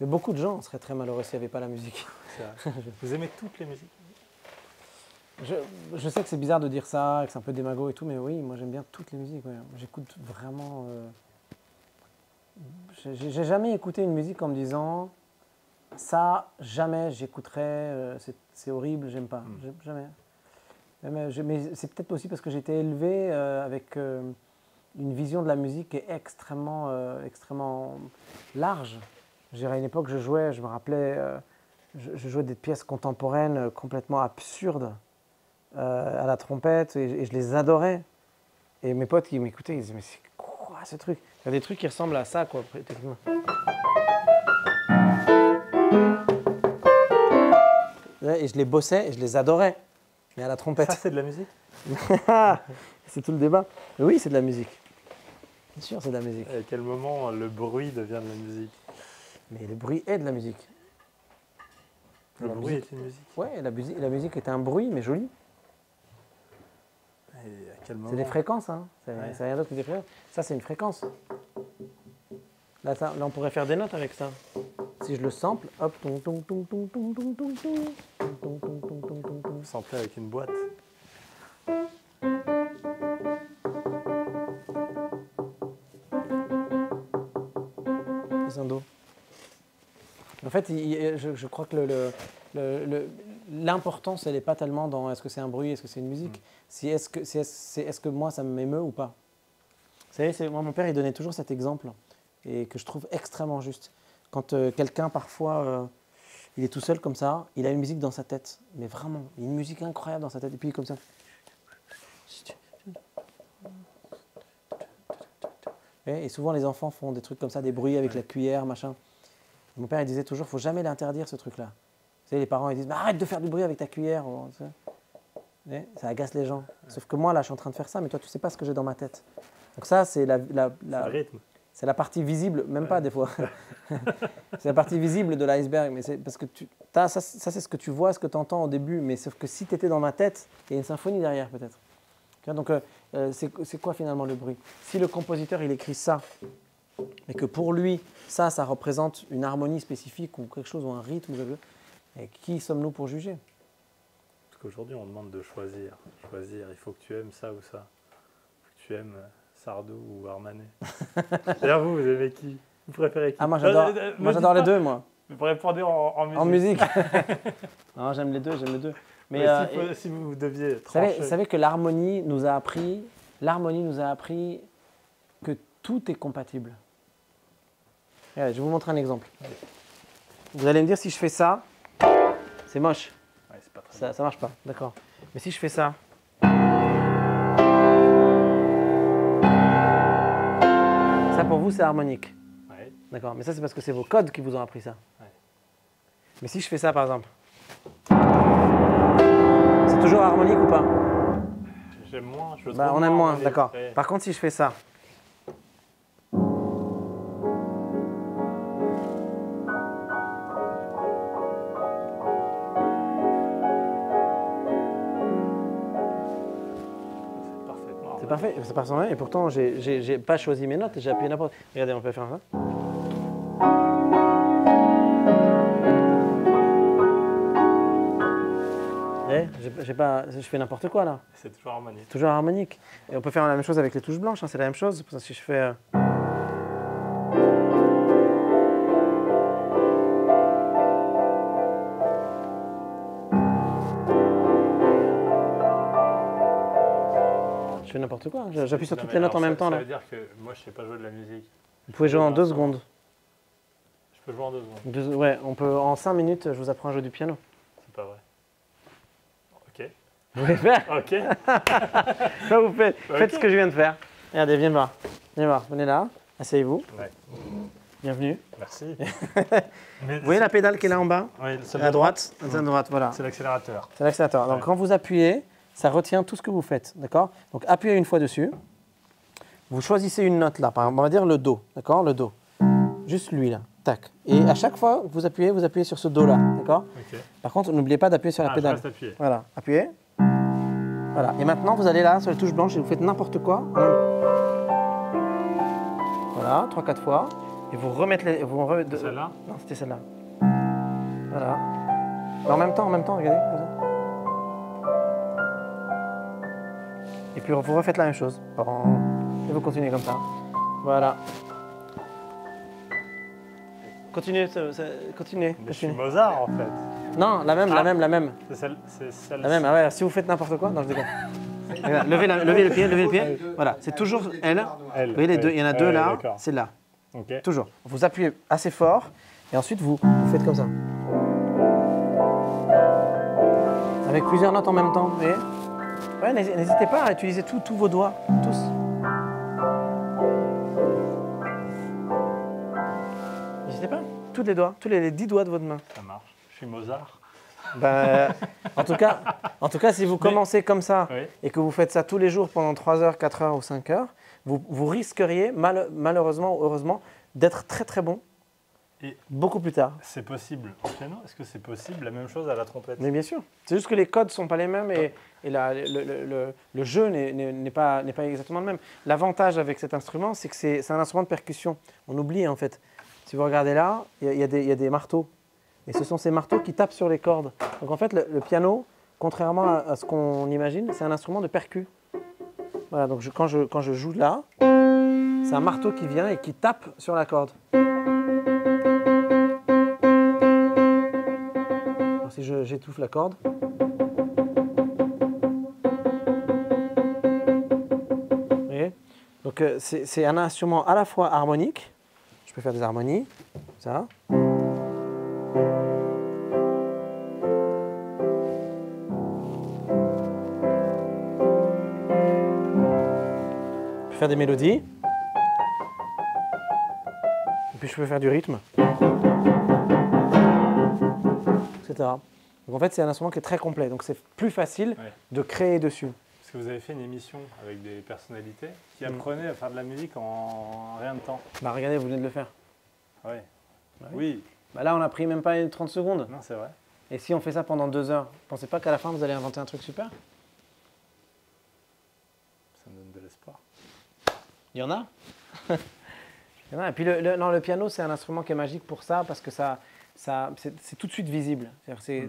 Mais beaucoup de gens seraient très malheureux s'il n'y avait pas la musique. C'est vrai. Vous aimez toutes les musiques? Je sais que c'est bizarre de dire ça, que c'est un peu démago et tout, mais oui, moi j'aime bien toutes les musiques. Ouais. J'écoute vraiment. J'ai jamais écouté une musique en me disant ça, jamais j'écouterai, c'est horrible, j'aime pas. Jamais. Mais c'est peut-être aussi parce que j'ai été élevé avec une vision de la musique qui est extrêmement large. Je dirais, à une époque, je me rappelais, je jouais des pièces contemporaines complètement absurdes à la trompette et je les adorais. Et mes potes qui m'écoutaient, ils disaient, mais c'est quoi ce truc? Il y a des trucs qui ressemblent à ça, quoi, techniquement. Et je les bossais et je les adorais, mais à la trompette. Ça, c'est de la musique? C'est tout le débat. Mais oui, c'est de la musique. Bien sûr, c'est de la musique. À quel moment le bruit devient de la musique? Mais le bruit est de la musique. Le bruit est une musique? Ouais, la musique est un bruit, mais joli. Et à quel moment? C'est des fréquences, hein. C'est Ouais. rien d'autre que des fréquences. Ça, c'est une fréquence. Là, on pourrait faire des notes avec ça. Si je le sample, hop, ton, ton, ton, ton, ton, ton, ton, ton, ton, ton, ton, ton, ton, ton. Sampler avec une boîte. C'est un do. En fait, je crois que l'importance, elle n'est pas tellement dans est-ce que c'est un bruit, est-ce que c'est une musique. Si est-ce que moi, ça m'émeut ou pas. Vous savez, moi, mon père, il donnait toujours cet exemple et que je trouve extrêmement juste. Quand quelqu'un, parfois, il est tout seul comme ça, il a une musique dans sa tête. Mais vraiment, il y a une musique incroyable dans sa tête. Et puis, comme ça. Et souvent, les enfants font des trucs comme ça, des bruits avec la cuillère, machin. Et mon père, il disait toujours, il ne faut jamais l'interdire, ce truc-là. Vous savez, les parents, ils disent, mais arrête de faire du bruit avec ta cuillère. Et ça agace les gens. Sauf que moi, là, je suis en train de faire ça, mais toi, tu ne sais pas ce que j'ai dans ma tête. Donc ça, c'est Le rythme. c'est la partie visible, même pas des fois. C'est la partie visible de l'iceberg. Mais c'est parce que ça, c'est ce que tu vois, ce que tu entends au début. Mais sauf que si tu étais dans ma tête, il y a une symphonie derrière, peut-être. Donc, c'est quoi finalement le bruit? Si le compositeur, il écrit ça, et que pour lui, ça représente une harmonie spécifique ou quelque chose, ou un rythme, et qui sommes-nous pour juger? Parce qu'aujourd'hui, on demande de choisir. Choisir, il faut que tu aimes ça ou ça. Il faut que tu aimes Sardou ou Armanet. D'ailleurs, vous aimez qui? Vous préférez qui? Ah, moi j'adore les deux, moi. Vous répondez en musique. En musique. Non, j'aime les deux. Mais si vous deviez Vous trancher. savez que l'harmonie nous a appris que tout est compatible. Regardez, je vais vous montrer un exemple. Vous allez me dire si je fais ça, c'est moche. Ouais, c'est pas très Ça marche pas, d'accord. Mais si je fais ça. Ça pour vous c'est harmonique. Ouais. D'accord. Mais ça c'est parce que c'est vos codes qui vous ont appris ça. Ouais. Mais si je fais ça par exemple. C'est toujours harmonique ou pas? J'aime moins. Je On aime moins, d'accord. Par contre si je fais ça. C'est parfait, c'est parfait. Et pourtant, j'ai pas choisi mes notes, j'ai appuyé n'importe. Regardez, on peut faire ça. Je fais n'importe quoi là. C'est toujours harmonique. Toujours harmonique. Et on peut faire la même chose avec les touches blanches, hein, c'est la même chose. Si je fais. Je fais n'importe quoi, j'appuie sur toutes les notes en même temps. Ça Là. veut dire que moi je sais pas jouer de la musique. Vous pouvez jouer en 2 secondes. Je peux jouer en 2 secondes. Ouais, on peut en 5 minutes, je vous apprends à jouer du piano. C'est pas vrai. Ok. Vous voulez faire? Ok. Ça vous faites. Ok. Faites ce que je viens de faire. Regardez, viens voir. Viens voir, venez là, asseyez-vous. Ouais. Bienvenue. Merci. Vous voyez la pédale qui est là en bas? Oui, celle À droite, voilà. C'est l'accélérateur. C'est l'accélérateur. Donc Ouais. quand vous appuyez, ça retient tout ce que vous faites, d'accord? Donc appuyez une fois dessus. Vous choisissez une note là, par exemple, on va dire le Do, d'accord? Le Do. Juste lui là, tac. Et à chaque fois que vous appuyez sur ce Do là, d'accord? Ok. Par contre, n'oubliez pas d'appuyer sur la Je pédale. reste appuyé. Voilà, appuyez. Voilà. Et maintenant, vous allez là sur les touches blanches et vous faites n'importe quoi. Voilà, 3-4 fois. Et vous remettez les. Celle-là? Non, c'était celle-là. Voilà. Mais en même temps, regardez. Comme ça. Et puis vous refaites la même chose. Et vous continuez comme ça. Voilà. Continuez, continuez. Mais je suis Mozart en fait. Non, la même. C'est celle La même, ah ouais, si vous faites n'importe quoi, non, je déconne. Regarde, levez le pied. Voilà, c'est toujours elle. Elle. Vous voyez, les deux, il y en a deux là, d'accord. c'est là. Ok. Toujours. Vous appuyez assez fort et ensuite vous faites comme ça. Avec plusieurs notes en même temps, vous voyez? Ouais, n'hésitez pas à utiliser tous vos doigts, tous. N'hésitez pas, tous les doigts, tous les 10 doigts de votre main. Ça marche. Je suis Mozart. Ben, en tout cas, si vous commencez comme ça Oui. et que vous faites ça tous les jours pendant 3 heures, 4 heures ou 5 heures, vous risqueriez, malheureusement ou heureusement, d'être très très bon Et- beaucoup plus tard. C'est possible au piano? Est-ce que c'est possible la même chose à la trompette? Mais bien sûr. C'est juste que les codes ne sont pas les mêmes et le jeu n'est pas exactement le même. L'avantage avec cet instrument, c'est que c'est un instrument de percussion. On oublie en fait. Si vous regardez là, il y a des marteaux. Et ce sont ces marteaux qui tapent sur les cordes. Donc en fait, le piano, contrairement à ce qu'on imagine, c'est un instrument de percu. Voilà, donc quand je joue là, c'est un marteau qui vient et qui tape sur la corde. Alors, si j'étouffe la corde. Vous voyez? Donc c'est un instrument à la fois harmonique. Je peux faire des harmonies, ça. Faire des mélodies, et puis je peux faire du rythme, etc. Donc en fait, c'est un instrument qui est très complet, donc c'est plus facile Ouais. de créer dessus. Parce que vous avez fait une émission avec des personnalités qui apprenaient à faire de la musique en rien de temps. Bah regardez, vous venez de le faire. Ouais. Ouais. Oui, Bah là, on a pris même pas 30 secondes. non, c'est vrai. Et si on fait ça pendant 2 heures, vous pensez pas qu'à la fin, vous allez inventer un truc super? Ça me donne de l'espoir. Il y en a. Il y en a. Et puis le piano, c'est un instrument qui est magique pour ça, parce que c'est tout de suite visible. C'est-à-dire c'est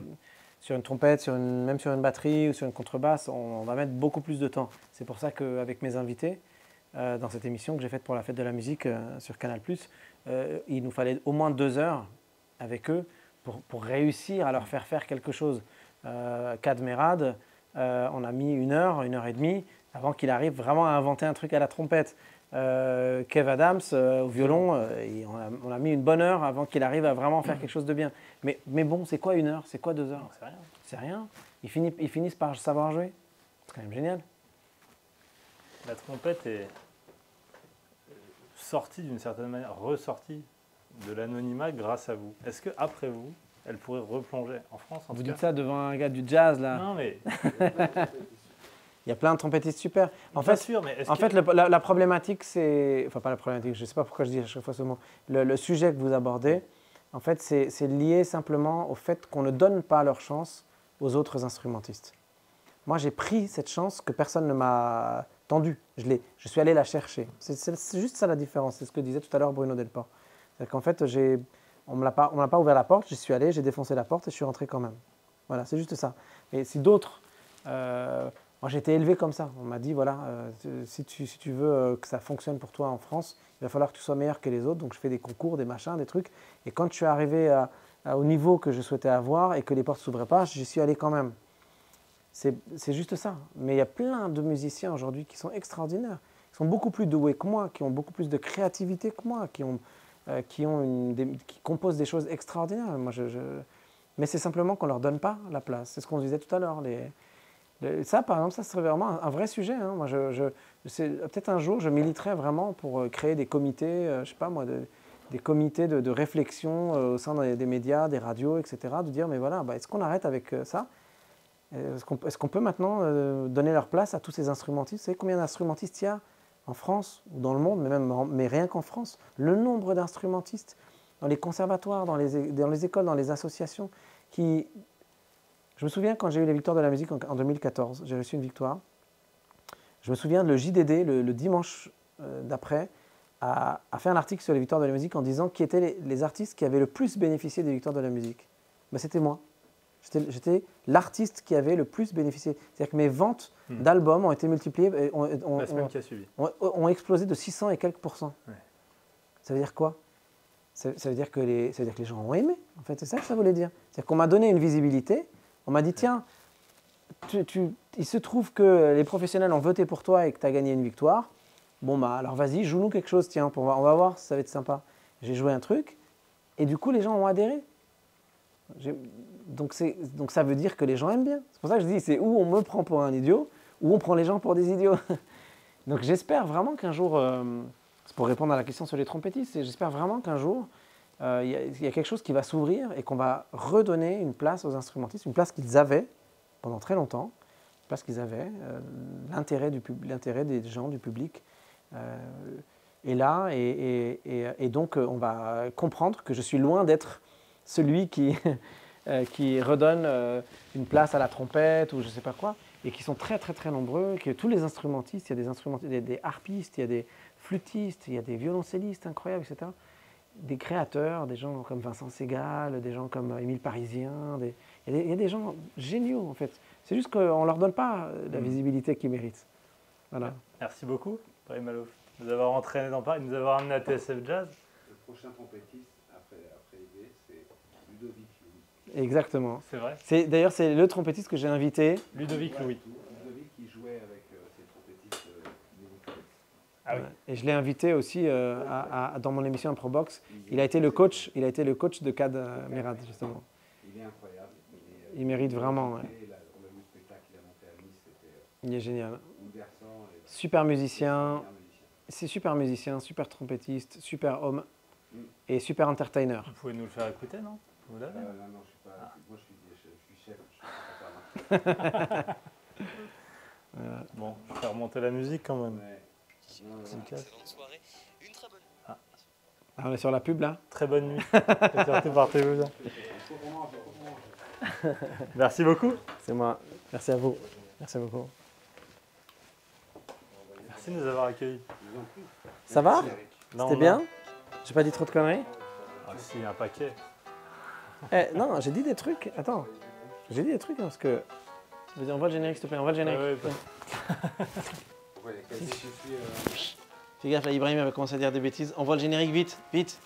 sur une trompette, même sur une batterie ou sur une contrebasse, on va mettre beaucoup plus de temps. C'est pour ça qu'avec mes invités, dans cette émission que j'ai faite pour la fête de la musique sur Canal+, il nous fallait au moins 2 heures avec eux pour réussir à leur faire quelque chose. Kad Merad, on a mis 1 heure, 1 heure et demie avant qu'il arrive vraiment à inventer un truc à la trompette. Kev Adams au violon, on a mis 1 bonne heure avant qu'il arrive à vraiment faire quelque chose de bien. Mais bon, c'est quoi 1 heure? C'est quoi 2 heures? Non, c'est rien. C'est rien. Ils finissent par savoir jouer. C'est quand même génial. La trompette est sortie d'une certaine manière, ressortie de l'anonymat grâce à vous. Est-ce qu'après vous, elle pourrait replonger en France en Vous tout dites cas? ça devant un gars du jazz là. Non, mais Il y a plein de trompettistes super. En pas fait, sûr, mais est-ce En que... fait, la problématique, c'est... Enfin, pas la problématique, je ne sais pas pourquoi je dis à chaque fois ce mot. Le sujet que vous abordez, en fait, c'est lié simplement au fait qu'on ne donne pas leur chance aux autres instrumentistes. Moi, j'ai pris cette chance que personne ne m'a tendue. Je suis allé la chercher. C'est juste ça la différence. C'est ce que disait tout à l'heure Bruno Delport. C'est-à-dire qu'en fait, on ne m'a pas ouvert la porte, j'y suis allé, j'ai défoncé la porte et je suis rentré quand même. Voilà, c'est juste ça. Mais si d'autres... moi, j'ai été élevé comme ça. On m'a dit, voilà, si tu veux que ça fonctionne pour toi en France, il va falloir que tu sois meilleur que les autres. Donc, je fais des concours, des machins, des trucs. Et quand je suis arrivé au niveau que je souhaitais avoir et que les portes ne s'ouvraient pas, j'y suis allé quand même. C'est juste ça. Mais il y a plein de musiciens aujourd'hui qui sont extraordinaires. Ils sont beaucoup plus doués que moi, qui ont beaucoup plus de créativité que moi, qui composent des choses extraordinaires. Moi, mais c'est simplement qu'on ne leur donne pas la place. C'est ce qu'on disait tout à l'heure. Ça, par exemple, ça serait vraiment un vrai sujet. Hein. Moi, peut-être un jour, je militerai vraiment pour créer des comités, je sais pas moi, des comités de réflexion au sein des médias, des radios, etc. De dire, mais voilà, est-ce qu'on arrête avec ça? Est-ce qu'on peut maintenant donner leur place à tous ces instrumentistes? Vous savez combien d'instrumentistes il y a en France ou dans le monde, mais rien qu'en France? Le nombre d'instrumentistes dans les conservatoires, dans les écoles, dans les associations qui... Je me souviens quand j'ai eu les victoires de la musique en 2014, j'ai reçu une victoire. Je me souviens le JDD, le dimanche d'après, a fait un article sur les victoires de la musique en disant qui étaient les artistes qui avaient le plus bénéficié des victoires de la musique. Ben, c'était moi. J'étais l'artiste qui avait le plus bénéficié. C'est-à-dire que mes ventes d'albums ont été multipliées, La semaine qui a suivi. ont explosé de 600 et quelques %. Ouais. Ça veut dire quoi? Ça veut dire que les gens ont aimé. En fait, c'est ça que ça voulait dire. C'est-à-dire qu'on m'a donné une visibilité. On m'a dit, tiens, il se trouve que les professionnels ont voté pour toi et que tu as gagné une victoire. Bon, bah alors vas-y, joue-nous quelque chose, tiens, on va voir, ça va être sympa. J'ai joué un truc et du coup, les gens ont adhéré. Donc ça veut dire que les gens aiment bien. C'est pour ça que je dis, c'est où on me prend pour un idiot, ou on prend les gens pour des idiots. Donc j'espère vraiment qu'un jour, c'est pour répondre à la question sur les trompettistes, j'espère vraiment qu'un jour, il y a quelque chose qui va s'ouvrir et qu'on va redonner une place aux instrumentistes, une place qu'ils avaient pendant très longtemps, une place qu'ils avaient, l'intérêt des gens, du public est là, et donc on va comprendre que je suis loin d'être celui qui redonne une place à la trompette ou je ne sais pas quoi, et qui sont très très très nombreux, que tous les instrumentistes, il y a des instrumentistes, des harpistes, il y a des flûtistes, il y a des violoncellistes incroyables, etc. Des créateurs, des gens comme Vincent Segal, des gens comme Émile Parisien, il y a des gens géniaux en fait. C'est juste qu'on ne leur donne pas la visibilité qu'ils méritent. Voilà. Merci beaucoup, Paris Malouf, de nous avoir entraîné dans Paris, de nous avoir amené à TSF Jazz. Le prochain trompettiste, après l'idée, c'est Ludovic Louis. Exactement. C'est vrai. D'ailleurs, c'est le trompettiste que j'ai invité. Ludovic Louis. Ludovic qui jouait avec ses trompettistes Louis. Ah oui. Et je l'ai invité aussi dans mon émission Improbox. Il a été le coach de Kad Merad, justement. Il est incroyable. Il mérite vraiment. Ouais. On a vu le spectacle qu'il a monté à Nice, c'était Il est génial. bouleversant. Super musicien. C'est super musicien, super trompettiste, super homme et super entertainer. Vous pouvez nous le faire écouter, non? Vous l'avez? Non, je ne suis pas. Moi, je suis chef. Je suis pas Bon, je vais faire remonter la musique quand même. Excellente soirée, une très bonne. Ah, on est sur la pub là. Très bonne nuit. Et surtout, portez-vous bien. Merci beaucoup. C'est moi. Merci à vous. Merci beaucoup. Merci de nous avoir accueillis. Ça va? Non, C'était non. bien? J'ai pas dit trop de conneries? Ah si, un paquet. Non, j'ai dit des trucs. Attends. J'ai dit des trucs parce que... Vas-y, on voit le générique s'il te plaît. On voit le générique. Ouais, Fais gaffe, là, Ibrahim va commencer à dire des bêtises. On voit le générique vite, vite.